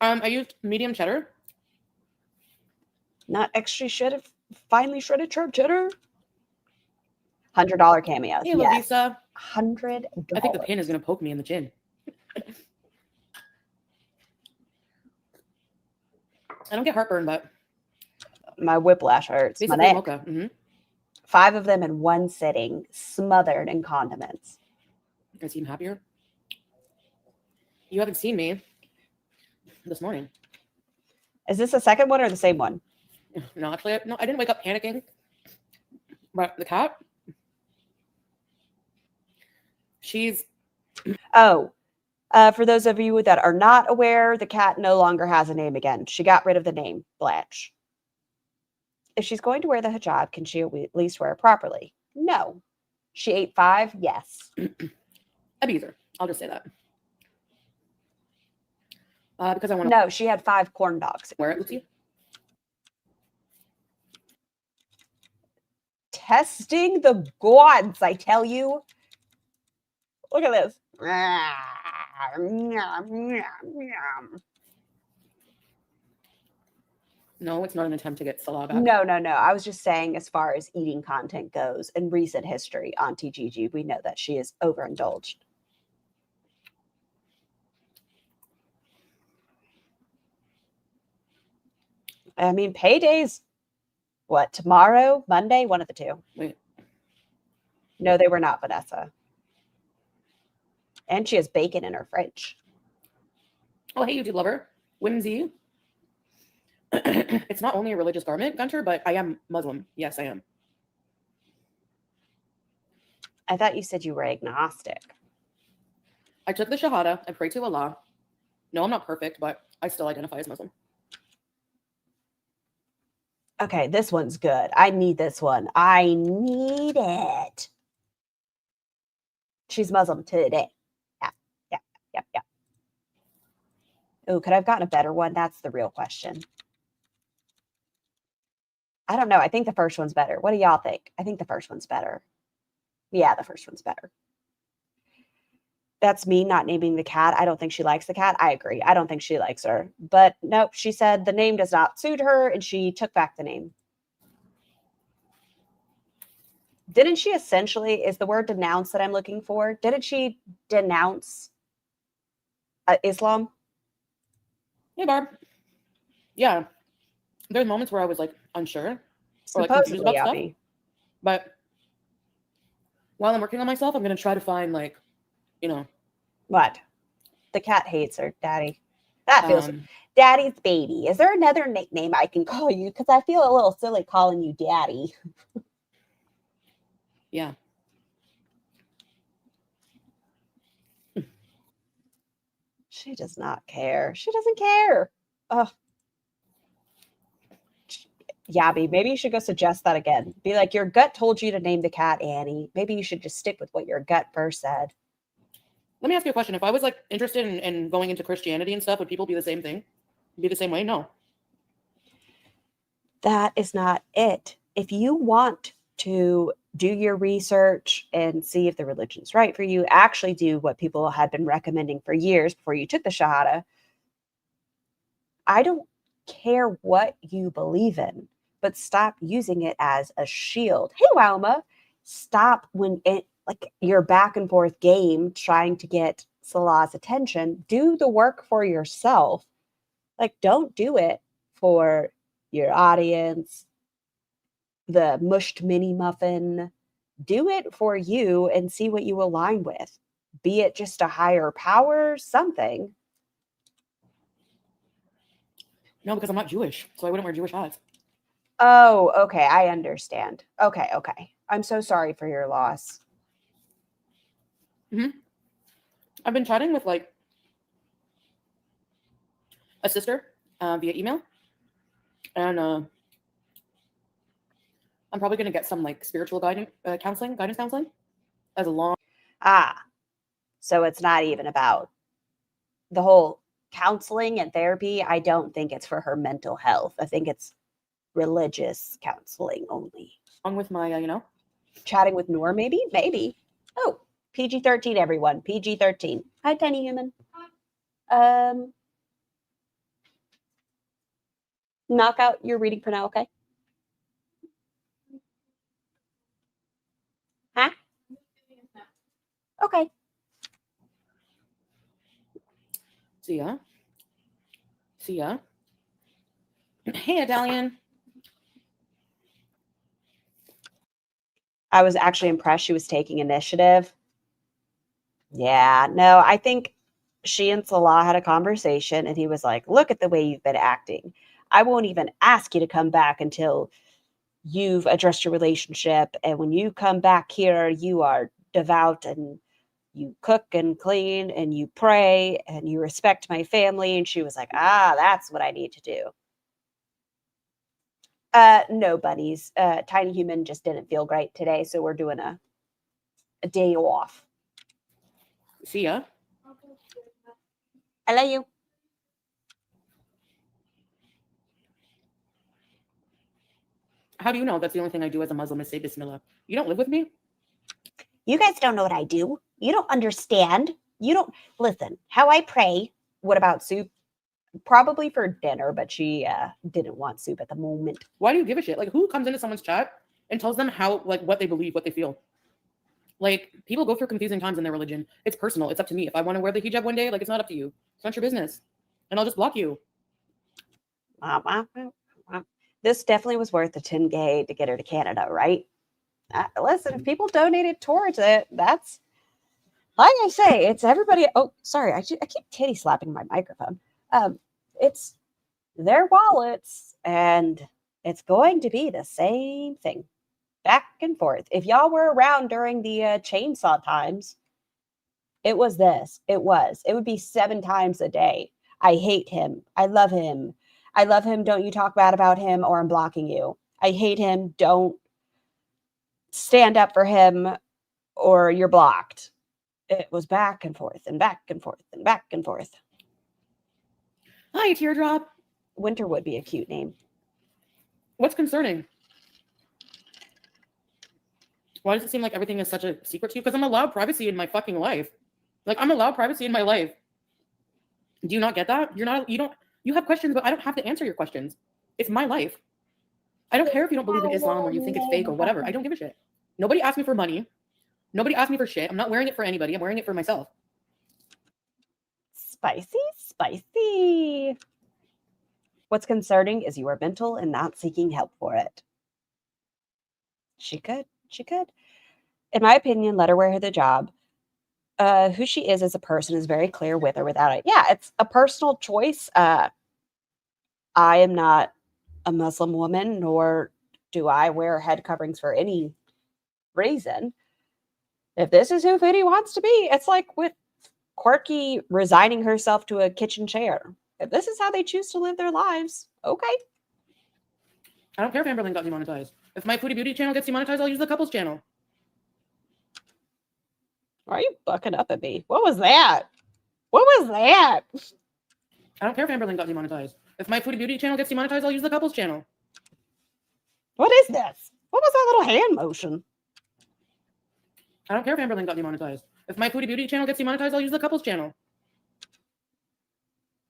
I used medium cheddar. Not extra shredded, finely shredded cheddar. $100 cameos. Hey, Yes. Lovisa. $100. I think the pin is going to poke me in the chin. I don't get heartburn, but My whiplash hurts. My basically neck. mocha. Mm-hmm. 5 of them in one sitting, smothered in condiments. I seem happier. You haven't seen me this morning. Is this the second one or the same one? No, actually, no, I didn't wake up panicking. But the cat, she's... Oh, for those of you that are not aware, the cat no longer has a name again. She got rid of the name, Blanche. If she's going to wear the hijab, can she at least wear it properly? No. She ate 5? Yes. Abuser. I'll just say that. Because I want to No, she had 5 corn dogs. wear it, Lucy. Testing the gods, I tell you. Look at this. No, it's not an attempt to get Salah back. No. I was just saying, as far as eating content goes, in recent history, Auntie Gigi, we know that she is overindulged. I mean, payday's what, tomorrow, Monday, one of the two. Wait. No, they were not, Vanessa. And she has bacon in her fridge. Oh, hey, YouTube lover. Whimsy. It's not only a religious garment, Gunter, but I am Muslim. Yes, I am. I thought you said you were agnostic. I took the Shahada. I pray to Allah. No, I'm not perfect, but I still identify as Muslim. Okay, this one's good. I need this one. I need it. She's Muslim today. Yeah. Oh, could I have gotten a better one? That's the real question. I don't know. I think the first one's better. What do y'all think? I think the first one's better. Yeah, the first one's better. That's me not naming the cat. I don't think she likes the cat. I agree. I don't think she likes her. But nope, she said the name does not suit her, and she took back the name. Didn't she essentially, is the word denounce that I'm looking for? Didn't she denounce Islam? Hey, Barb. Yeah. There's moments where I was like unsure or like confused Supposedly, about stuff. Abby. But while I'm working on myself, I'm going to try to find like, you know. What? The cat hates her, Daddy. That feels... Daddy's baby. Is there another nickname I can call you? Because I feel a little silly calling you Daddy. Yeah. She does not care. She doesn't care. Oh. Yabby, maybe you should go suggest that again. Be like, your gut told you to name the cat Annie. Maybe you should just stick with what your gut first said. Let me ask you a question. If I was like interested in going into Christianity and stuff, would people be the same thing? Be the same way? No. That is not it. If you want to do your research and see if the religion's right for you, actually do what people had been recommending for years before you took the Shahada. I don't care what you believe in, but stop using it as a shield. Hey, Walma, stop when it like your back and forth game trying to get Salah's attention. Do the work for yourself. Like, don't do it for your audience, the mushed mini muffin. Do it for you and see what you align with. Be it just a higher power, something. No, because I'm not Jewish, so I wouldn't wear Jewish hats. Oh, okay. I understand. Okay. I'm so sorry for your loss. I've been chatting with like a sister via email, and I'm probably going to get some like spiritual guidance counseling as a long. So it's not even about the whole counseling and therapy, I don't think it's for her mental health. I think it's religious counseling only. Along with my, Chatting with Noor, maybe. Oh, PG-13, everyone. PG-13. Hi, tiny human. Knock out your reading for now, okay? Huh? Okay. See ya. Hey, Italian. I was actually impressed she was taking initiative. Yeah, no, I think she and Salah had a conversation and he was like, look at the way you've been acting. I won't even ask you to come back until you've addressed your relationship. And when you come back here, you are devout and you cook and clean and you pray and you respect my family. And she was like, that's what I need to do. No, bunnies. Tiny Human just didn't feel great today. So we're doing a day off. See ya. I love you. How do you know that's the only thing I do as a Muslim is say Bismillah? You don't live with me? You guys don't know what I do. You don't understand. You don't listen. How I pray. What about soup? Probably for dinner, but she didn't want soup at the moment. Why do you give a shit? Like, who comes into someone's chat and tells them how, like, what they believe, what they feel? Like, people go through confusing times in their religion. It's personal. It's up to me. If I want to wear the hijab one day, like, it's not up to you. It's not your business. And I'll just block you. This definitely was worth the 10K to get her to Canada, right? Listen, if people donated towards it, that's, like I say, it's everybody. Oh, sorry. I keep titty slapping my microphone. It's their wallets, and it's going to be the same thing. Back and forth. If y'all were around during the chainsaw times, it was this. It would be 7 times a day. I hate him. I love him. I love him. Don't you talk bad about him or I'm blocking you. I hate him. Don't stand up for him or you're blocked. It was back and forth and back and forth and back and forth. Hi, Teardrop. Winter would be a cute name. What's concerning? Why does it seem like everything is such a secret to you? Because I'm allowed privacy in my fucking life. Like, I'm allowed privacy in my life. Do you not get that? You have questions, but I don't have to answer your questions. It's my life. I don't care if you don't believe in Islam or you think it's fake or whatever. I don't give a shit. Nobody asked me for money. Nobody asked me for shit. I'm not wearing it for anybody. I'm wearing it for myself. Spicy. What's concerning is you are mental and not seeking help for it. She could. In my opinion, let her wear the job. Who she is as a person is very clear with or without it. Yeah, it's a personal choice. I am not a Muslim woman, nor do I wear head coverings for any reason. If this is who Foodie wants to be, it's like with Quirky resigning herself to a kitchen chair. If this is how they choose to live their lives, okay. I don't care if Amberlynn got demonetized. If my Foodie Beauty channel gets demonetized, I'll use the couples channel. Why are you bucking up at me? What was that? I don't care if Amberlynn got demonetized. If my Foodie Beauty channel gets demonetized, I'll use the couples channel. What is this? What was that little hand motion? I don't care if Amberlynn got demonetized. If my Foodie Beauty channel gets demonetized, I'll use the couples channel.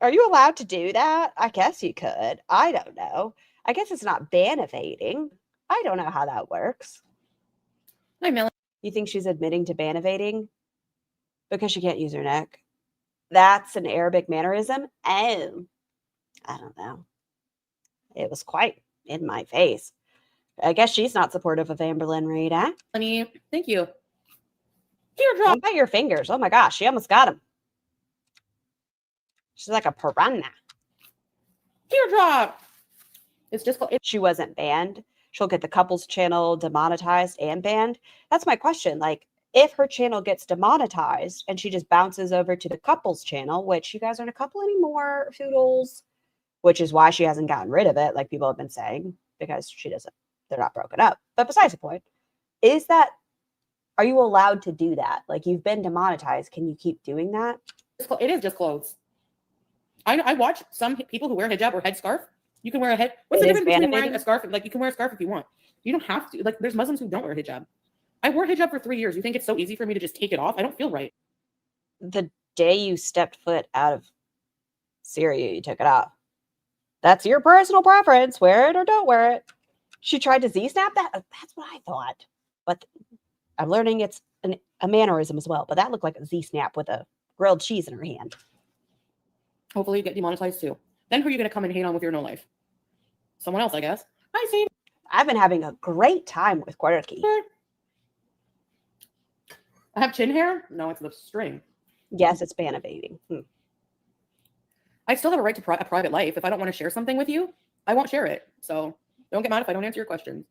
Are you allowed to do that? I guess you could. I don't know. I guess it's not ban-evading. I don't know how that works. Hi, Melanie. You think she's admitting to ban-evading? Because she can't use her neck. That's an Arabic mannerism? Oh, I don't know. It was quite in my face. I guess she's not supportive of AmberlynnReid, huh? Melanie, thank you. Teardrop. What about your fingers? Oh my gosh, she almost got him. She's like a piranha. Teardrop. It's just She wasn't banned. She'll get the couples channel demonetized and banned. That's my question. Like, if her channel gets demonetized and she just bounces over to the couples channel, which you guys aren't a couple anymore, Foodles, which is why she hasn't gotten rid of it, like people have been saying, because they're not broken up. But besides the point, are you allowed to do that? Like, you've been demonetized. Can you keep doing that? It is just clothes. I watch some people who wear hijab or headscarf. You can wear a head. What's It the is difference between wearing validating. a scarf? Like you can wear a scarf if you want. You don't have to. Like there's Muslims who don't wear hijab. I wore hijab for 3 years. You think it's so easy for me to just take it off? I don't feel right. The day you stepped foot out of Syria, you took it off. That's your personal preference. Wear it or don't wear it. She tried to Z-snap that. That's what I thought. But I'm learning it's a mannerism as well. But that looked like a Z-snap with a grilled cheese in her hand. Hopefully you get demonetized too. Then who are you going to come and hate on with your no life? Someone else, I guess. Hi, Steve. I've been having a great time with Quirky. I have chin hair? No, it's the string. Yes, it's ban evading. I still have a right to a private life. If I don't want to share something with you, I won't share it. So don't get mad if I don't answer your questions.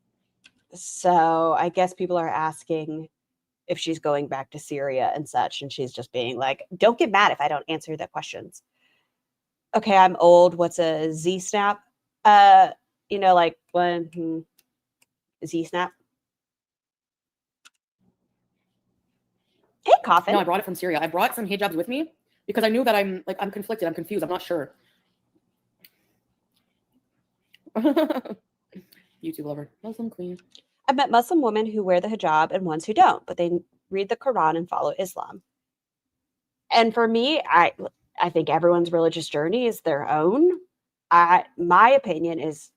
So I guess people are asking if she's going back to Syria and such. And she's just being like, don't get mad if I don't answer the questions. Okay, I'm old. What's a Z-snap? Like when Z-snap. Hey, Coffin. No, I brought it from Syria. I brought some hijabs with me because I knew that I'm conflicted. I'm confused. I'm not sure. YouTube lover. Muslim queen. I've met Muslim women who wear the hijab and ones who don't, but they read the Quran and follow Islam. And for me, I think everyone's religious journey is their own. My opinion is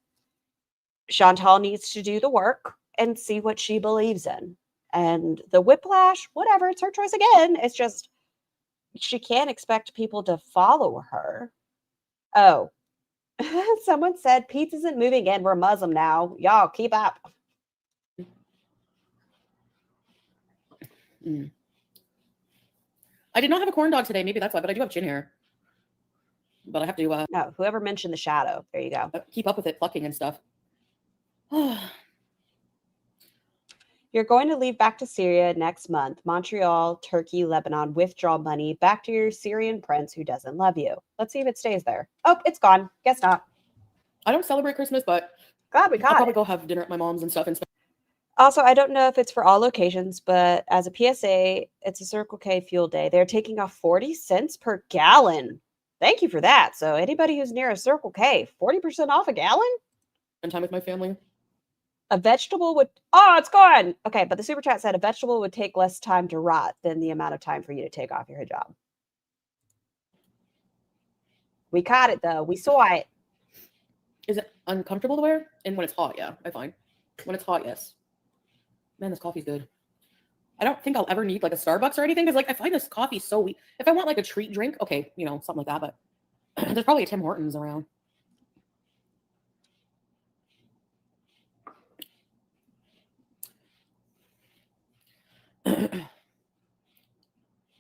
Chantal needs to do the work and see what she believes in. And the whiplash, whatever, it's her choice again. It's just she can't expect people to follow her. Oh, someone said Pete's isn't moving in. We're Muslim now. Y'all keep up. I did not have a corn dog today. Maybe that's why, but I do have chin hair. But I have to No, whoever mentioned the shadow. There you go. keep up with it, plucking and stuff. You're going to leave back to Syria next month. Montreal, Turkey, Lebanon, withdraw money back to your Syrian prince who doesn't love you. Let's see if it stays there. Oh, it's gone. Guess not. I don't celebrate Christmas, but God, we I'll got probably it. go have dinner at my mom's and stuff. And Also, I don't know if it's for all locations, but as a PSA, it's a Circle K fuel day. They're taking off 40 cents per gallon. Thank you for that. So anybody who's near a Circle K, 40% off a gallon? spend time with my family. A vegetable would, oh, it's gone. Okay, but the super chat said a vegetable would take less time to rot than the amount of time for you to take off your hijab. We caught it though. We saw it. Is it uncomfortable to wear? And when it's hot, yeah, I find. When it's hot, yes. Man, this coffee's good. I don't think I'll ever need like a Starbucks or anything because like I find this coffee so weak. If I want like a treat drink, okay, something like that, but there's probably a Tim Hortons around.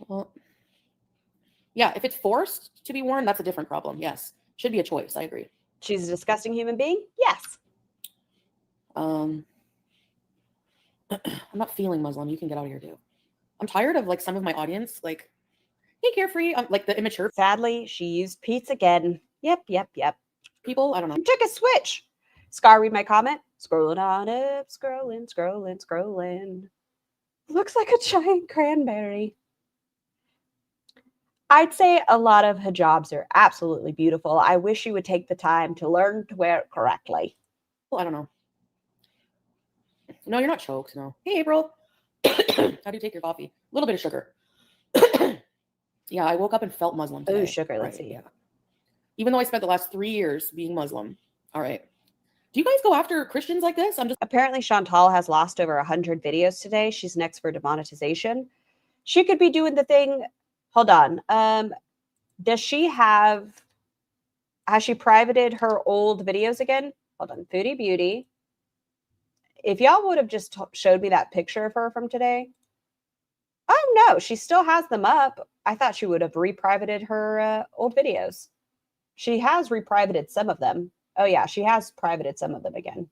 Well, yeah, if it's forced to be worn, that's a different problem. Yes. Should be a choice. I agree. She's a disgusting human being? Yes. I'm not feeling Muslim. You can get out of here too. I'm tired of like some of my audience, like, hey, carefree, like the immature Sadly, she used Pete's again. Yep. people. I don't know. You took a switch. Scar, read my comment. Scrolling on up, scrolling. Looks like a giant cranberry. I'd say a lot of hijabs are absolutely beautiful. I wish you would take the time to learn to wear it correctly. Well, I don't know. No, you're not choked. No. Hey, April. How do you take your coffee? A little bit of sugar. Yeah, I woke up and felt Muslim today. Oh, sugar. Let's Right, see. yeah. Even though I spent the last 3 years being Muslim. All right. Do you guys go after Christians like this? Apparently, Chantal has lost over 100 videos today. She's next for demonetization. She could be doing the thing. Hold on. Has she privated her old videos again? Hold on. Foodie Beauty. If y'all would have just showed me that picture of her from today. Oh, no. She still has them up. I thought she would have reprivated her old videos. She has reprivated some of them. Oh, yeah. She has privated some of them again.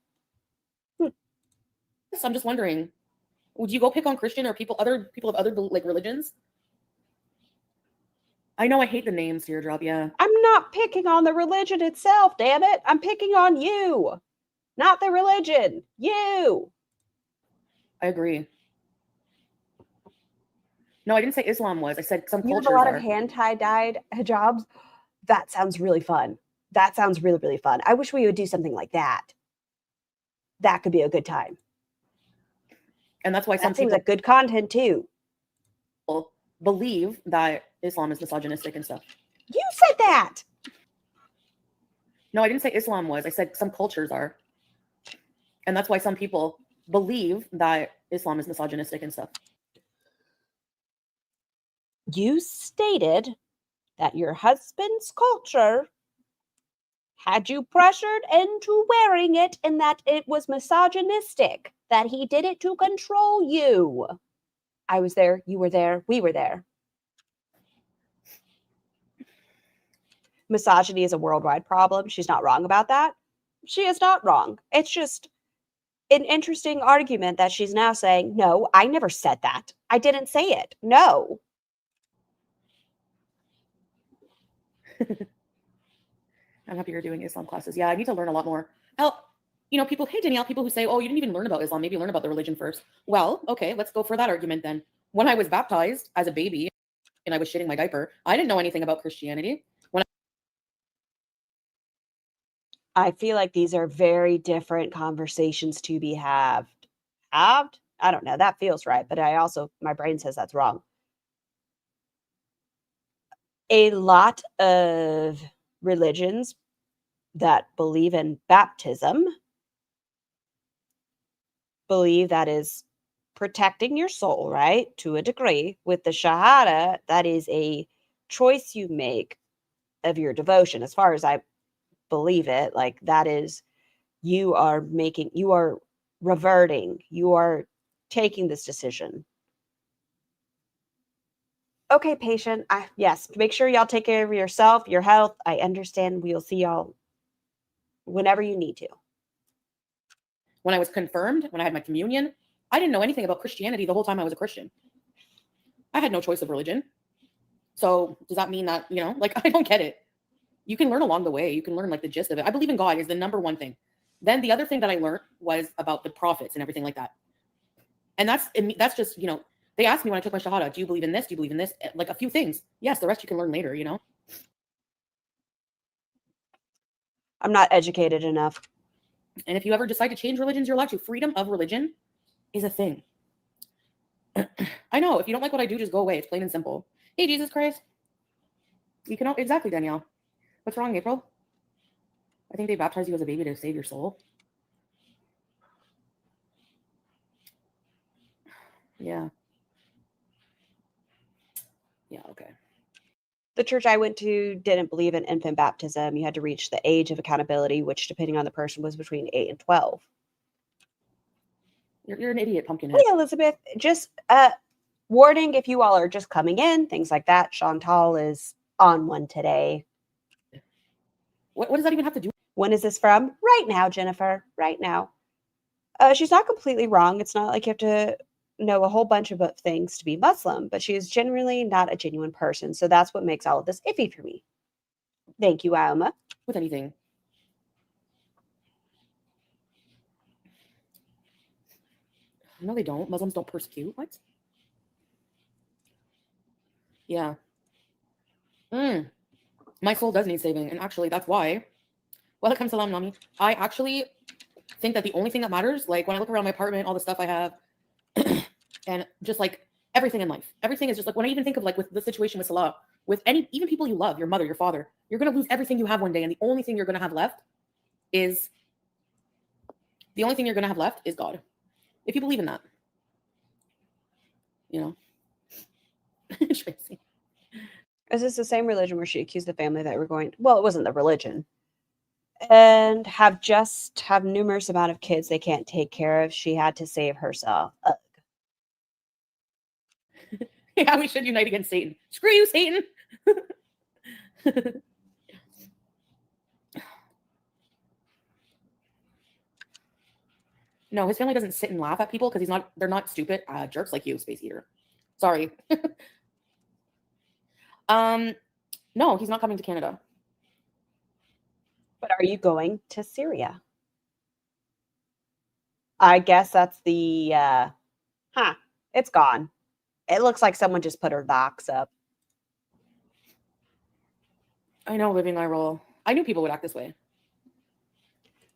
I'm just wondering, would you go pick on Christian or other people of other like religions? I know I hate the names, Teardrop. Yeah. I'm not picking on the religion itself, damn it. I'm picking on you, not the religion. You. I agree. No, I didn't say Islam was. I said some You have cultures a lot are. of hand tie-dyed hijabs. That sounds really fun. That sounds really, really fun. I wish we would do something like that. That could be a good time. And that's why some That seems people like good content too. believe that Islam is misogynistic and stuff. You said that. No, I didn't say Islam was. I said some cultures are. And that's why some people believe that Islam is misogynistic and stuff. You stated that your husband's culture had you pressured into wearing it and that it was misogynistic, that he did it to control you. I was there, you were there, we were there. Misogyny is a worldwide problem. She's not wrong about that. She is not wrong. It's just an interesting argument that she's now saying, no, I never said that. I didn't say it. No. I'm happy you're doing Islam classes. Yeah, I need to learn a lot more. Hell, people, hey, Danielle, people who say, oh, you didn't even learn about Islam. Maybe learn about the religion first. Well, okay, let's go for that argument then. When I was baptized as a baby and I was shitting my diaper, I didn't know anything about Christianity. I feel like these are very different conversations to be had. I don't know. That feels right. But my brain says that's wrong. A lot of religions that believe in baptism believe that is protecting your soul, right? To a degree. With the Shahada, that is a choice you make of your devotion. As far as I believe it, like that is, you are reverting, you are taking this decision. Okay, patient. Yes, make sure y'all take care of yourself, your health. I understand. We'll see y'all whenever you need to. When I was confirmed, when I had my communion, I didn't know anything about Christianity the whole time I was a Christian. I had no choice of religion. So does that mean that, I don't get it. You can learn along the way. You can learn like the gist of it. I believe in God is the number one thing. Then the other thing that I learned was about the prophets and everything like that. And that's just, they asked me when I took my Shahada, do you believe in this? Do you believe in this? Like a few things. Yes, the rest you can learn later, I'm not educated enough. And if you ever decide to change religions, you're allowed to. Freedom of religion is a thing. I know. If you don't like what I do, just go away. It's plain and simple. Hey, Jesus Christ. You can, exactly, Danielle. What's wrong, April? I think they baptized you as a baby to save your soul. Yeah. Yeah, okay. The church I went to didn't believe in infant baptism. You had to reach the age of accountability, which, depending on the person, was between 8 and 12. You're an idiot, Pumpkinhead. Hey, Elizabeth. Just warning if you all are just coming in, things like that. Chantal is on one today. What does that even have to do? When is this from? Right now, Jennifer. Right now. She's not completely wrong. It's not like you have to know a whole bunch of things to be Muslim, but she is generally not a genuine person. So that's what makes all of this iffy for me. Thank you, Alma. With anything. No, they don't. Muslims don't persecute. What? Yeah. My soul does need saving. And actually, that's why. Welcome, salam, Nami. I actually think that the only thing that matters, like when I look around my apartment, all the stuff I have, and just like everything in life, everything is just like, when I even think of like with the situation with Salah, with even people you love, your mother, your father, you're going to lose everything you have one day. And the only thing you're going to have left is God. If you believe in that, Tracy. Is this the same religion where she accused the family that were going, well, it wasn't the religion, and have numerous amount of kids they can't take care of? She had to save herself. Yeah, we should unite against Satan. Screw you, Satan. No, his family doesn't sit and laugh at people because they're not stupid jerks like you, Space Eater. Sorry. No, he's not coming to Canada. But are you going to Syria? I guess that's the, it's gone. It looks like someone just put her docs up. I know, living eye roll. I knew people would act this way.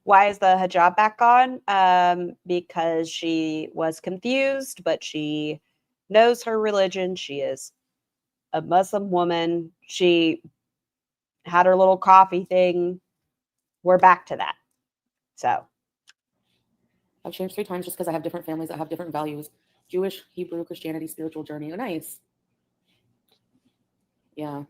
Why is the hijab back on? Because she was confused, but she knows her religion. She is a Muslim woman. She had her little coffee thing. We're back to that. So I've changed 3 times just because I have different families that have different values. Jewish, Hebrew, Christianity, spiritual journey. Oh, nice. Yeah.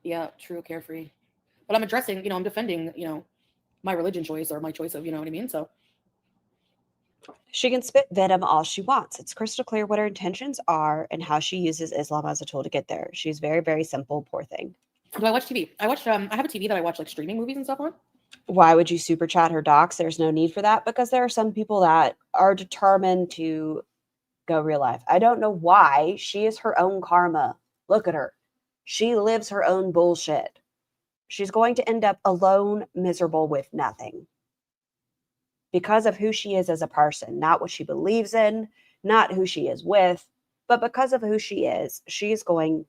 Yeah, true, carefree. But I'm addressing, I'm defending, my religion choice or my choice of, you know what I mean? So she can spit venom all she wants. It's crystal clear what her intentions are and how she uses Islam as a tool to get there. She's very, very simple, poor thing. do I watch TV? I watch I have a TV that I watch like streaming movies and stuff on. Why would you super chat her docs? There's no need for that because there are some people that are determined to go real life. I don't know why. She is her own karma. Look at her. She lives her own bullshit. She's going to end up alone, miserable with nothing. Because of who she is as a person, not what she believes in, not who she is with, but because of who she is going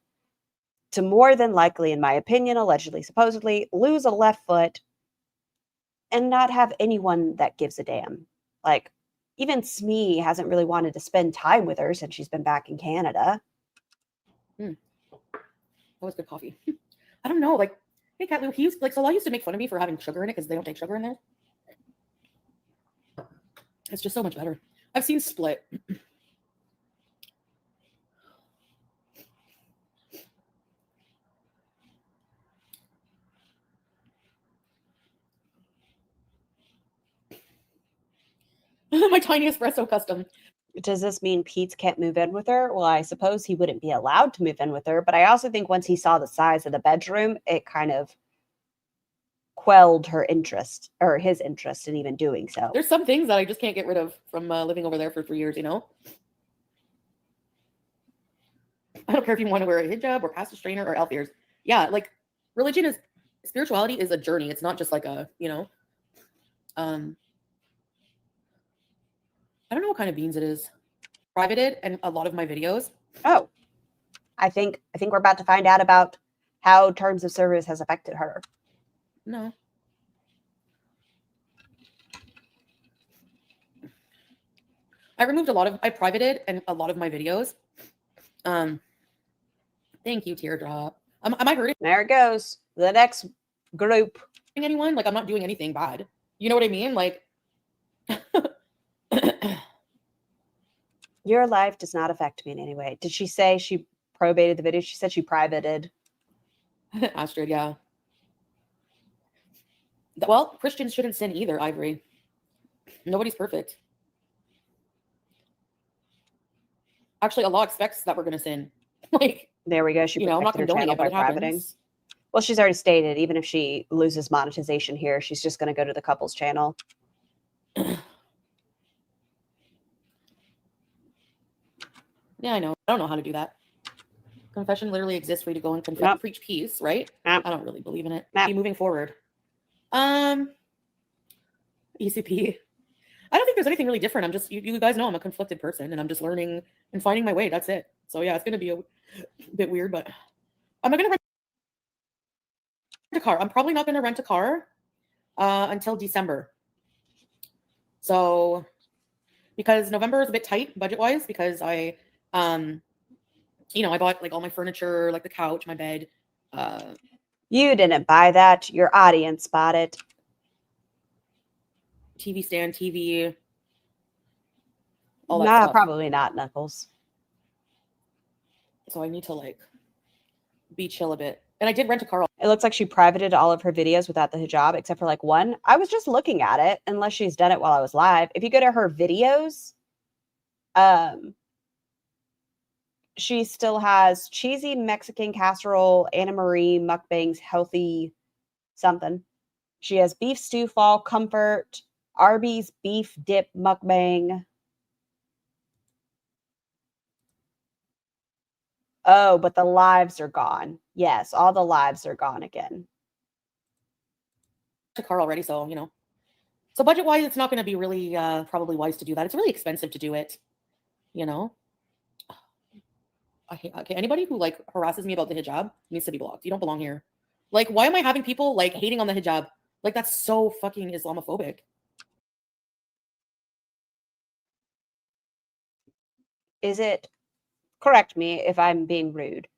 to more than likely, in my opinion, allegedly, supposedly, lose a left foot and not have anyone that gives a damn. Like, even Smee hasn't really wanted to spend time with her since she's been back in Canada. That was good coffee. I don't know, like, hey, Cat Lou, he used, like, so I used to make fun of me for having sugar in it because they don't take sugar in there. It's just so much better. I've seen Split. My tiny espresso custom. Does this mean Pete's can't move in with her? Well, I suppose he wouldn't be allowed to move in with her, but I also think once he saw the size of the bedroom, it kind of quelled her interest or his interest in even doing so. There's some things that I just can't get rid of from living over there for 3 years, I don't care if you want to wear a hijab or pass a strainer or elf ears. Yeah, like spirituality is a journey. It's not just like a, I don't know what kind of beans it is. Privated and a lot of my videos. Oh, I think we're about to find out about how terms of service has affected her. No. I privated and a lot of my videos. Thank you, Teardrop. Am I hurting? There it goes. The next group. Anyone? Like, I'm not doing anything bad. You know what I mean? Like, your life does not affect me in any way. Did she say she probated the video? She said she privated. Astrid, yeah. Well, Christians shouldn't sin either, Ivory. Nobody's perfect. Actually, Allah expects that we're going to sin. Like, there we go. She I'm not protected her condoning channel it, but by it privating. happens. Well, she's already stated, even if she loses monetization here, she's just going to go to the couple's channel. Yeah, I know. I don't know how to do that. Confession literally exists for you to go and preach peace, right? Nope. I don't really believe in it. Nope. Be moving forward. ECP. I don't think there's anything really different. I'm just, you guys know I'm a conflicted person and I'm just learning and finding my way. That's it. So yeah, it's going to be a bit weird, but am I going to rent a car? I'm probably not going to rent a car until December. So, because November is a bit tight budget-wise because I bought like all my furniture, like the couch, my bed. You didn't buy that. Your audience bought it. TV stand, TV. All that stuff. Probably not, Knuckles. So I need to like be chill a bit. And I did rent a car. It looks like she privated all of her videos without the hijab, except for like one. I was just looking at it, unless she's done it while I was live. If you go to her videos, she still has cheesy Mexican casserole, Anna Marie, mukbangs, healthy something. She has beef stew fall comfort, Arby's beef dip mukbang. Oh, but the lives are gone. Yes, all the lives are gone again. A car already, so so budget wise it's not going to be really probably wise to do that. It's really expensive to do it, Okay, anybody who like harasses me about the hijab needs to be blocked. You don't belong here. Like, why am I having people like hating on the hijab? Like, that's so fucking Islamophobic. Is it, correct me if I'm being rude,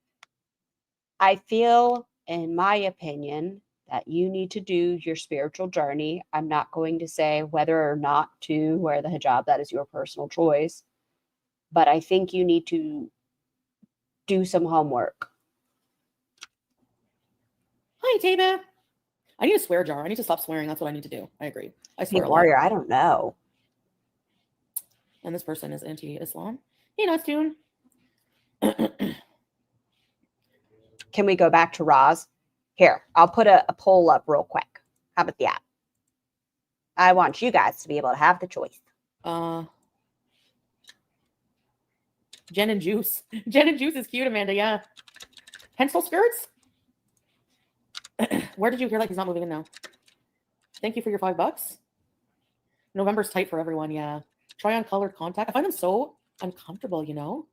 I feel, in my opinion, that you need to do your spiritual journey. I'm not going to say whether or not to wear the hijab. That is your personal choice. But I think you need to do some homework. Hi, Taba. I need a swear jar. I need to stop swearing. That's what I need to do. I agree. I Hey, swear a lot. warrior, I don't know. And this person is anti-Islam. Hey, nuts, dude. Can we go back to Roz? Here, I'll put a poll up real quick. How about that? I want you guys to be able to have the choice. Jen and Juice. Jen and Juice is cute, Amanda. Yeah. Pencil skirts? Where did you hear like he's not moving in now? Thank you for your $5. November's tight for everyone. Yeah. Try on colored contact. I find them so uncomfortable, you know?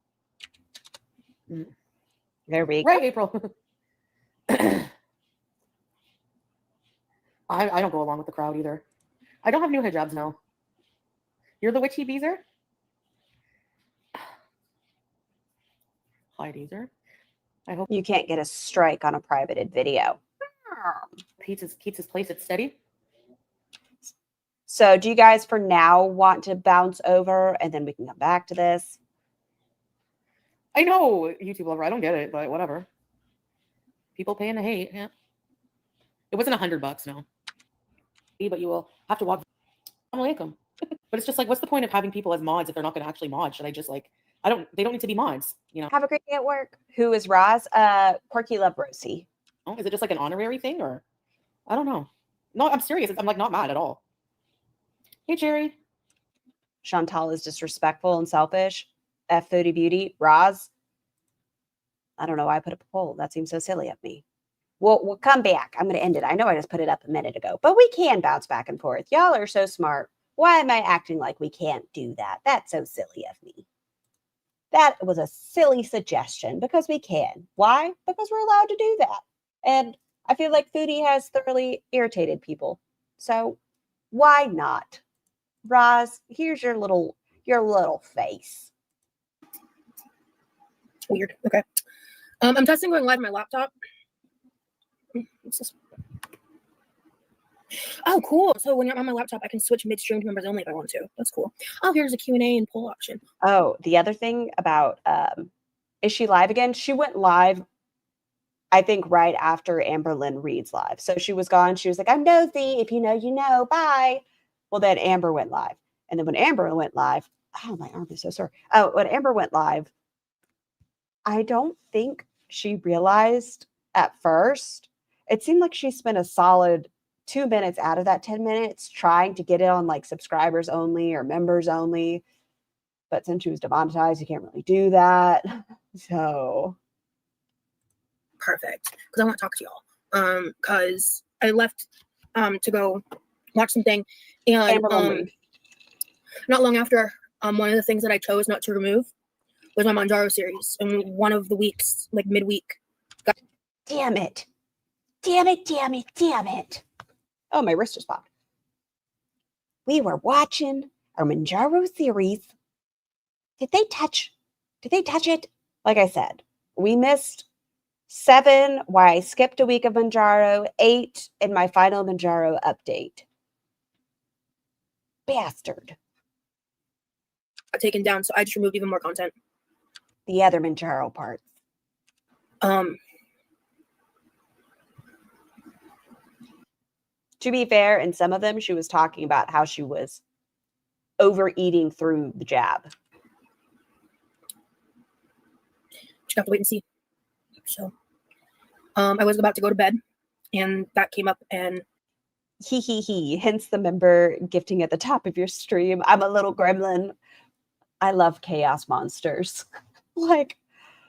There we go. Right, April. I don't go along with the crowd either. I don't have new hijabs now. You're the witchy beezer? Hi, Deezer. I hope You can't get a strike on a privated video. keeps his place at steady. So do you guys for now want to bounce over and then we can come back to this? I know, YouTube lover. I don't get it, but whatever. People paying to hate. Yeah. It wasn't $100, no. But you will have to walk. Alaikum. But it's just like, what's the point of having people as mods if they're not going to actually mod? Should I just like, they don't need to be mods, you know? Have a great day at work. Who is Roz? QuirkyLoveRosee. Oh, is it just like an honorary thing or? I don't know. No, I'm serious. I'm like not mad at all. Hey, Jerry. Chantal is disrespectful and selfish. F30 Beauty. Roz. I don't know why I put up a poll. That seems so silly of me. We'll come back. I'm going to end it. I know I just put it up a minute ago, but we can bounce back and forth. Y'all are so smart. Why am I acting like we can't do that? That's so silly of me. That was a silly suggestion because we can. Why? Because we're allowed to do that. And I feel like Foodie has thoroughly irritated people. So why not? Roz, here's your little face. Weird. Okay. I'm testing going live on my laptop. What's this? Oh, cool. So when you're on my laptop, I can switch midstream to members only if I want to. That's cool. Oh, here's a Q&A and poll option. Oh, the other thing about, is she live again? She went live, I think, right after AmberlynnReid's live. So she was gone. She was like, I'm nosy. If you know, you know. Bye. Well, then Amber went live. And then when Amber went live, oh, my arm is so sore. Oh, when Amber went live, I don't think she realized at first. It seemed like she spent a solid 2 minutes out of that 10 minutes trying to get it on like subscribers only or members only. But since she was demonetized, you can't really do that. So Perfect. Because I want to talk to y'all. Because I left to go watch something. And not long after, one of the things that I chose not to remove was my Manjaro series. And one of the weeks, like midweek. damn it. Damn it, damn it, damn it. Oh, my wrist just popped. We were watching our Manjaro series. Did they touch it? Like I said, we missed 7, why I skipped a week of Manjaro, 8 in my final Manjaro update. Bastard. Got taken down, so I just removed even more content. The other Manjaro parts. To be fair, in some of them, she was talking about how she was overeating through the jab. Just have to wait and see. So, I was about to go to bed, and that came up, and He. Hence the member gifting at the top of your stream. I'm a little gremlin. I love chaos monsters. Like,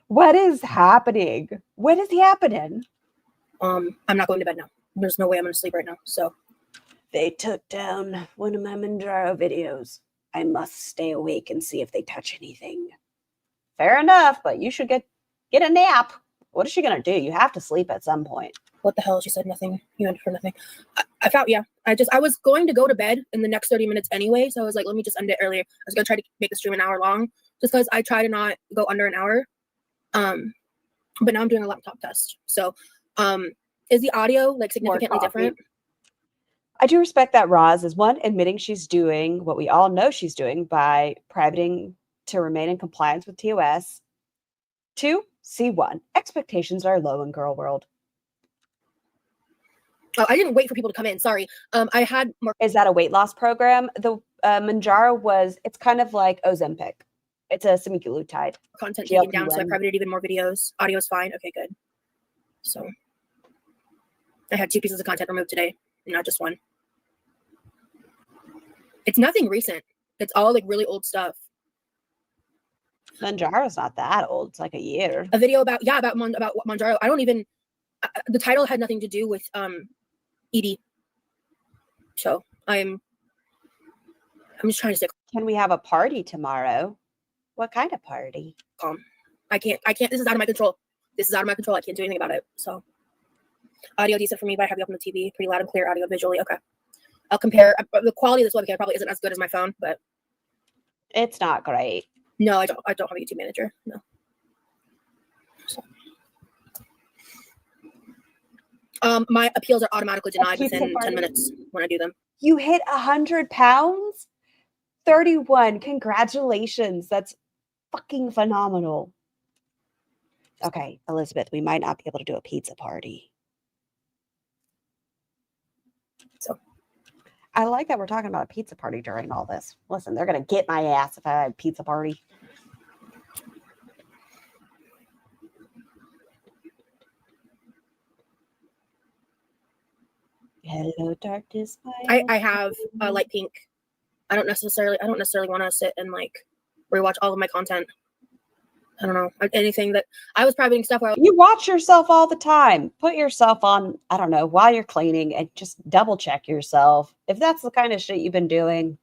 what is happening? What is happening? I'm not going to bed now. There's no way I'm going to sleep right now. So They took down one of my Manjaro videos. I must stay awake and see if they touch anything. Fair enough, but you should get Get a nap. What is she gonna do? You have to sleep at some point. What the hell? She said nothing. You ended for nothing. I found, yeah. I was going to go to bed in the next 30 minutes anyway. So I was like, let me just end it earlier. I was going to try to make the stream an hour long just because I try to not go under an hour. But now I'm doing a laptop test. So is the audio like significantly different? I do respect that Roz is one, admitting she's doing what we all know she's doing by privating to remain in compliance with TOS. 2, C1. Expectations are low in girl world. Oh, I didn't wait for people to come in. Sorry. I had more. Is that a weight loss program? The Manjaro it's kind of like Ozempic. It's a semaglutide. Content taken down, so I privated even more videos. Audio is fine. Okay, good. So I had 2 pieces of content removed today, not just one. It's nothing recent. It's all like really old stuff. Manjaro's not that old. It's like a year. A video about Manjaro. I don't even. The title had nothing to do with ED. So I'm just trying to stay Can we have a party tomorrow? What kind of party? calm. I can't. This is out of my control. I can't do anything about it. So audio decent for me, but I have you up on the TV. Pretty loud and clear audio visually. Okay. I'll compare. The quality of this webcam probably isn't as good as my phone, but It's not great. no, I don't have a YouTube manager. No. So. My appeals are automatically denied within 10 minutes when I do them. You hit 100 pounds? 31. Congratulations. That's fucking phenomenal. Okay, Elizabeth, we might not be able to do a pizza party. So I like that we're talking about a pizza party during all this. Listen, they're going to get my ass if I had a pizza party. Hello, darkness. I have a light pink. I don't necessarily want to sit and like rewatch all of my content. I don't know, anything that I was privating stuff where You watch yourself all the time. Put yourself on, I don't know, while you're cleaning and just double check yourself. If that's the kind of shit you've been doing,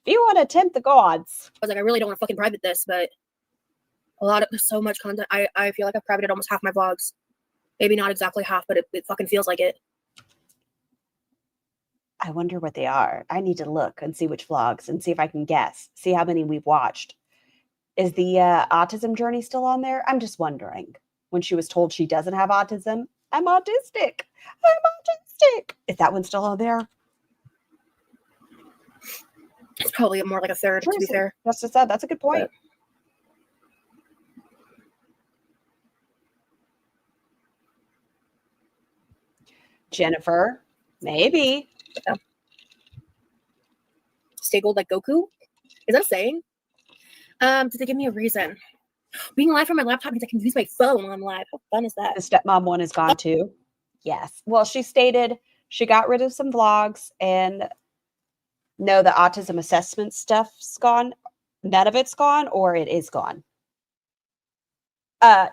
if you want to tempt the gods. I was like, I really don't want to fucking private this, but there's so much content. I feel like I've privated almost half my vlogs. Maybe not exactly half, but it fucking feels like it. I wonder what they are. I need to look and see which vlogs and see if I can guess. See how many we've watched. Is the autism journey still on there? I'm just wondering. When she was told she doesn't have autism, I'm autistic. Is that one still on there? It's probably more like a third, to be fair. That's a good point. But Jennifer, maybe. yeah. Stay gold like Goku? Is that a saying? Did they give me a reason? Being live from my laptop means I can use my phone while I'm live. How fun is that? The stepmom one is gone too. Yes. Well, she stated she got rid of some vlogs and no, the autism assessment stuff's gone. None of it's gone, or it is gone.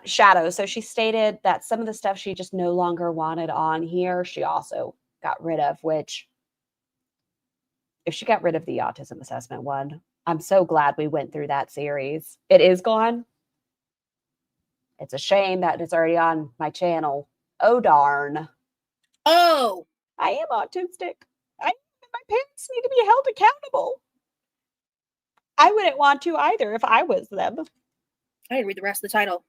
Shadow. So she stated that some of the stuff she just no longer wanted on here, she also got rid of, which if she got rid of the autism assessment one, I'm so glad we went through that series. It is gone. It's a shame that it's already on my channel. Oh, darn. Oh, I am autistic. My parents need to be held accountable. I wouldn't want to either if I was them. I didn't read the rest of the title.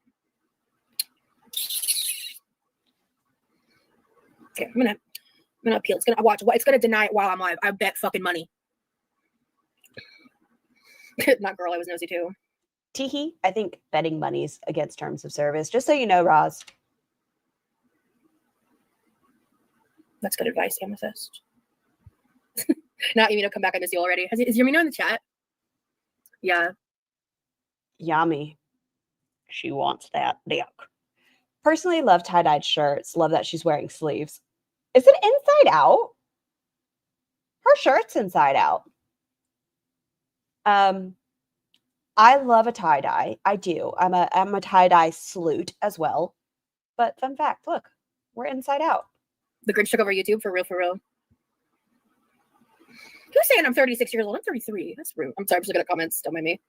Okay, I'm gonna appeal. It's gonna deny it while I'm live. I bet fucking money. Not girl, I was nosy too. Teehee, I think betting money's against terms of service. Just so you know, Roz. That's good advice, Amethyst. Not Yumino, come back. I miss you already. Is Yumino in the chat? Yeah. Yummy. She wants that dick. Personally, love tie-dyed shirts. Love that she's wearing sleeves. Is it inside out? Her shirt's inside out. I love a tie-dye. I do. I'm a tie-dye sleut as well. But fun fact, look, we're inside out. The Grinch took over YouTube for real, for real. Who's saying I'm 36 years old? I'm 33. That's rude. I'm sorry, I'm just looking at comments. Don't mind me.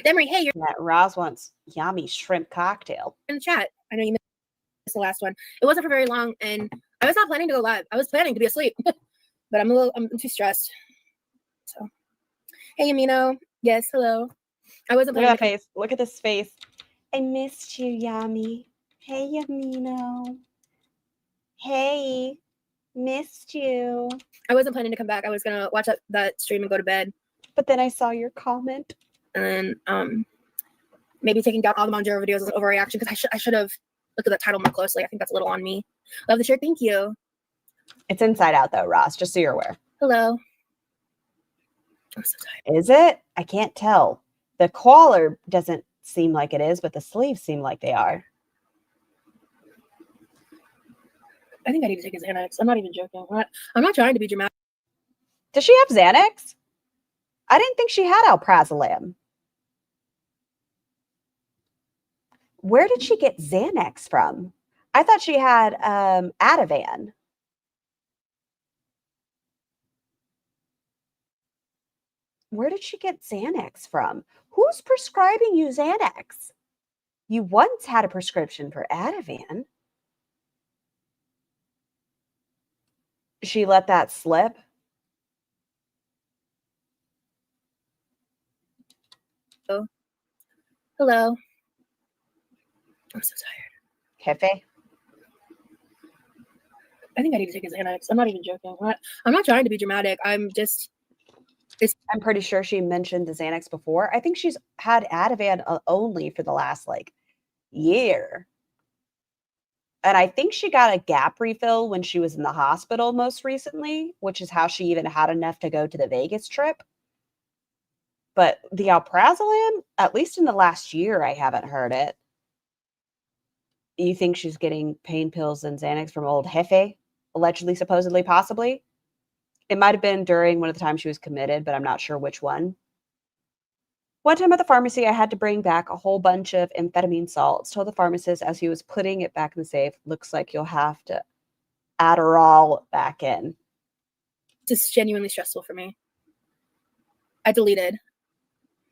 Emery, hey, you're Yeah, Roz wants yummy shrimp cocktail. in the chat. I know you missed the last one. It wasn't for very long, and I was not planning to go live. I was planning to be asleep, but I'm too stressed. So, hey, Amino. Yes, hello. I wasn't Look at planning. that face. Look at this face. I missed you, Yummy. Hey, Yamino. Hey, missed you. I wasn't planning to come back. I was gonna watch that stream and go to bed, But then I saw your comment. and maybe taking down all the Monjaro videos as an overreaction because I should have looked at that title more closely. I think that's a little on me. Love the shirt. Thank you. It's inside out though, Ross, just so you're aware. Hello. I'm so tired. Is it? I can't tell. The collar doesn't seem like it is, but the sleeves seem like they are. I think I need to take a Xanax. I'm not even joking. I'm not trying to be dramatic. Does she have Xanax? I didn't think she had alprazolam. Where did she get Xanax from? I thought she had Ativan. Where did she get Xanax from? Who's prescribing you Xanax? You once had a prescription for Ativan. She let that slip. Hello. I'm so tired. Jefe. I think I need to take a Xanax. I'm not even joking. I'm not trying to be dramatic. I'm pretty sure she mentioned the Xanax before. I think she's had Ativan only for the last year. And I think she got a gap refill when she was in the hospital most recently, which is how she even had enough to go to the Vegas trip. But the alprazolam, at least in the last year, I haven't heard it. You think she's getting pain pills and Xanax from old Jefe? Allegedly, supposedly, possibly? It might have been during one of the times she was committed, but I'm not sure which one. One time at the pharmacy, I had to bring back a whole bunch of amphetamine salts. Told the pharmacist as he was putting it back in the safe, looks like you'll have to Adderall back in. This is genuinely stressful for me. I deleted.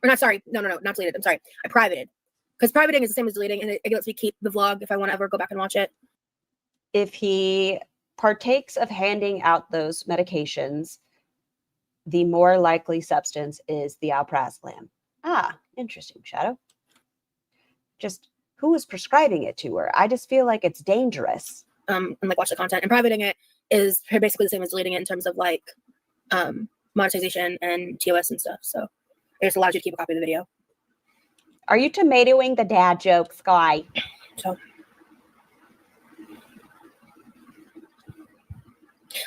Or not, sorry. No, not deleted. I'm sorry. I privated. Because privating is the same as deleting, and it lets me keep the vlog if I want to ever go back and watch it. If he partakes of handing out those medications, the more likely substance is the alprazolam. Ah, interesting, Shadow. Just who is prescribing it to her? I just feel like it's dangerous. And watch the content. And privating it is basically the same as deleting it in terms of monetization and TOS and stuff. So it just allows you to keep a copy of the video. Are you tomatoing the dad joke, Sky? So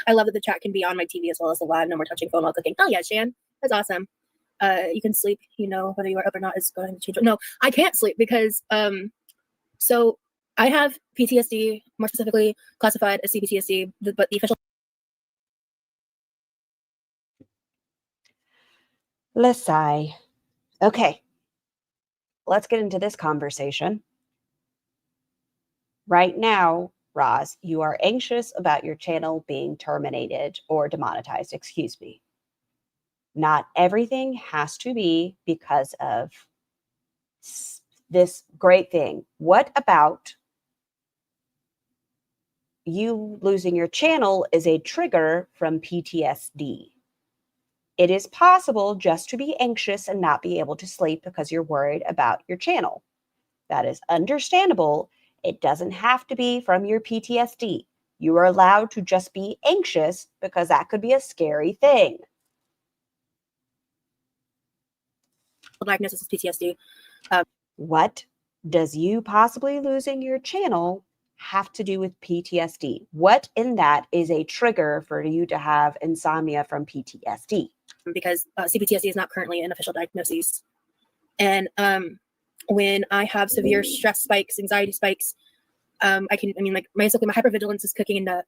I love that the chat can be on my TV as well as the live. No more touching phone while cooking. Oh yeah, Shan, that's awesome. You can sleep. Whether you are up or not is going to change. No, I can't sleep because so I have PTSD, more specifically classified as CPTSD, but the official. Let's sigh. Okay, let's get into this conversation. Right now, Roz, you are anxious about your channel being terminated or demonetized. Excuse me. Not everything has to be because of this great thing. What about you losing your channel is a trigger from PTSD? It is possible just to be anxious and not be able to sleep because you're worried about your channel. That is understandable. It doesn't have to be from your PTSD. You are allowed to just be anxious because that could be a scary thing. Diagnosis is PTSD. What does you possibly losing your channel have to do with PTSD? What in that is a trigger for you to have insomnia from PTSD? Because CPTSD is not currently an official diagnosis. And when I have severe stress spikes, anxiety spikes, basically my hypervigilance is cooking into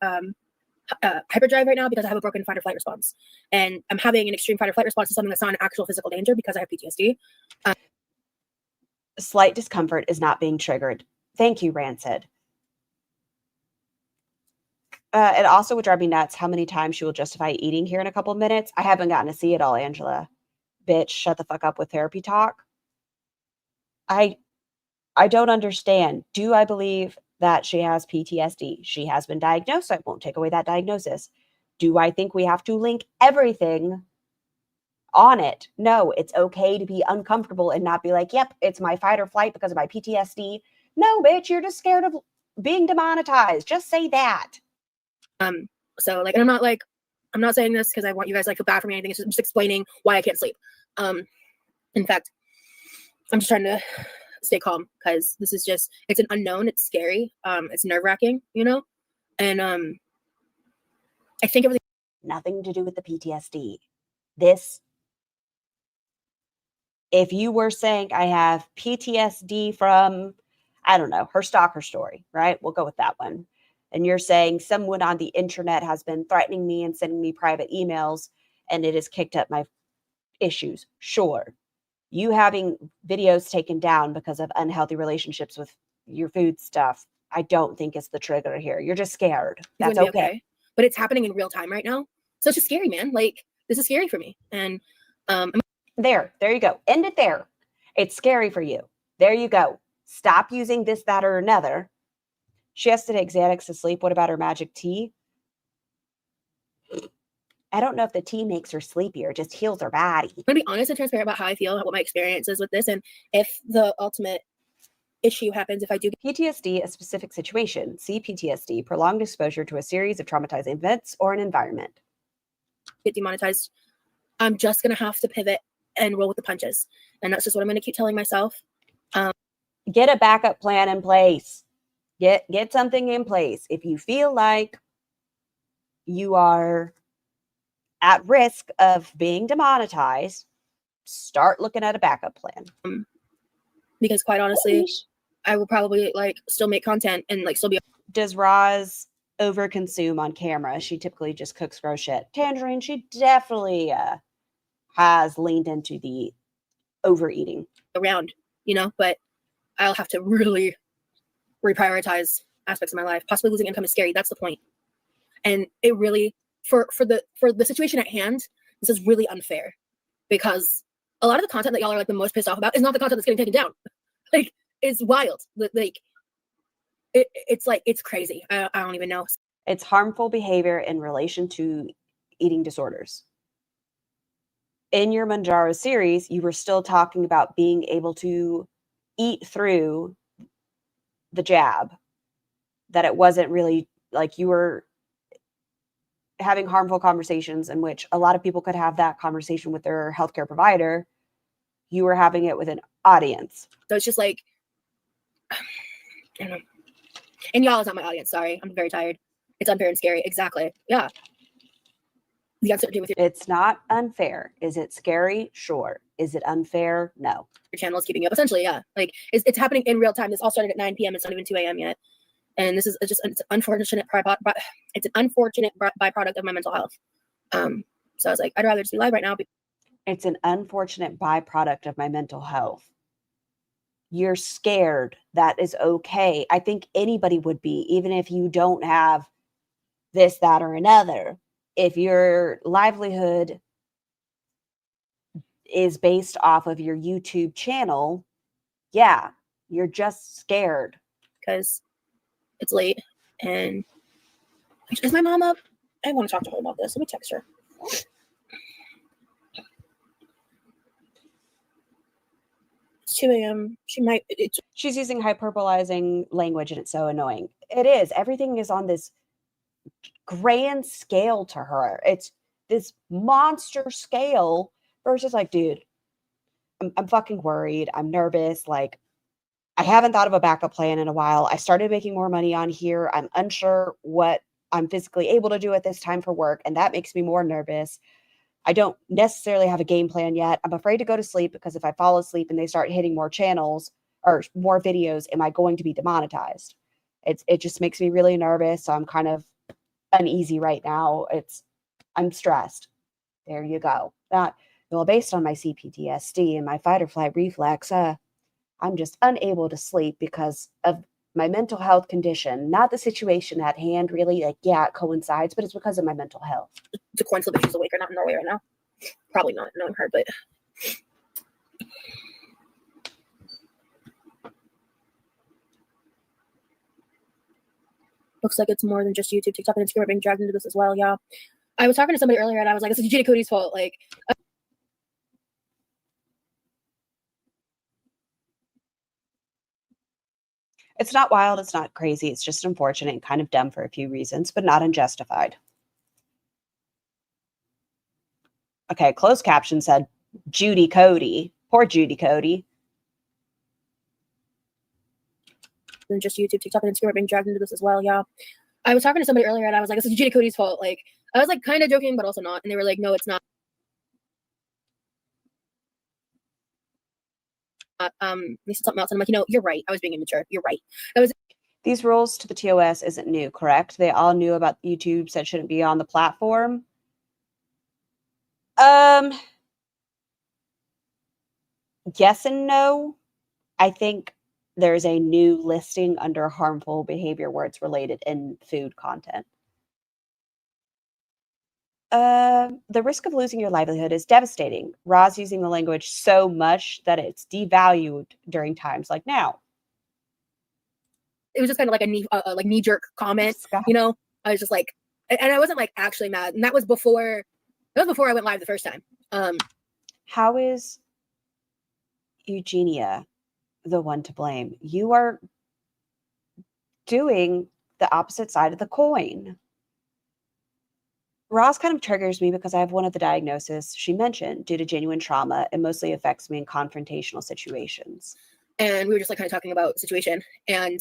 hyperdrive right now because I have a broken fight or flight response. And I'm having an extreme fight or flight response to something that's not an actual physical danger because I have PTSD. Slight discomfort is not being triggered. Thank you, Rancid. It also would drive me nuts how many times she will justify eating here in a couple of minutes. I haven't gotten to see it all, Angela. Bitch, shut the fuck up with therapy talk. I don't understand. Do I believe that she has PTSD? She has been diagnosed. So I won't take away that diagnosis. Do I think we have to link everything on it? No, it's okay to be uncomfortable and not be like, yep, it's my fight or flight because of my PTSD. No, bitch, you're just scared of being demonetized. Just say that. So like, and I'm not saying this because I want you guys like feel bad for me or anything. It's just explaining why I can't sleep. In fact, I'm just trying to stay calm because this is just, it's an unknown. It's scary. It's nerve wracking, you know? And I think everything. Nothing to do with the PTSD. This, if you were saying I have PTSD from, I don't know, her stalker story, right? We'll go with that one. And you're saying someone on the internet has been threatening me and sending me private emails and it has kicked up my issues. Sure. You having videos taken down because of unhealthy relationships with your food stuff, I don't think is the trigger here. You're just scared. That's okay. But it's happening in real time right now. So it's just scary, man. Like, this is scary for me. And there you go. End it there. It's scary for you. There you go. Stop using this, that, or another. She has to take Xanax to sleep. What about her magic tea? I don't know if the tea makes her sleepier. It just heals her body. I'm going to be honest and transparent about how I feel, what my experience is with this, and if the ultimate issue happens, if I do PTSD, a specific situation. See PTSD, prolonged exposure to a series of traumatizing events or an environment. Get demonetized, I'm just going to have to pivot and roll with the punches. And that's just what I'm going to keep telling myself. Get a backup plan in place. Get something in place. If you feel like you are at risk of being demonetized, start looking at a backup plan. Because quite honestly, I will probably like still make content and like still be. Does Roz overconsume on camera? She typically just cooks gross shit. Tangerine, she definitely has leaned into the overeating Around, you know, but I'll have to really reprioritize aspects of my life. Possibly losing income is scary. That's the point. And it really, for the situation at hand, this is really unfair because a lot of the content that y'all are like the most pissed off about is not the content that's getting taken down. Like, it's wild. Like, it's like, it's crazy. I don't even know. It's harmful behavior in relation to eating disorders. In your Manjaro series, you were still talking about being able to eat through the jab, that it wasn't really like you were having harmful conversations in which a lot of people could have that conversation with their healthcare provider. You were having it with an audience. So it's just like, I don't know. And y'all is not my audience. Sorry. I'm very tired. It's unfair and scary. Exactly. Yeah. The uncertainty with It's not unfair. Is it scary? Sure. Is it unfair? No. your channel is keeping you up. Essentially, yeah. Like, it's happening in real time. This all started at 9 p.m. It's not even 2 a.m. yet. And this is just it's an unfortunate byproduct of my mental health. So I was like, I'd rather just be live right now. It's an unfortunate byproduct of my mental health. You're scared. That is okay. I think anybody would be, even if you don't have this, that, or another. If your livelihood is based off of your YouTube channel, yeah, you're just scared. Because it's late. And is my mom up? I want to talk to her about this. Let me text her. It's 2 a.m. She might. She's using hyperbolizing language and it's so annoying. It is. Everything is on this grand scale to her. It's this monster scale versus like, dude, I'm fucking worried. I'm nervous. Like, I haven't thought of a backup plan in a while. I started making more money on here. I'm unsure what I'm physically able to do at this time for work. And that makes me more nervous. I don't necessarily have a game plan yet. I'm afraid to go to sleep because if I fall asleep and they start hitting more channels or more videos, am I going to be demonetized? It just makes me really nervous. So I'm kind of uneasy right now. I'm stressed. There you go. That, well, based on my CPTSD and my fight or flight reflex, I'm just unable to sleep because of my mental health condition, not the situation at hand, really. Like, yeah, it coincides, but it's because of my mental health. It's a coincidence that she's awake or not in Norway right now. Probably not knowing her, but Looks like it's more than just YouTube, TikTok, and Instagram are being dragged into this as well. Yeah. I was talking to somebody earlier and I was like, this is Gina Cody's fault. Like, It's not wild, it's not crazy, it's just unfortunate and kind of dumb for a few reasons, but not unjustified. Okay, closed caption said, Judy Cody. Poor Judy Cody. than just YouTube, TikTok, and Instagram are being dragged into this as well. Yeah. I was talking to somebody earlier and I was like, this is Gina Cody's fault. Like, I was like kind of joking, but also not. And they were like, no, it's not. They said something else. And I'm like, you know, you're right. I was being immature. You're right. These rules to the TOS isn't new, correct? They all knew about YouTube said shouldn't be on the platform. Yes and no. I think there's a new listing under harmful behavior where it's related in food content. The risk of losing your livelihood is devastating. Roz using the language so much that it's devalued during times like now. It was just kind of like a knee jerk comment, you know. I was just like, and I wasn't like actually mad, and that was before I went live the first time. How is Eugenia the one to blame? You are doing the opposite side of the coin. Roz kind of triggers me because I have one of the diagnoses she mentioned due to genuine trauma. It mostly affects me in confrontational situations. And we were just like kind of talking about the situation, and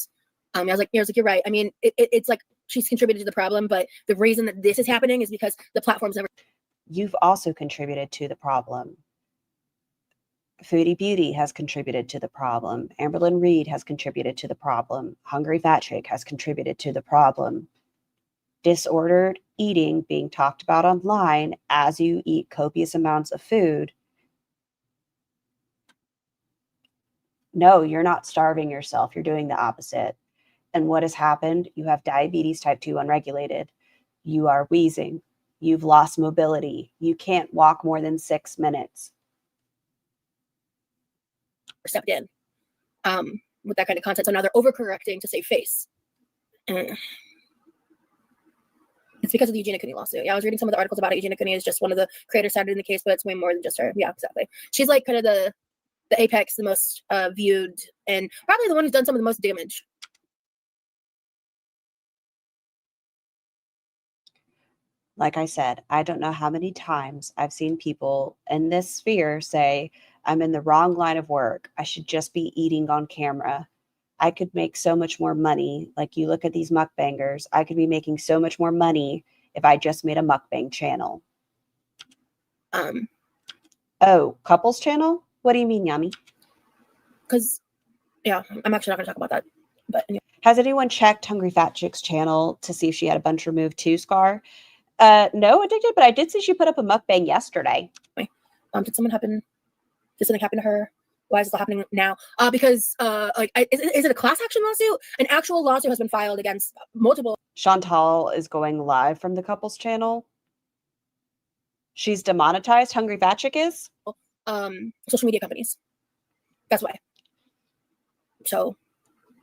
I was like, you're right. I mean, it's like she's contributed to the problem, but the reason that this is happening is because the platform's never. You've also contributed to the problem. Foodie Beauty has contributed to the problem. AmberlynnReid has contributed to the problem. Hungry Fat Chick has contributed to the problem. Disordered eating being talked about online as you eat copious amounts of food. No, you're not starving yourself. You're doing the opposite. And what has happened? You have diabetes type 2 unregulated. You are wheezing. You've lost mobility. You can't walk more than 6 minutes. Stepped in with that kind of content. So now they're overcorrecting to save face. It's because of the Eugenia Cooney lawsuit. Yeah, I was reading some of the articles about it. Eugenia Cooney is just one of the creators cited in the case, but it's way more than just her. Yeah, exactly. She's like kind of the apex, the most viewed, and probably the one who's done some of the most damage. Like I said, I don't know how many times I've seen people in this sphere say, I'm in the wrong line of work. I should just be eating on camera. I could make so much more money. Like you look at these mukbangers, I could be making so much more money if I just made a mukbang channel. Oh, couples channel? What do you mean, Yummy? Because, yeah, I'm actually not going to talk about that. But anyway. Has anyone checked Hungry Fat Chick's channel to see if she had a bunch removed too, Scar? No, Addicted, but I did see she put up a mukbang yesterday. Did something happen? Did something happen to her? Why is it happening now? Because is it a class action lawsuit? An actual lawsuit has been filed against multiple. Chantal is going live from the couples channel. She's demonetized. Hungry Fat Chick is? Social media companies. That's why. So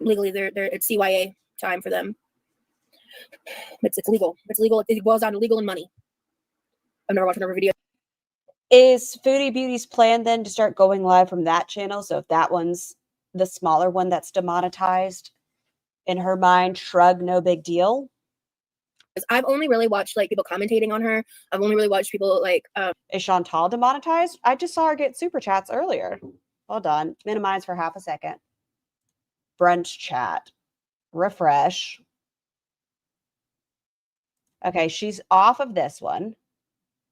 legally, it's CYA time for them. It's legal. It's legal. It boils down to legal and money. I've never watched another video. Is Foodie Beauty's plan then to start going live from that channel? So if that one's the smaller one that's demonetized, in her mind, shrug, no big deal? I've only really watched like people commentating on her. I've only really watched people like. Is Chantal demonetized? I just saw her get super chats earlier. Hold on. Minimize for half a second. Brunch chat. Refresh. Okay, she's off of this one.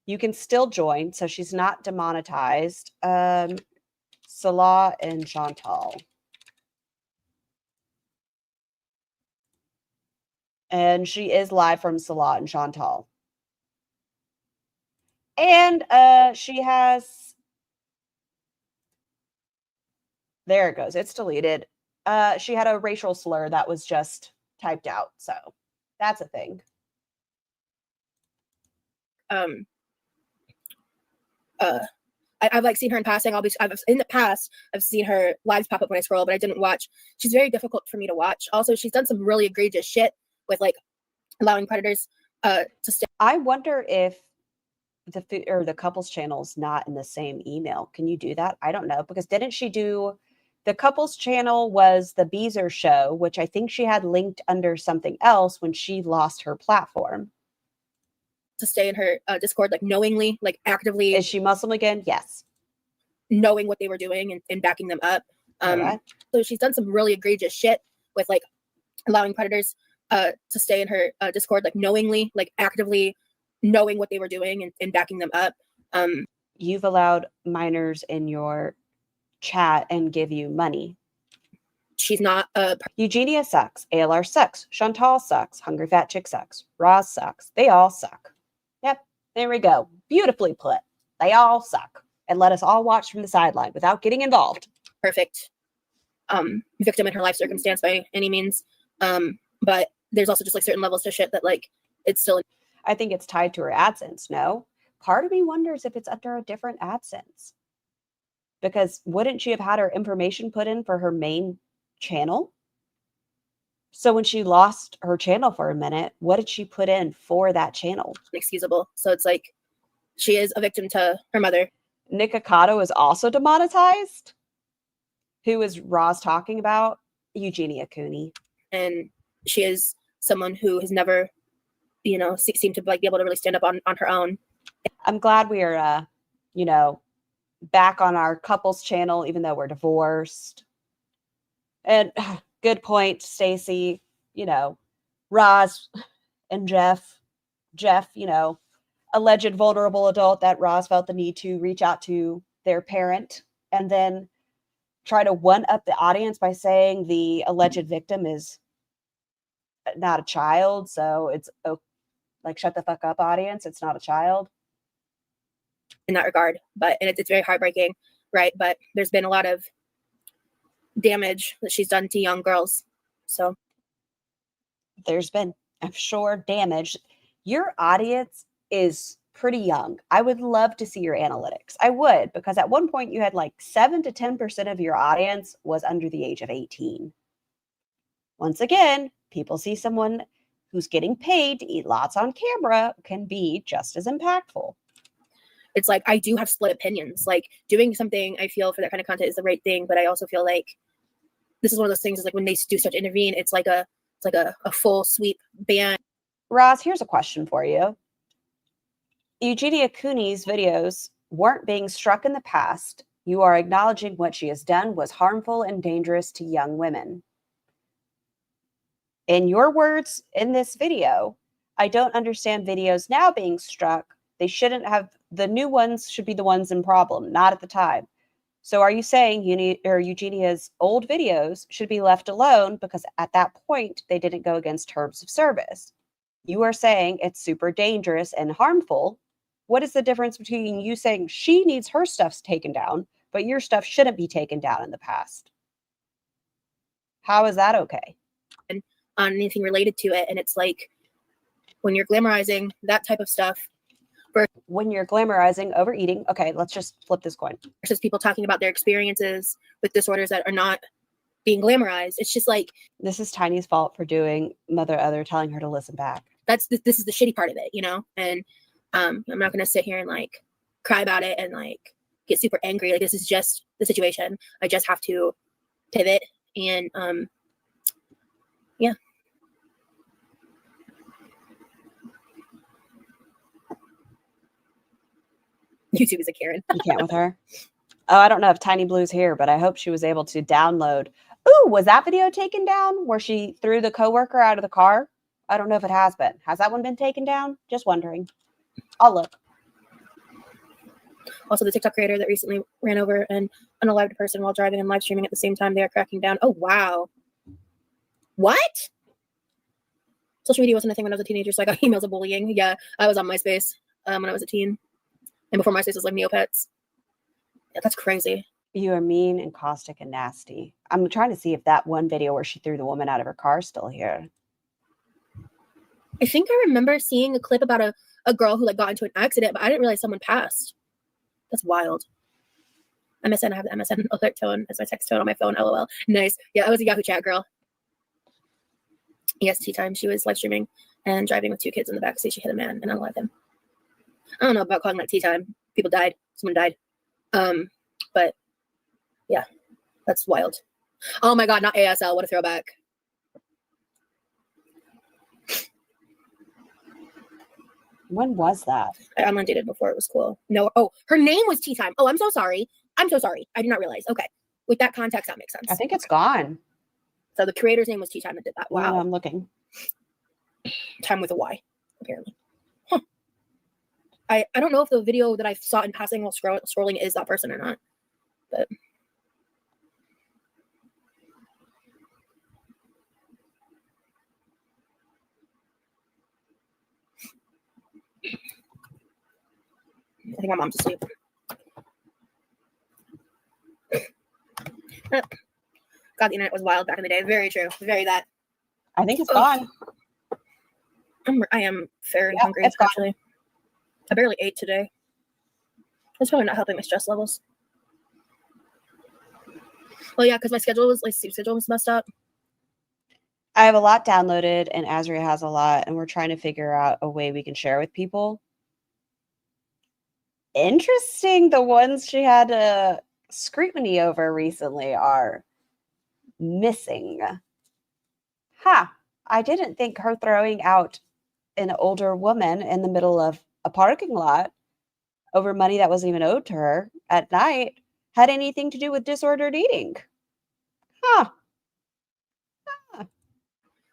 You can still join, so she's not demonetized. Salah and Chantal. And she is live from Salah and Chantal. And she has... There it goes. It's deleted. She had a racial slur that was just typed out. So that's a thing. I've like seen her in passing. In the past, I've seen her lives pop up when I scroll, but I didn't watch. She's very difficult for me to watch. Also, she's done some really egregious shit. with like allowing predators to stay. I wonder if the couples channel's not in the same email. Can you do that? I don't know, because didn't she do the couples channel was the Beezer show, which I think she had linked under something else when she lost her platform. To stay in her Discord, like knowingly, like actively. Is she Muslim again? Yes. Knowing what they were doing and backing them up. Okay. So she's done some really egregious shit with like allowing predators to stay in her Discord, like knowingly, like actively knowing what they were doing and backing them up. You've allowed minors in your chat and give you money. She's not Eugenia sucks. ALR sucks. Chantal sucks. Hungry Fat Chick sucks. Roz sucks. They all suck. Yep. There we go. Beautifully put. They all suck. And let us all watch from the sideline without getting involved. perfect victim in her life circumstance by any means. But there's also just like certain levels to shit that like it's still. I think it's tied to her AdSense. No, part of me wonders if it's under a different AdSense, because wouldn't she have had her information put in for her main channel? So when she lost her channel for a minute, what did she put in for that channel? Inexcusable. So it's like she is a victim to her mother. Nick Ocado is also demonetized. Who is Roz talking about? Eugenia Cooney. And she is someone who has never, you know, seemed to like be able to really stand up on her own. I'm glad we are, you know, back on our couples channel, even though we're divorced. And good point, Stacy. You know, Roz and Jeff, you know, alleged vulnerable adult that Roz felt the need to reach out to their parent and then try to one up the audience by saying the alleged victim is not a child. So it's like, shut the fuck up, audience. It's not a child. In that regard, but and it's very heartbreaking, right? But there's been a lot of damage that she's done to young girls. So There's been, I'm sure, damage. Your audience is pretty young. I would love to see your analytics. I would, because at one point you had like 7 to 10% of your audience was under the age of 18. Once again, people see someone who's getting paid to eat lots on camera can be just as impactful. it's like I do have split opinions. Like doing something I feel for that kind of content is the right thing, but I also feel like this is one of those things is like when they do start to intervene, it's like a full sweep ban. Roz, here's a question for you. Eugenia Cooney's videos weren't being struck in the past. You are acknowledging what she has done was harmful and dangerous to young women. In your words in this video, I don't understand videos now being struck. They shouldn't have, the new ones should be the ones in problem, not at the time. So are you saying Eugenia's old videos should be left alone because at that point they didn't go against terms of service? You are saying it's super dangerous and harmful. What is the difference between you saying she needs her stuff taken down, but your stuff shouldn't be taken down in the past? How is that okay? On anything related to it. And it's like when you're glamorizing that type of stuff when you're glamorizing overeating, okay, let's just flip this coin. Versus people talking about their experiences with disorders that are not being glamorized. It's just like this is Tiny's fault for doing Mother Other, telling her to listen back. This is the shitty part of it, you know? And I'm not gonna sit here and like cry about it and like get super angry. Like this is just the situation. I just have to pivot and yeah. YouTube is a Karen. You can't with her. Oh, I don't know if Tiny Blue's here, but I hope she was able to download. Ooh, was that video taken down where she threw the coworker out of the car? I don't know if it has been. Has that one been taken down? Just wondering. I'll look. Also, the TikTok creator that recently ran over an unalived person while driving and live streaming at the same time, they are cracking down. Oh, wow. What? Social media wasn't a thing when I was a teenager, so I got emails of bullying. Yeah, I was on MySpace when I was a teen. And before MySpace was like Neopets. Yeah, that's crazy. You are mean and caustic and nasty. I'm trying to see if that one video where she threw the woman out of her car is still here. I think I remember seeing a clip about a girl who like got into an accident, but I didn't realize someone passed. That's wild. MSN, I have the MSN alert tone as my text tone on my phone. LOL. Nice. Yeah, I was a Yahoo chat girl. Yes, tea time. She was live streaming and driving with 2 kids in the back, so she hit a man and unalived him. I don't know about calling that tea time. People died. Someone died. But yeah, that's wild. Oh my God, not ASL. What a throwback. When was that? I online dated before it was cool. No. Oh, her name was Tea Time. Oh, I'm so sorry. I'm so sorry. I did not realize. Okay. With that context, that makes sense. I think it's gone. So the creator's name was Tea Time that did that. No, Wow. I'm looking. Time with a Y, apparently. Huh. I don't know if the video that I saw in passing while scrolling is that person or not. But I think my mom's asleep. God, the internet was wild back in the day. Very true. Very that. I think it's gone. I am very Yep, hungry, it's gone. actually. I barely ate today. That's probably not helping my stress levels. Well, yeah, because my schedule was sleep schedule was messed up. I have a lot downloaded and Azria has a lot, and we're trying to figure out a way we can share with people. Interesting. The ones she had scrutiny over recently are missing. I didn't think her throwing out an older woman in the middle of a parking lot over money that wasn't even owed to her at night had anything to do with disordered eating.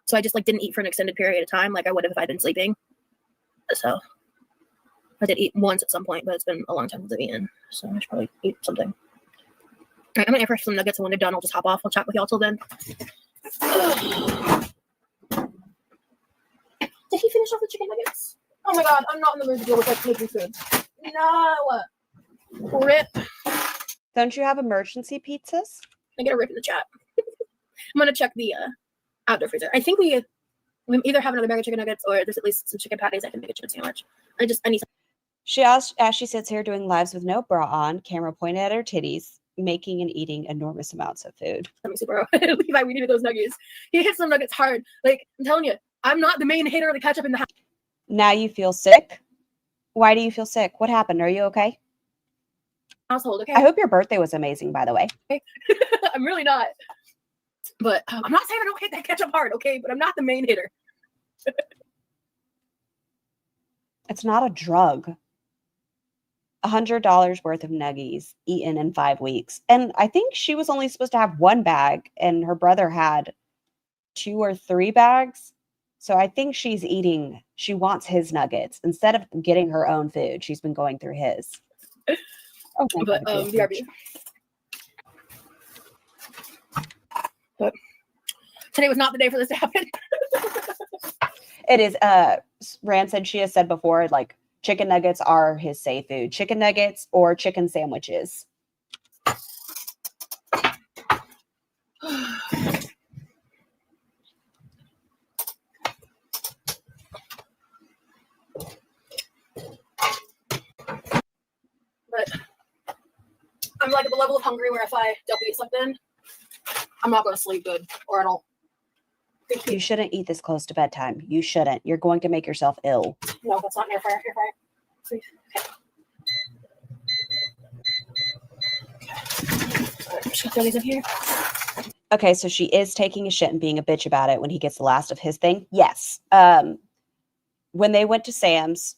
So I just didn't eat for an extended period of time like I would have if I'd been sleeping. So I did eat once at some point, but it's been a long time since I've eaten. So I should probably eat something. All right, I'm gonna air fresh some nuggets, and when they're done, I'll just hop off. I'll chat with y'all till then. Did he finish off the chicken nuggets? Oh my God, I'm not in the mood to deal with making food. No. Rip. Don't you have emergency pizzas? I get a rip in the chat. I'm gonna check the outdoor freezer. I think we either have another bag of chicken nuggets or there's at least some chicken patties. I can make a chicken sandwich. I need some. She asked, as she sits here doing lives with no bra on, camera pointed at her titties, making and eating enormous amounts of food. Super Levi, we needed those nuggets. He hits some nuggets hard. I'm telling you, I'm not the main hitter of the ketchup in the house. Now you feel sick? Why do you feel sick? What happened? Are you okay? Household, okay? I hope your birthday was amazing, by the way. I'm really not. But I'm not saying I don't hit that ketchup hard, okay? But I'm not the main hitter. It's not a drug. $100 worth of nuggies eaten in 5 weeks. And I think she was only supposed to have 1 bag and her brother had 2 or 3 bags. So I think she wants his nuggets. Instead of getting her own food, she's been going through his. Okay, but BRB. But today was not the day for this to happen. It is. Rand said she has said before, chicken nuggets are his safe food. Chicken nuggets or chicken sandwiches. But I'm at the level of hungry where if I don't eat something, I'm not going to sleep good, or I don't. You shouldn't eat this close to bedtime. You shouldn't. You're going to make yourself ill. No, that's not air fryer. Air fryer. Please. Okay. I'm just going to throw these in here. Okay, so she is taking a shit and being a bitch about it when he gets the last of his thing. Yes. When they went to Sam's,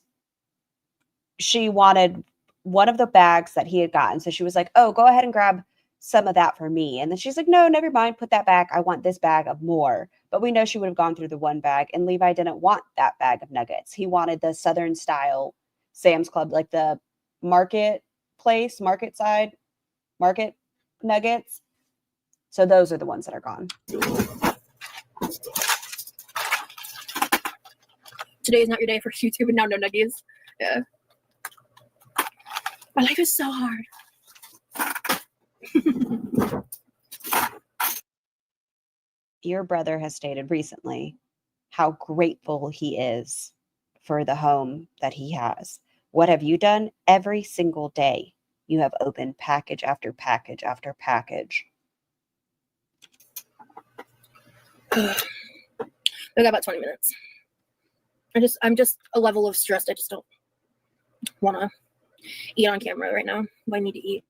she wanted one of the bags that he had gotten. So she was like, oh, go ahead and grab some of that for me. And then she's like, no, never mind. Put that back. I want this bag of more. But we know she would have gone through the 1 bag. And Levi didn't want that bag of nuggets. He wanted the Southern style Sam's Club, like the market nuggets. So those are the ones that are gone. Today is not your day for YouTube and now no nuggies. Yeah. My life is so hard. Your brother has stated recently how grateful he is for the home that he has. What have you done? Every single day, you have opened package after package after package. We got about 20 minutes. I'm just a level of stressed. I just don't want to eat on camera right now. I need to eat.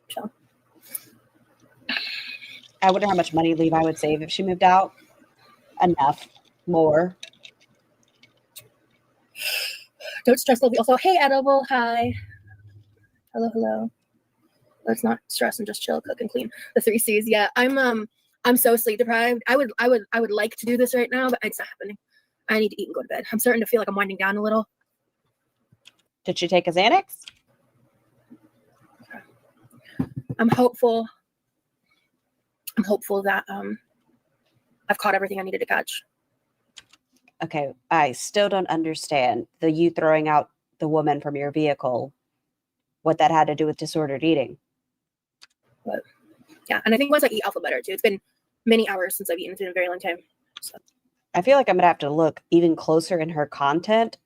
So. I wonder how much money Levi would save if she moved out. Enough. More. Don't stress, Lovey. Also, hey, Edible. Hi. Hello, hello. Let's not stress and just chill, cook and clean. The 3 C's. Yeah, I'm so sleep deprived. I would like to do this right now, but it's not happening. I need to eat and go to bed. I'm starting to feel like I'm winding down a little. Did she take a Xanax? I'm hopeful that I've caught everything I needed to catch. Okay, I still don't understand you throwing out the woman from your vehicle, what that had to do with disordered eating. But yeah, and I think once I eat, I'll feel better too. It's been many hours since I've eaten. It's been a very long time. So. I feel like I'm going to have to look even closer in her content,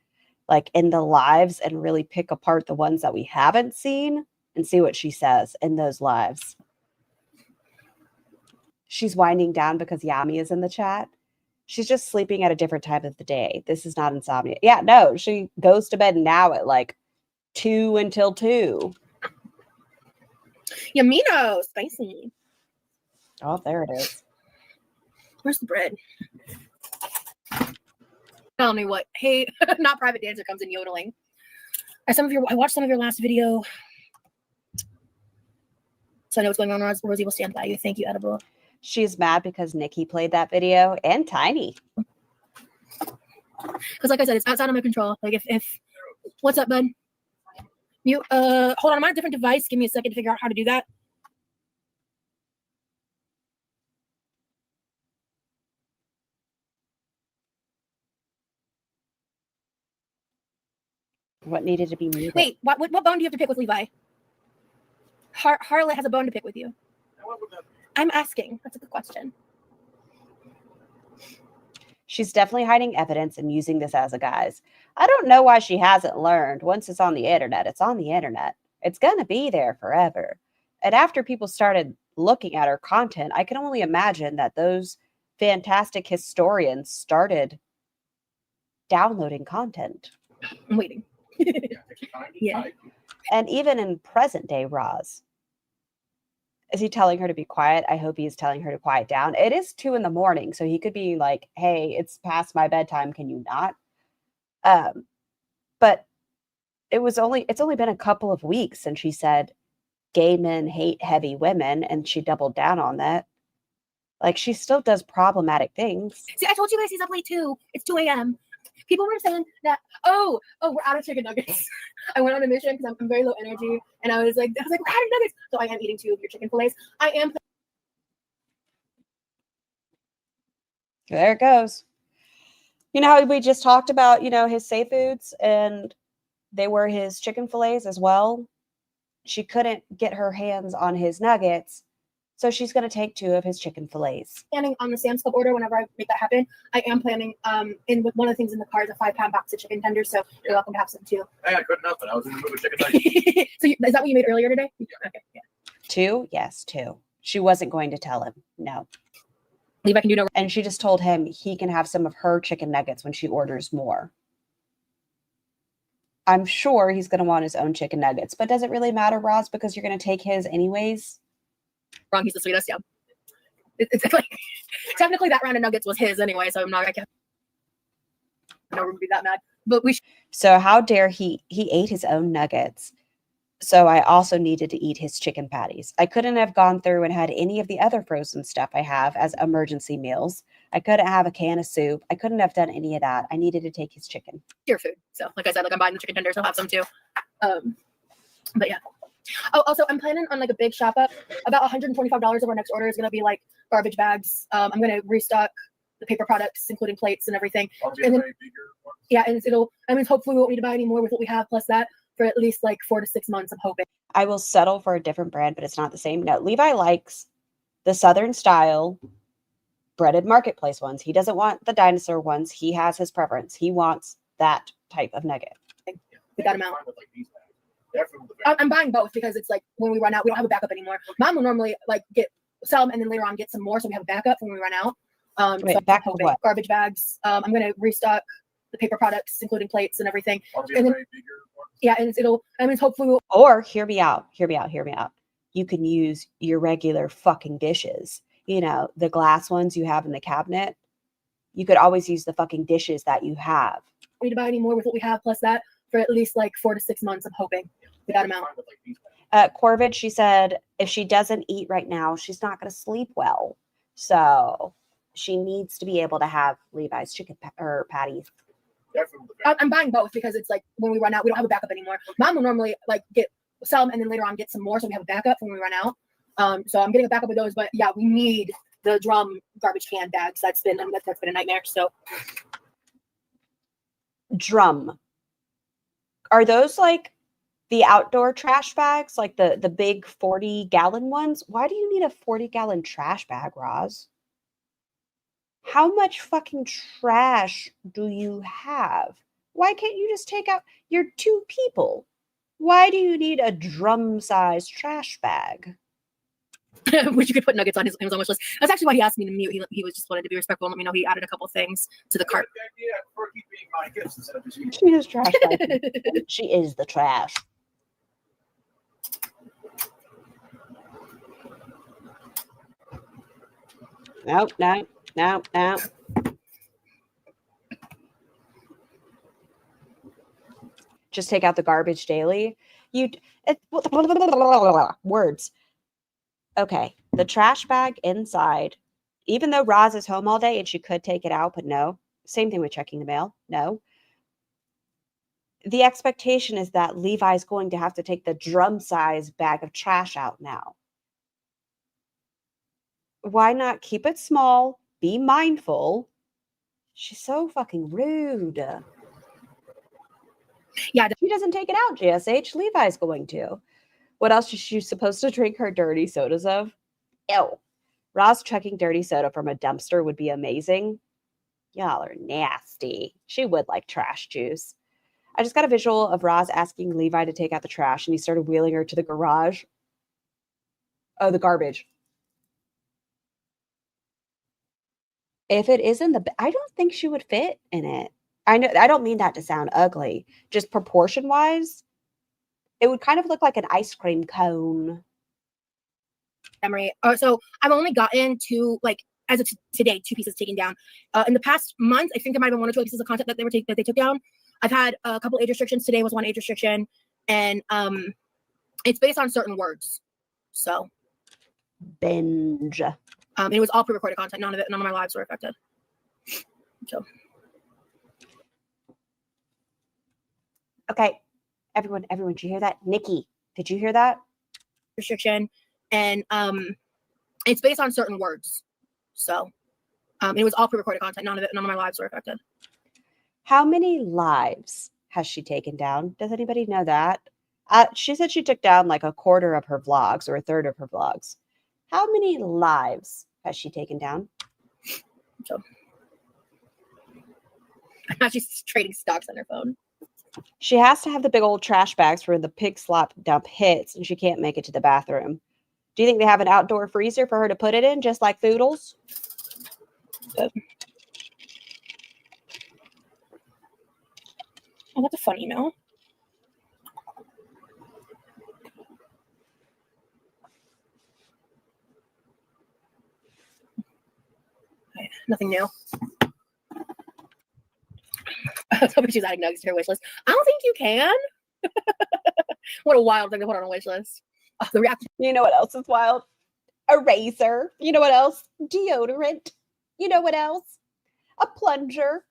like in the lives, and really pick apart the ones that we haven't seen and see what she says in those lives. She's winding down because Yami is in the chat. She's just sleeping at a different time of the day. This is not insomnia. Yeah, no, she goes to bed now at like 2 until 2. Yamino, spicy. Oh, there it is. Where's the bread? Tell me what. Hey, not private dancer comes in yodeling. I watched some of your last video, so I know what's going on. Rosie will stand by you. Thank you, Edible. She's mad because Nikki played that video and Tiny. Because like I said, it's outside of my control. Like if what's up, bud? You hold on, I'm on a different device. Give me a second to figure out how to do that. What needed to be muted? Wait, what bone do you have to pick with Levi? Harlot has a bone to pick with you. I'm asking. That's a good question. She's definitely hiding evidence and using this as a guise. I don't know why she hasn't learned. Once it's on the internet, it's on the internet. It's going to be there forever. And after people started looking at her content, I can only imagine that those fantastic historians started downloading content. I'm waiting. Yeah. And even in present day Roz, is he telling her to be quiet? I hope he's telling her to quiet down. It is 2 a.m, so he could be like, hey, it's past my bedtime. Can you not? But it's only been a couple of weeks since she said gay men hate heavy women, and she doubled down on that. Like, she still does problematic things. See, I told you guys he's up late too. It's 2 a.m. People were saying that, we're out of chicken nuggets. I went on a mission because I'm very low energy, and I was like, we're out of nuggets. So I am eating 2 of your chicken fillets. I am. There it goes. You know how we just talked about, his safe foods, and they were his chicken fillets as well. She couldn't get her hands on his nuggets, so she's going to take 2 of his chicken fillets. Planning on the Sam's Club order whenever I make that happen. I am planning with one of the things in the car is a 5-pound box of chicken tenders, so you're welcome to have some too. Hey, I couldn't help it. I was in the mood with chicken nuggets. So is that what you made earlier today? Yeah. Okay, yeah. 2? Yes, 2. She wasn't going to tell him. No. Leave I can do no. And she just told him he can have some of her chicken nuggets when she orders more. I'm sure he's going to want his own chicken nuggets, but does it really matter, Roz, because you're going to take his anyways? Wrong, he's the sweetest, yeah. It's like, technically that round of nuggets was his anyway, so I'm not, I don't be that mad. But So how dare he ate his own nuggets. So I also needed to eat his chicken patties. I couldn't have gone through and had any of the other frozen stuff I have as emergency meals. I couldn't have a can of soup. I couldn't have done any of that. I needed to take his chicken. Your food. So like I said, I'm buying the chicken tenders. I'll have some too. But yeah. Oh, also I'm planning on like a big shop up. About $125 of our next order is going to be like garbage bags. I'm going to restock the paper products, including plates and everything. And then, yeah, and hopefully we won't need to buy any more with what we have plus that for at least like 4 to 6 months, I'm hoping. I will settle for a different brand, but it's not the same. No, Levi likes the Southern style breaded marketplace ones. He doesn't want the dinosaur ones. He has his preference. He wants that type of nugget. We got him out. I'm buying both because it's like when we run out, we don't have a backup anymore. Mom will normally like get sell them and then later on get some more so we have a backup when we run out. Wait, so backup of what? Garbage bags. I'm going to restock the paper products, including plates and everything. And then, yeah, and hopefully Or hear me out. You can use your regular fucking dishes. You know, the glass ones you have in the cabinet. You could always use the fucking dishes that you have. we need to buy any more with what we have, plus that for at least like 4 to 6 months. I'm hoping with that amount. Corvid, she said, if she doesn't eat right now, she's not going to sleep well. So she needs to be able to have Levi's chicken or patties. I'm buying both because it's like when we run out, we don't have a backup anymore. Mom will normally like sell them and then later on get some more so we have a backup when we run out. So I'm getting a backup of those, but yeah, we need the drum garbage can bags. That's been a nightmare. So Drum. Are those like the outdoor trash bags, like the big 40-gallon ones? Why do you need a 40-gallon trash bag, Roz? How much fucking trash do you have? Why can't you just take out your 2 people? Why do you need a drum-sized trash bag? which you could put nuggets on his Amazon wish list. That's actually why he asked me to mute. He was just wanted to be respectful and let me know he added a couple things to the cart. She is trash bag. She is the trash. No. Just take out the garbage daily. Words. Okay, the trash bag inside, even though Roz is home all day and she could take it out, but no. Same thing with checking the mail. No. The expectation is that Levi's going to have to take the drum size bag of trash out now. Why not keep it small? Be mindful. She's so fucking rude. Yeah, she doesn't take it out, GSH. Levi's going to. What else is she supposed to drink her dirty sodas of? Ew. Roz chucking dirty soda from a dumpster would be amazing. Y'all are nasty. She would like trash juice. I just got a visual of Roz asking Levi to take out the trash, and he started wheeling her to the garage. Oh, the garbage. If it is in the, I don't think she would fit in it. I know, I don't mean that to sound ugly. Just proportion-wise, it would kind of look like an ice cream cone. Memory. So I've only gotten to as of today 2 pieces taken down. In the past month, I think there might have been 1 or 2 pieces of content that they took down. I've had a couple age restrictions. Today was 1 age restriction, and it's based on certain words. So binge. And it was all pre-recorded content. None of my lives were affected. So okay, everyone, did you hear that? Nikki, did you hear that? Restriction, and it's based on certain words. So it was all pre-recorded content. None of my lives were affected. How many lives has she taken down? Does anybody know that? She said she took down like a quarter of her vlogs or a third of her vlogs. How many lives has she taken down? So now she's trading stocks on her phone. She has to have the big old trash bags for the pig slop dump hits, and she can't make it to the bathroom. Do you think they have an outdoor freezer for her to put it in, just like Foodles? Oh, that's a fun email. Nothing new. I was hoping she's adding nuggets to her wish list. I don't think you can. What a wild thing to put on a wish list. Oh, the reaction. You know what else is wild? A razor. You know what else? Deodorant. You know what else? A plunger.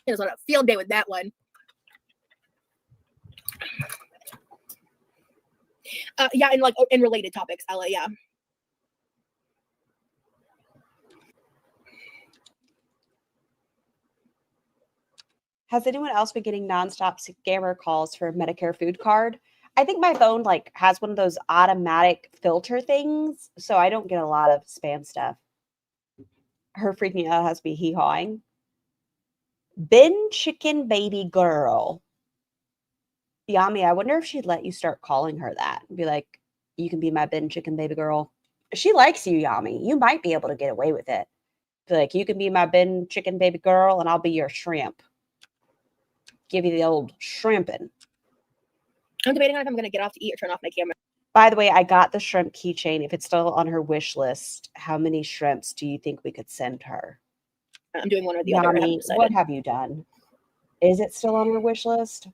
It was on a field day with that one. Yeah, and in related topics, Ella, yeah. Has anyone else been getting nonstop scammer calls for a Medicare food card? I think my phone has one of those automatic filter things, so I don't get a lot of spam stuff. Her freaking out has me hee-hawing. Bin Chicken Baby Girl. Yami, I wonder if she'd let you start calling her that. Be like, you can be my Bin Chicken Baby Girl. She likes you, Yami. You might be able to get away with it. Be like, you can be my bin chicken baby girl, and I'll be your shrimp. Give you the old shrimping. I'm debating on if I'm going to get off to eat or turn off my camera. By the way, I got the shrimp keychain. If it's still on her wish list, how many shrimps do you think we could send her? I'm doing one or the other. I haven't Yami, decided. what have you done? Is it still on her wish list?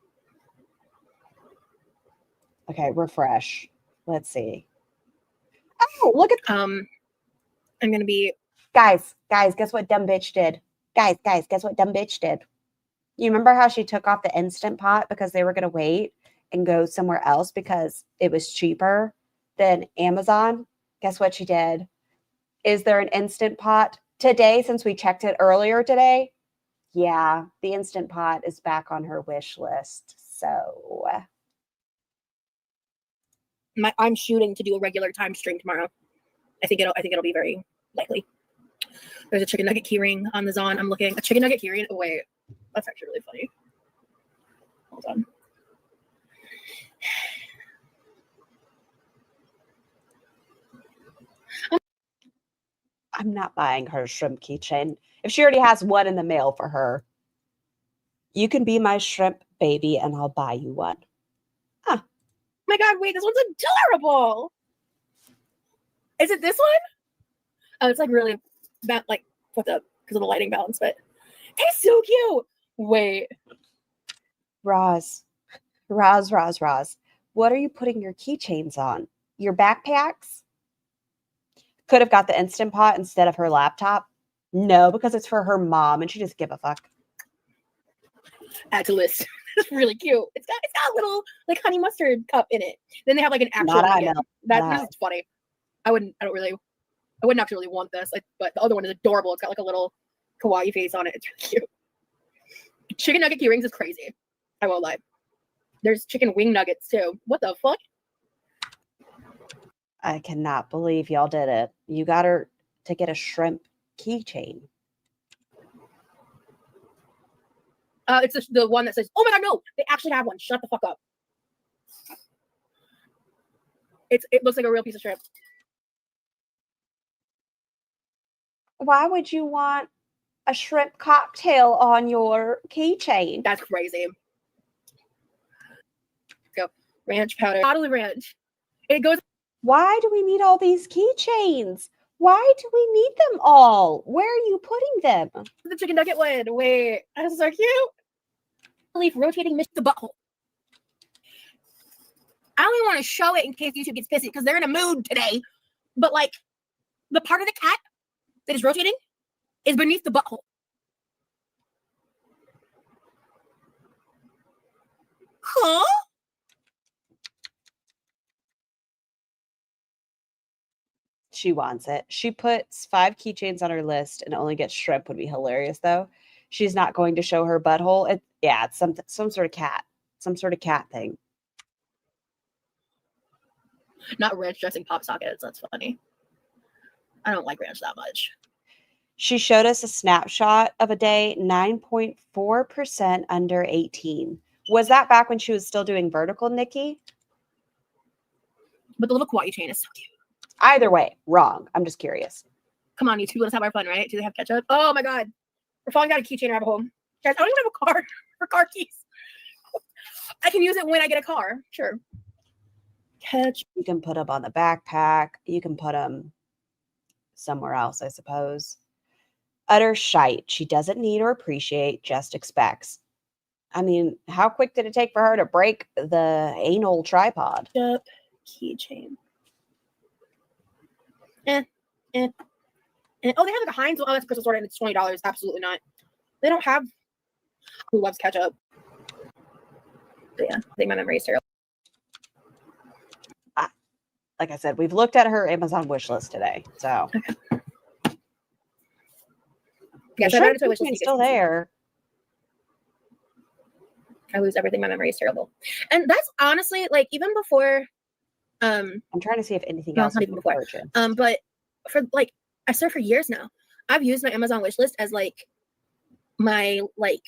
Okay, refresh. Let's see. Oh, look at I'm going to be... guys, guess what dumb bitch did? Guys, guess what dumb bitch did? You remember how she took off the Instant Pot because they were going to wait and go somewhere else because it was cheaper than Amazon? Guess what she did? Is there an Instant Pot today since we checked it earlier today? Yeah, the Instant Pot is back on her wish list. So I'm shooting to do a regular time stream tomorrow. I think it'll be very likely. There's a chicken nugget keyring on the Zon. I'm looking a chicken nugget keyring. Oh wait, that's actually really funny. Hold on. I'm not buying her shrimp keychain. If she already has one in the mail for her, you can be my shrimp baby and I'll buy you one. Oh my God, wait, this one's adorable. Is it this one? Oh, it's like really bad, like fucked up because of the lighting balance, but it's so cute. Wait. Roz. What are you putting your keychains on? Your backpacks? Could have got the Instant Pot instead of her laptop. No, because it's for her mom and she just give a fuck. Add to list. It's really cute. It's got a little like honey mustard cup in it. Then they have like an actual nugget. This is funny. I wouldn't actually really want this, but the other one is adorable. It's got like a little kawaii face on it. It's really cute. Chicken nugget key rings is crazy. I won't lie. There's chicken wing nuggets too. What the fuck? I cannot believe y'all did it. You got her to get a shrimp keychain. It's the one that says, "Oh my God, no! They actually have one. Shut the fuck up." It looks like a real piece of shrimp. Why would you want a shrimp cocktail on your keychain? That's crazy. Go ranch powder, bottle of ranch. It goes. Why do we need all these keychains? Why do we need them all? Where are you putting them? The chicken nugget one. Wait, that's so cute. Leaf rotating the butthole. I don't even want to show it in case YouTube gets pissy because they're in a mood today. But like, the part of the cat that is rotating is beneath the butthole. Huh? She wants it. She puts 5 keychains on her list and only gets shrimp. Would be hilarious though. She's not going to show her butthole. It's some sort of cat. Some sort of cat thing. Not ranch dressing pop sockets. That's funny. I don't like ranch that much. She showed us a snapshot of a day, 9.4% under 18. Was that back when she was still doing vertical, Nikki? But the little kawaii chain is so cute. Either way, wrong. I'm just curious. Come on, you two, let's have our fun, right? Do they have ketchup? Oh my God. We're falling down a keychain rabbit hole. Guys, I don't even have a card for car keys. I can use it when I get a car. Sure. Ketchup. You can put them on the backpack. You can put them somewhere else, I suppose. Utter shite. She doesn't need or appreciate, just expects. I mean, how quick did it take for her to break the anal tripod? Keychain. Oh, they have like a Heinz. Oh, that's a Christmas order and it's $20. Absolutely not. They don't have. Who loves ketchup? But yeah, I think my memory is terrible. Like I said, we've looked at her Amazon wish list today. So, Okay. Yeah, so it's still there. I lose everything. My memory is terrible. And that's honestly like even before. I'm trying to see if anything No, else. not even before. But for like, I serve for years now. I've used my Amazon wish list as like my like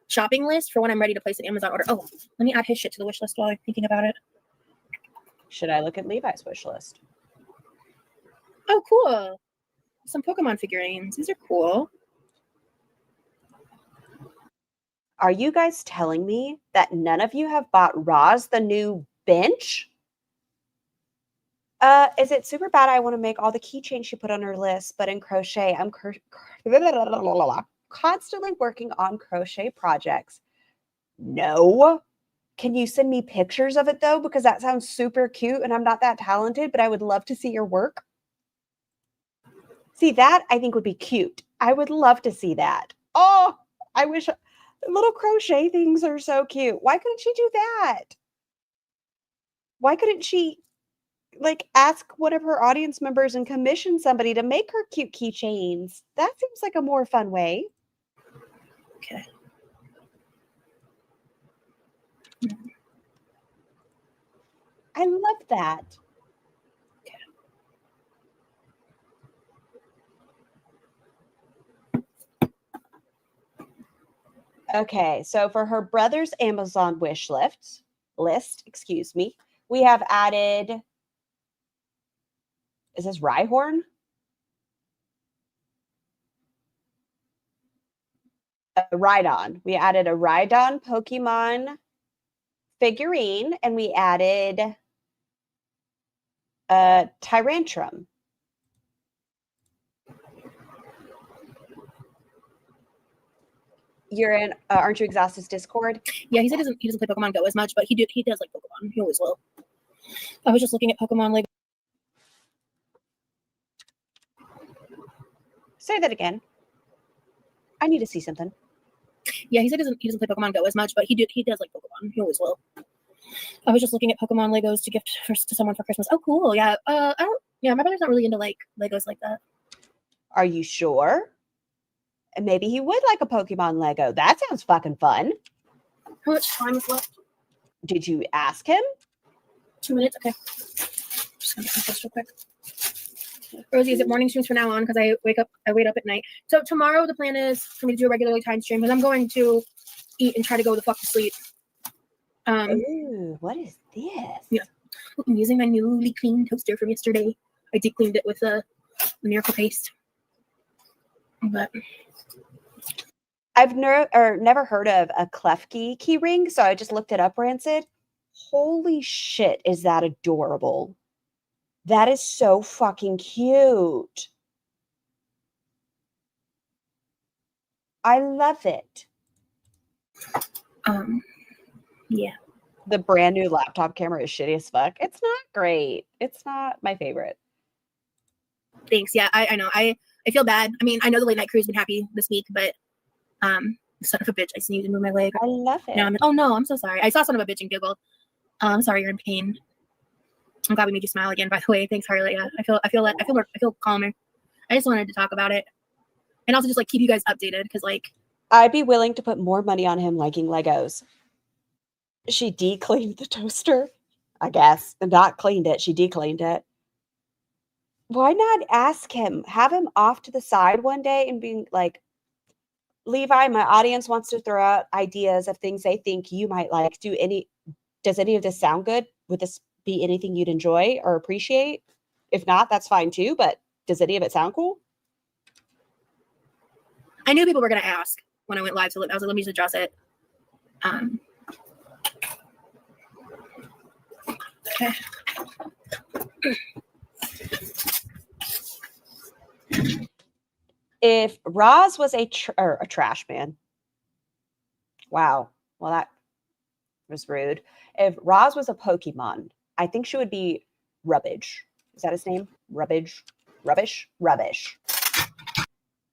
shopping list for when I'm ready to place an Amazon order. Oh, let me add his shit to the wish list while I'm thinking about it. Should I look at Levi's wish list? Oh, cool. Some Pokemon figurines. These are cool. Are you guys telling me that none of you have bought Roz the new bench? Is it super bad? I want to make all the keychains she put on her list, but in crochet, I'm constantly working on crochet projects. No. Can you send me pictures of it though? Because that sounds super cute and I'm not that talented, but I would love to see your work. See, that I think would be cute. I would love to see that. Oh, I wish little crochet things are so cute. Why couldn't she do that? Why couldn't she like ask one of her audience members and commission somebody to make her cute keychains? That seems like a more fun way. Okay. I love that. Okay, so for her brother's Amazon wish list, excuse me, we have added, is this Rhyhorn? Rhydon. We added a Rhydon Pokemon figurine, and we added a Tyrantrum. You're in, aren't you Exhaustus Discord? Yeah, he said he doesn't play Pokemon Go as much, but he does like Pokemon. He always will. I was just looking at Pokemon Lego. Say that again. I need to see something. Yeah, he said he doesn't play Pokemon Go as much, but he does like Pokemon. He always will. I was just looking at Pokemon Legos to gift to someone for Christmas. Oh, cool. Yeah. My brother's not really into like Legos like that. Are you sure? And maybe he would like a Pokemon Lego. That sounds fucking fun. How much time is left? Did you ask him? 2 minutes. Okay. Just gonna get this real quick. Rosie, is it morning streams from now on? Because I wait up at night. So tomorrow the plan is for me to do a regularly timed stream because I'm going to eat and try to go the fuck to sleep. Ooh, what is this? Yeah. I'm using my newly cleaned toaster from yesterday. I deep cleaned it with the Miracle Paste. But I've never heard of a Klefki key ring, so I just looked it up, Rancid. Holy shit, is that adorable. That is so fucking cute. I love it. Yeah. The brand new laptop camera is shitty as fuck. It's not great. It's not my favorite. Thanks. Yeah, I know. I feel bad. I mean, I know the late night crew's been happy this week, but son of a bitch, I sneezed and moved my leg. I love it. Now oh no, I'm so sorry. I saw son of a bitch and giggled. I'm sorry you're in pain. I'm glad we made you smile again, by the way. Thanks, Harley. Yeah, I feel calmer. I just wanted to talk about it. And also just like keep you guys updated because like I'd be willing to put more money on him liking Legos. She de-cleaned the toaster, I guess. Not cleaned it. She de-cleaned it. Why not ask him? Have him off to the side one day and be like, Levi, my audience wants to throw out ideas of things they think you might like. Does any of this sound good? Would this be anything you'd enjoy or appreciate? If not, that's fine too, but does any of it sound cool? I knew people were going to ask when I went live, so I was like, let me just address it. Okay. If Roz was a trash man, wow, well, that was rude. If Roz was a Pokemon, I think she would be Rubbish. Is that his name? Rubbish.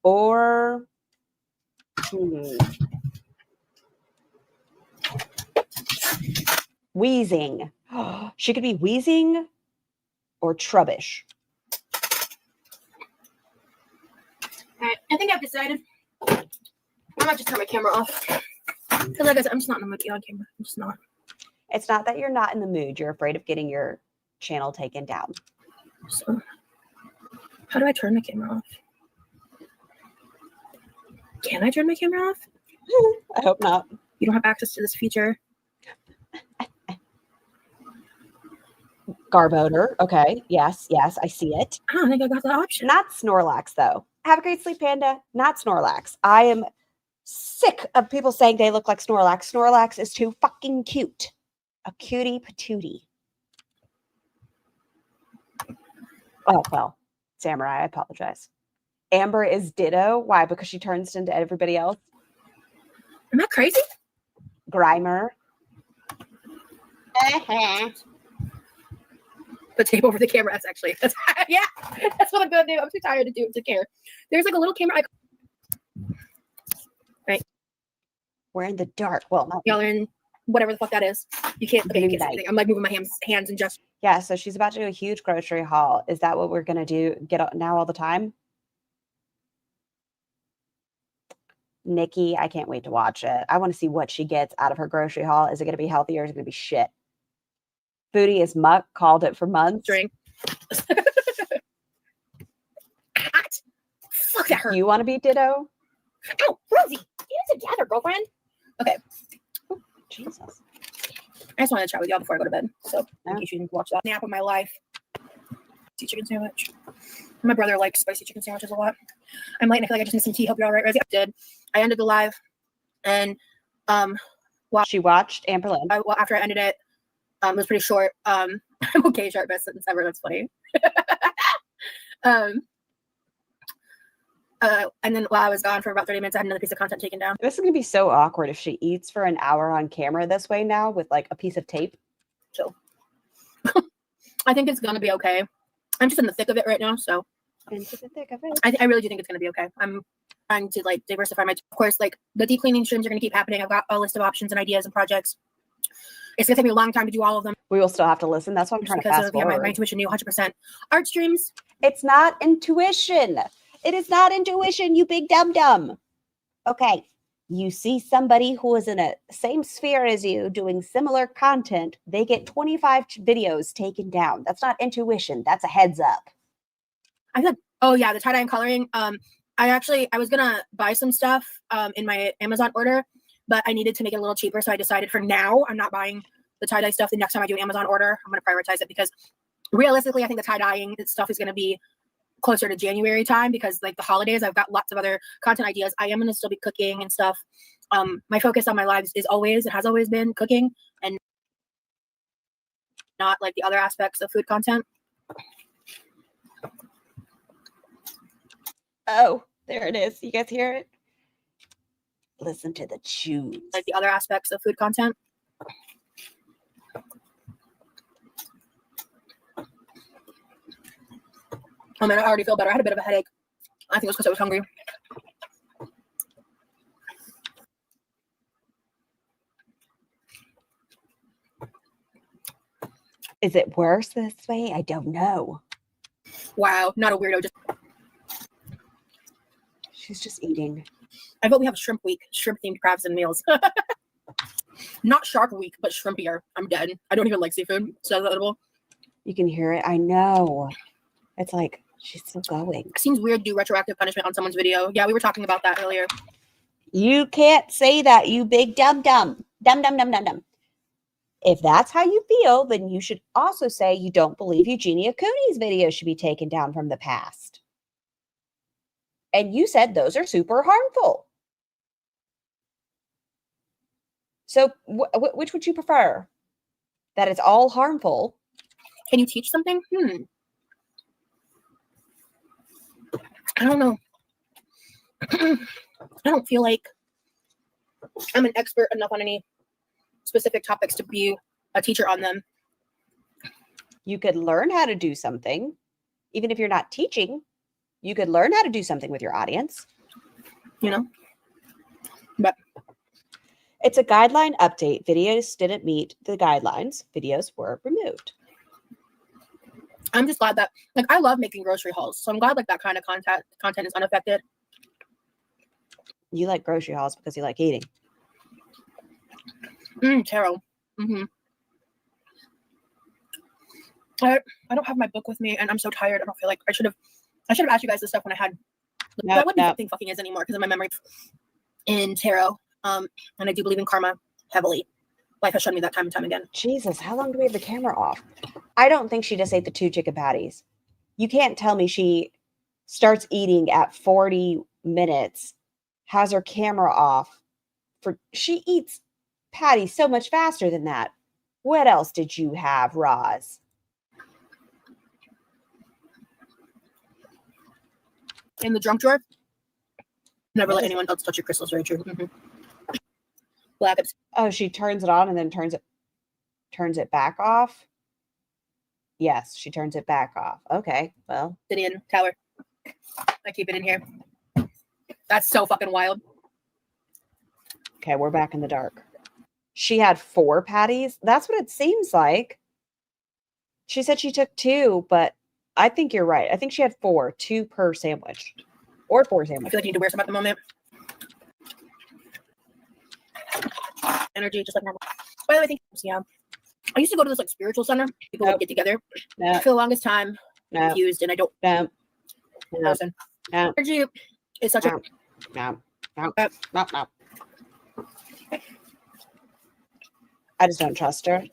Or Wheezing. She could be Wheezing or Trubbish. All right, I think I've decided. I might just turn my camera off. Because like I said, I'm just not in the mood to be on camera. I'm just not. It's not that you're not in the mood. You're afraid of getting your channel taken down. So, how do I turn my camera off? Can I turn my camera off? I hope not. You don't have access to this feature. Garboder. Okay. Yes. Yes. I see it. I don't think I got that option. Not Snorlax, though. Have a great sleep, Panda. Not Snorlax. I am sick of people saying they look like Snorlax. Snorlax is too fucking cute. A cutie patootie. Oh, well. Samurai, I apologize. Amber is Ditto. Why? Because she turns into everybody else. Am I crazy? Grimer. Put tape over the camera. That's actually, yeah, that's what I'm gonna do. I'm too tired to care. There's like a little camera. Right. We're in the dark. Well, not Y'all are in whatever the fuck that is. You can't. Okay, you can't see anything. I'm like moving my hands and just. Yeah, so she's about to do a huge grocery haul. Is that what we're gonna do? Get out now all the time? Nikki, I can't wait to watch it. I want to see what she gets out of her grocery haul. Is it gonna be healthy or is it gonna be shit? Booty is muck. Called it for months. Drink. Fuck, that hurt. You want to be Ditto? Ow, Rosie, get it together, girlfriend. Okay. Oh, Jesus. I just wanted to chat with y'all before I go to bed. So in case you didn't watch that nap of my life. Spicy chicken sandwich. My brother likes spicy chicken sandwiches a lot. I'm late and I feel like I just need some tea. Hope you're all right, Rosie. I did. I ended the live and While she watched Amberlynn. well, after I ended it, it was pretty short. I'm okay, short best sentence ever. That's funny. And then while I was gone for about 30 minutes, I had another piece of content taken down. This is gonna be so awkward if she eats for an hour on camera this way now with like a piece of tape. So I think it's gonna be okay. I'm just in the thick of it right now, so Into the thick of it. I really do think it's gonna be okay. I'm trying to like diversify my. Of course, like the deep cleaning streams are gonna keep happening. I've got a list of options and ideas and projects. It's gonna take me a long time to do all of them. We will still have to listen. That's why I'm trying to fast my forward. intuition knew 100%. Art streams. It's not intuition. It is not intuition, you big dum-dum. Okay, you see somebody who is in a same sphere as you doing similar content, they get 25 videos taken down. That's not intuition. That's a heads up. I said, oh yeah, the tie-dye and coloring. I was gonna buy some stuff in my Amazon order, but I needed to make it a little cheaper, so I decided for now I'm not buying the tie-dye stuff. The next time I do an Amazon order, I'm gonna prioritize it because realistically, I think the tie-dyeing stuff is gonna be closer to January time because like the holidays, I've got lots of other content ideas. I am gonna still be cooking and stuff. My focus on my lives is always, it has always been cooking and not like the other aspects of food content. Oh, there it is. You guys hear it? Listen to the chews. Like the other aspects of food content. I mean, I already feel better. I had a bit of a headache. I think it was because I was hungry. Is it worse this way? I don't know. Wow, not a weirdo. Just She's just eating. I vote we have shrimp week, shrimp themed crabs and meals. Not shark week, but shrimpier. I'm dead. I don't even like seafood. So that's edible. You can hear it. I know. It's like she's still going. Seems weird to do retroactive punishment on someone's video. Yeah, we were talking about that earlier. You can't say that, you big dum-dum. Dum-dum-dum-dum-dum. If that's how you feel, then you should also say you don't believe Eugenia Cooney's videos should be taken down from the past. And you said those are super harmful. So which would you prefer? That it's all harmful? Can you teach something? I don't know. I don't feel like I'm an expert enough on any specific topics to be a teacher on them. You could learn how to do something. Even if you're not teaching, you could learn how to do something with your audience. You know? But it's a guideline update. Videos didn't meet the guidelines. Videos were removed. I'm just glad that, like, I love making grocery hauls. So I'm glad, like, that kind of content is unaffected. You like grocery hauls because you like eating. Taro. I don't have my book with me, and I'm so tired. I don't feel like I should have asked you guys this stuff when I had. But I wouldn't be something fucking is anymore because of my memory in tarot. And I do believe in karma heavily. Life has shown me that time and time again. Jesus, how long do we have the camera off? I don't think she just ate the 2 chicken patties. You can't tell me she starts eating at 40 minutes, has her camera off. She eats patties so much faster than that. What else did you have, Roz? In the junk drawer. Never let anyone else touch your crystals. Very true. Mm-hmm. Black. Oh, she turns it on and then turns it back off. Yes, she turns it back off. Okay, well. Obsidian tower. I keep it in here. That's so fucking wild. Okay, we're back in the dark. She had 4 patties. That's what it seems like. She said she took 2, but I think you're right. I think she had 4, 2 per sandwich. Or 4 I sandwiches. feel like you need to wear some at the moment. Energy, just like normal. By the way, yeah. I used to go to this like spiritual center. People would get together. For the longest time, confused, and I don't. Person. Energy is such a. No. I just don't trust her.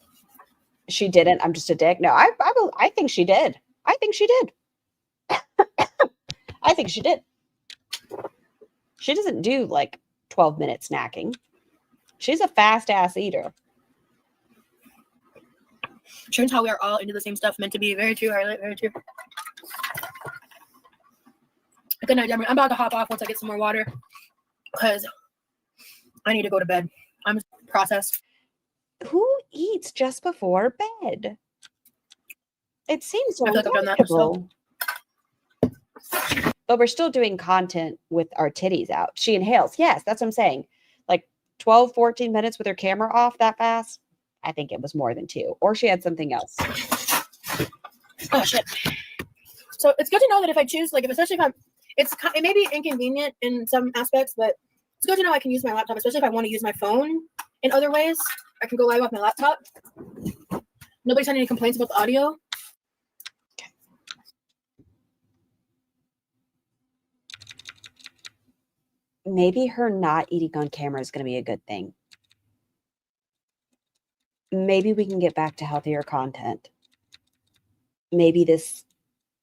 She didn't. I'm just a dick. No, I think she did. I think she did. I think she did. She doesn't do like 12-minute snacking. She's a fast ass eater. Turns how we are all into the same stuff. Meant to be. Very true, Harley. Very true. Good night, Deborah. I'm about to hop off once I get some more water because I need to go to bed. I'm processed. Who eats just before bed? It seems so I feel like I've done that uncomfortable. But we're still doing content with our titties out. She inhales. Yes, that's what I'm saying. Like 12, 14 minutes with her camera off that fast. I think it was more than 2. Or she had something else. Oh, shit. So it's good to know that if I choose, like, especially if it may be inconvenient in some aspects, but it's good to know I can use my laptop, especially if I want to use my phone in other ways. I can go live off my laptop. Nobody's had any complaints about the audio. Maybe her not eating on camera is going to be a good thing. Maybe we can get back to healthier content. Maybe this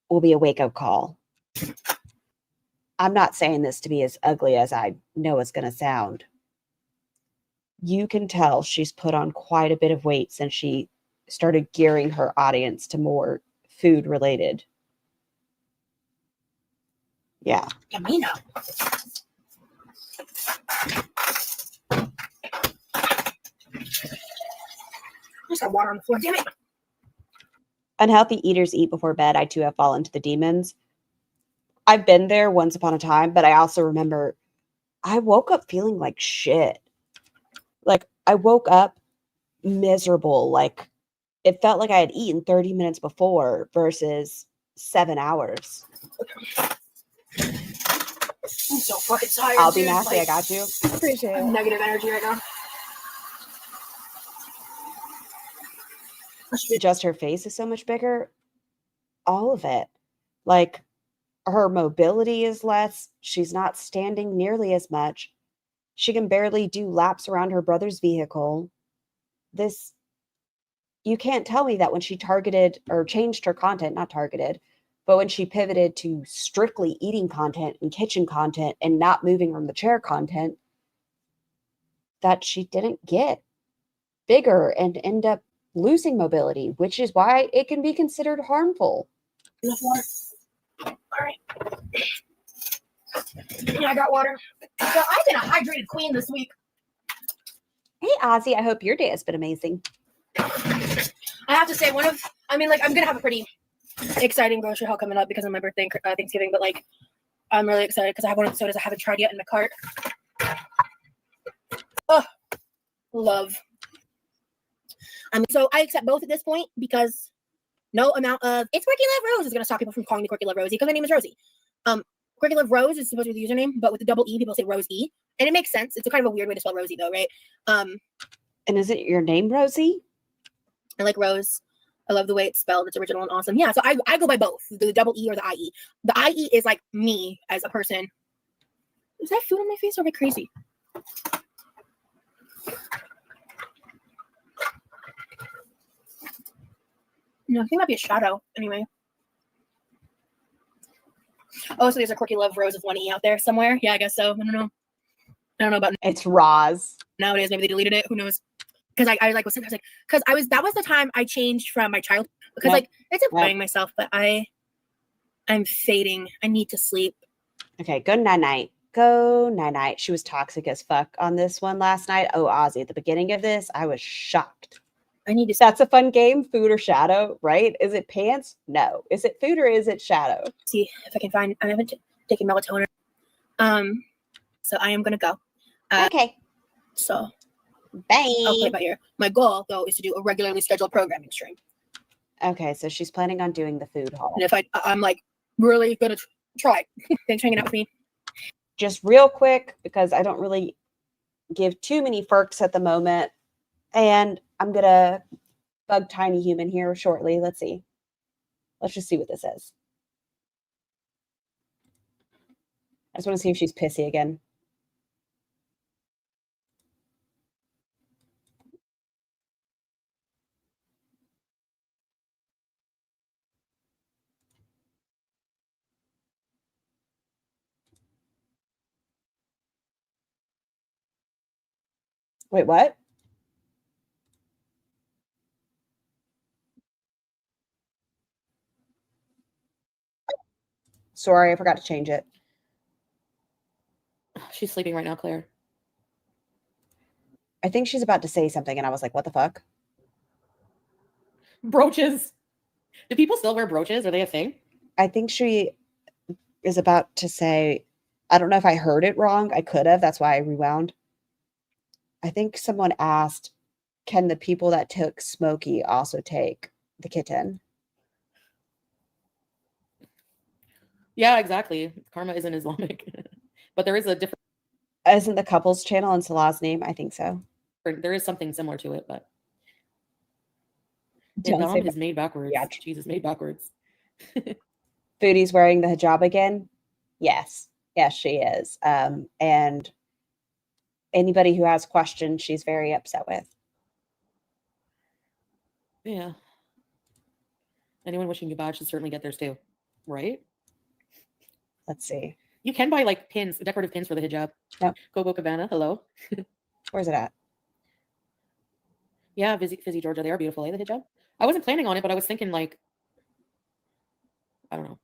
will be a wake-up call. I'm not saying this to be as ugly as I know it's going to sound. You can tell she's put on quite a bit of weight since she started gearing her audience to more food-related. Yeah. Yamina. There's got water on the floor. Damn it. Unhealthy eaters eat before bed. I too have fallen to the demons. I've been there once upon a time, but I also remember I woke up feeling like shit. Like I woke up miserable. Like it felt like I had eaten 30 minutes before versus 7 hours. I'm so fucking tired. I'll be dude. nasty. Like, I got you. Appreciate it. Negative energy right now. Just her face is so much bigger. All of it. Like her mobility is less. She's not standing nearly as much. She can barely do laps around her brother's vehicle. You can't tell me that when she targeted or changed her content, not targeted, but when she pivoted to strictly eating content and kitchen content and not moving from the chair content, that she didn't get bigger and end up losing mobility, which is why it can be considered harmful. Enough water. All right. Yeah, I got water. So I've been a hydrated queen this week. Hey, Ozzy, I hope your day has been amazing. I have to say, I'm going to have a pretty exciting grocery haul coming up because of my birthday and Thanksgiving, but like, I'm really excited because I have one of the sodas I haven't tried yet in the cart. Oh, love. So I accept both at this point because no amount of it's Quirky Love Rose is going to stop people from calling me Quirky Love Rosie because my name is Rosie. Quirky Love Rose is supposed to be the username, but with the double E, people say Rose E, and it makes sense. It's a kind of a weird way to spell Rosie, though, right? And is it your name, Rosie? I like Rose. I love the way it's spelled. It's original and awesome. Yeah, so I go by both, the double E or the IE. The IE is like me as a person. Is that food on my face or am I crazy? No, I think it might be a shadow anyway. Oh, so there's a QuirkyLoveRosee with one E out there somewhere. Yeah, I guess so. I don't know. I don't know about It's Roz. nowadays. Maybe they deleted it. Who knows? Because I like was like because that was the time I changed from my child because Yep. like it's enjoying myself, but I'm fading. I need to sleep. Okay, go night-night. Go night-night. She was toxic as fuck on this one last night. Oh, Ozzy, at the beginning of this, I was shocked. I need to That's a fun game, food or shadow, right? Is it pants? No. Is it food or is it shadow? see if I can find. I haven't taken melatonin. So I am gonna go. Okay. So Bye. I'll play by ear. My goal though is to do a regularly scheduled programming stream. Okay, so she's planning on doing the food haul. And if I'm like really gonna try. Thanks for hanging out with me. Just real quick, because I don't really give too many perks at the moment. And I'm going to bug Tiny Human here shortly. Let's see. Let's just see what this is. I just want to see if she's pissy again. Wait, what? Sorry, I forgot to change it. She's sleeping right now, Claire. I think she's about to say something, and I was like, what the fuck? Brooches. Do people still wear brooches? Are they a thing? I think she is about to say, I don't know if I heard it wrong. I could have. That's why I rewound. I think someone asked, can the people that took Smokey also take the kitten? Yeah, exactly. Karma isn't Islamic. But there is a different, Isn't the couples channel in Salah's name? I think so. there is something similar to it, but Don't say Idam is made backwards. Yeah. Jesus, made backwards. Foodie's wearing the hijab again? Yes. Yes, she is. And anybody who has questions, she's very upset with. Yeah. Anyone wishing you bad should certainly get theirs too, right? Let's see. You can buy like pins, decorative pins for the hijab. Yep. Coco Cabana, hello. Where's it at? Yeah, Fizzy Georgia, they are beautiful, eh, the hijab? I wasn't planning on it, but I was thinking like, I don't know.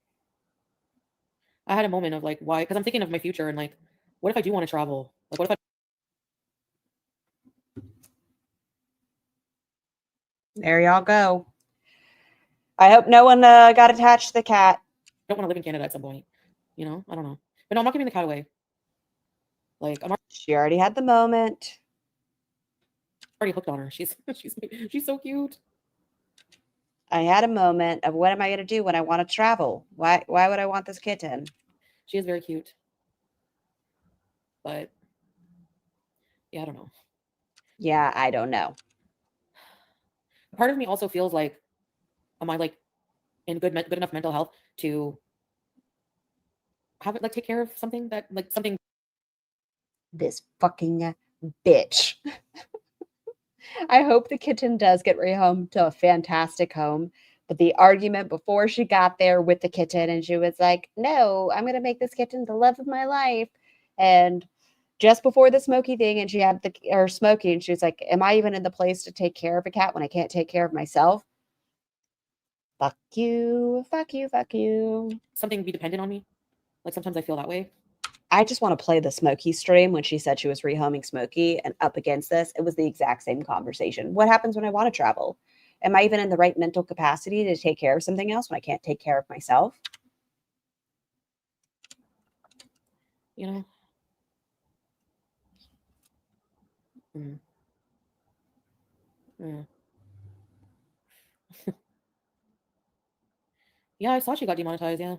I had a moment of like, why? Because I'm thinking of my future and like, what if I do want to travel? Like, what if I There y'all go. I hope no one got attached to the cat. don't want to live in Canada at some point? You know, I don't know. But no, I'm not giving the cat away. Like, I'm She already had the moment. already hooked on her. She's so cute. I had a moment of what am I going to do when I want to travel? Why would I want this kitten? She is very cute. But yeah, I don't know. Yeah, I don't know. Part of me also feels like, am I like in good enough mental health to have it like take care of something that like something This fucking bitch. I hope the kitten does get rehomed to a fantastic home. But the argument before she got there with the kitten, and she was like, no, I'm going to make this kitten the love of my life. And just before the Smokey thing, and she had her Smokey, and she was like, am I even in the place to take care of a cat when I can't take care of myself? Fuck you, fuck you, fuck you. something be dependent on me. Like sometimes I feel that way. I just want to play the Smokey stream when she said she was rehoming Smokey, and up against this, it was the exact same conversation. What happens when I want to travel? Am I even in the right mental capacity to take care of something else when I can't take care of myself? You know? Mm. Yeah. Yeah, I saw she got demonetized, yeah.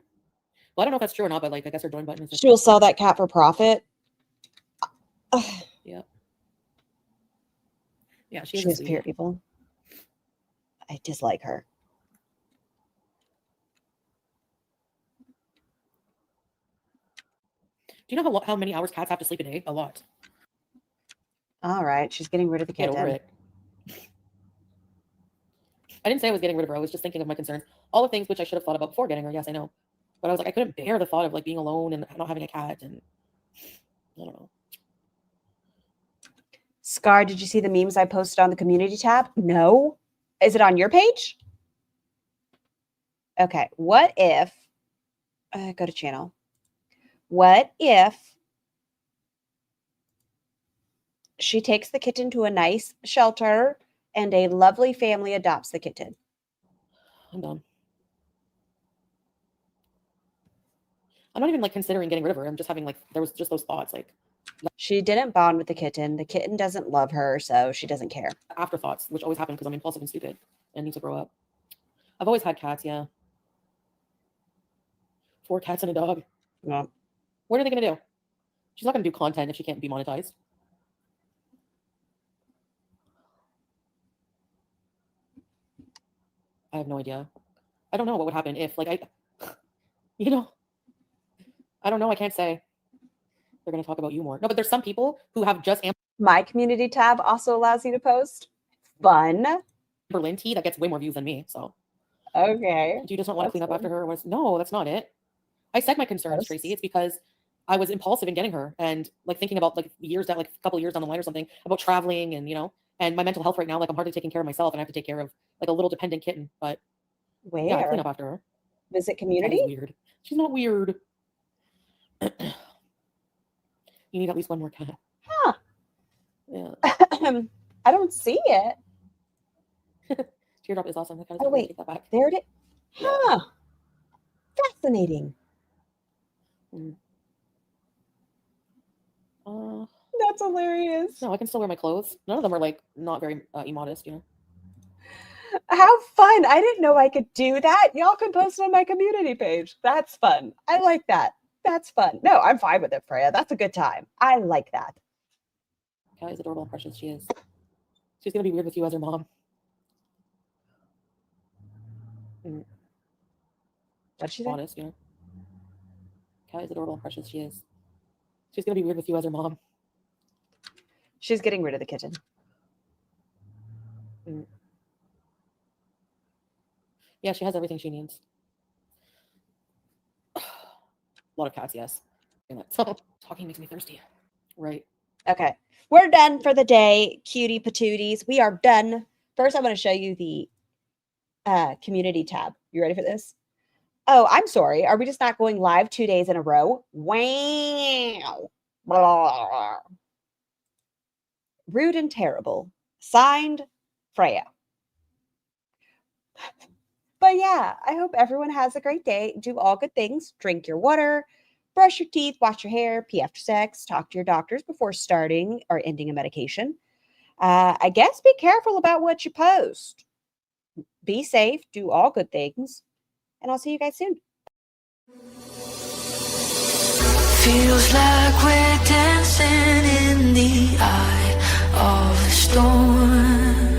Well, I don't know if that's true or not, but like I guess her join button is just She'll sell that cat for profit. yeah. Yeah, she is She a is sweetie. pure evil. I dislike her. Do you know how many hours cats have to sleep a day? A lot. All right, she's getting rid of the Get over kitten. it. I didn't say I was getting rid of her. I was just thinking of my concerns. All the things which I should have thought about before getting her. Yes, I know. But I was like, I couldn't bear the thought of like being alone and not having a cat. And I don't know. Scar, did you see the memes I posted on the community tab? No. Is it on your page? Okay. What if, go to channel. What if she takes the kitten to a nice shelter and a lovely family adopts the kitten? I'm done. I'm not even like considering getting rid of her. I'm just having like, there was just those thoughts like. She didn't bond with the kitten. The kitten doesn't love her, so she doesn't care. Afterthoughts, which always happen because I'm impulsive and stupid and need to grow up. I've always had cats, yeah. 4 cats and a dog. Yeah. What are they going to do? She's not going to do content if she can't be monetized. I have no idea. I don't know what would happen if, like, I don't know. I can't say. They're going to talk about you more. No, but there's some people who have just My community tab also allows you to post. Fun. Amberlynn tea that gets way more views than me. So, Okay. do you just not want to clean up after her? No, that's not it. I said my concerns, Tracy. It's because I was impulsive in getting her and like thinking about like years down, like a couple of years down the line or something about traveling and, and my mental health right now. Like I'm hardly taking care of myself and I have to take care of like a little dependent kitten. But Where? yeah, I clean up after her. Visit That community? is weird. She's not weird. You need at least one more cat. Huh. Yeah. I don't see it. Teardrop is awesome. The cat is Oh, wait. Take that back. There it is. Huh. Fascinating. That's hilarious. No, I can still wear my clothes. None of them are like not very immodest, How fun. I didn't know I could do that. Y'all can post it on my community page. That's fun. I like that. That's fun. No, I'm fine with it, Freya. That's a good time. I like that. Cat is adorable and precious. She is. She's gonna be weird with you as her mom. What'd she say? Honest, Cat is adorable and precious. She is. She's gonna be weird with you as her mom. She's getting rid of the kitten. Yeah, she has everything she needs. A lot of cats, yes. So talking makes me thirsty. Right. Okay. We're done for the day, cutie patooties. We are done. First, I want to show you the community tab. You ready for this? Oh, I'm sorry. Are we just not going live 2 days in a row? Wow. Blah. Rude and terrible. Signed, Freya. But yeah, I hope everyone has a great day. Do all good things. Drink your water, brush your teeth, wash your hair, pee after sex, talk to your doctors before starting or ending a medication. I guess be careful about what you post. Be safe. Do all good things. And I'll see you guys soon. Feels like we're dancing in the eye of the storm.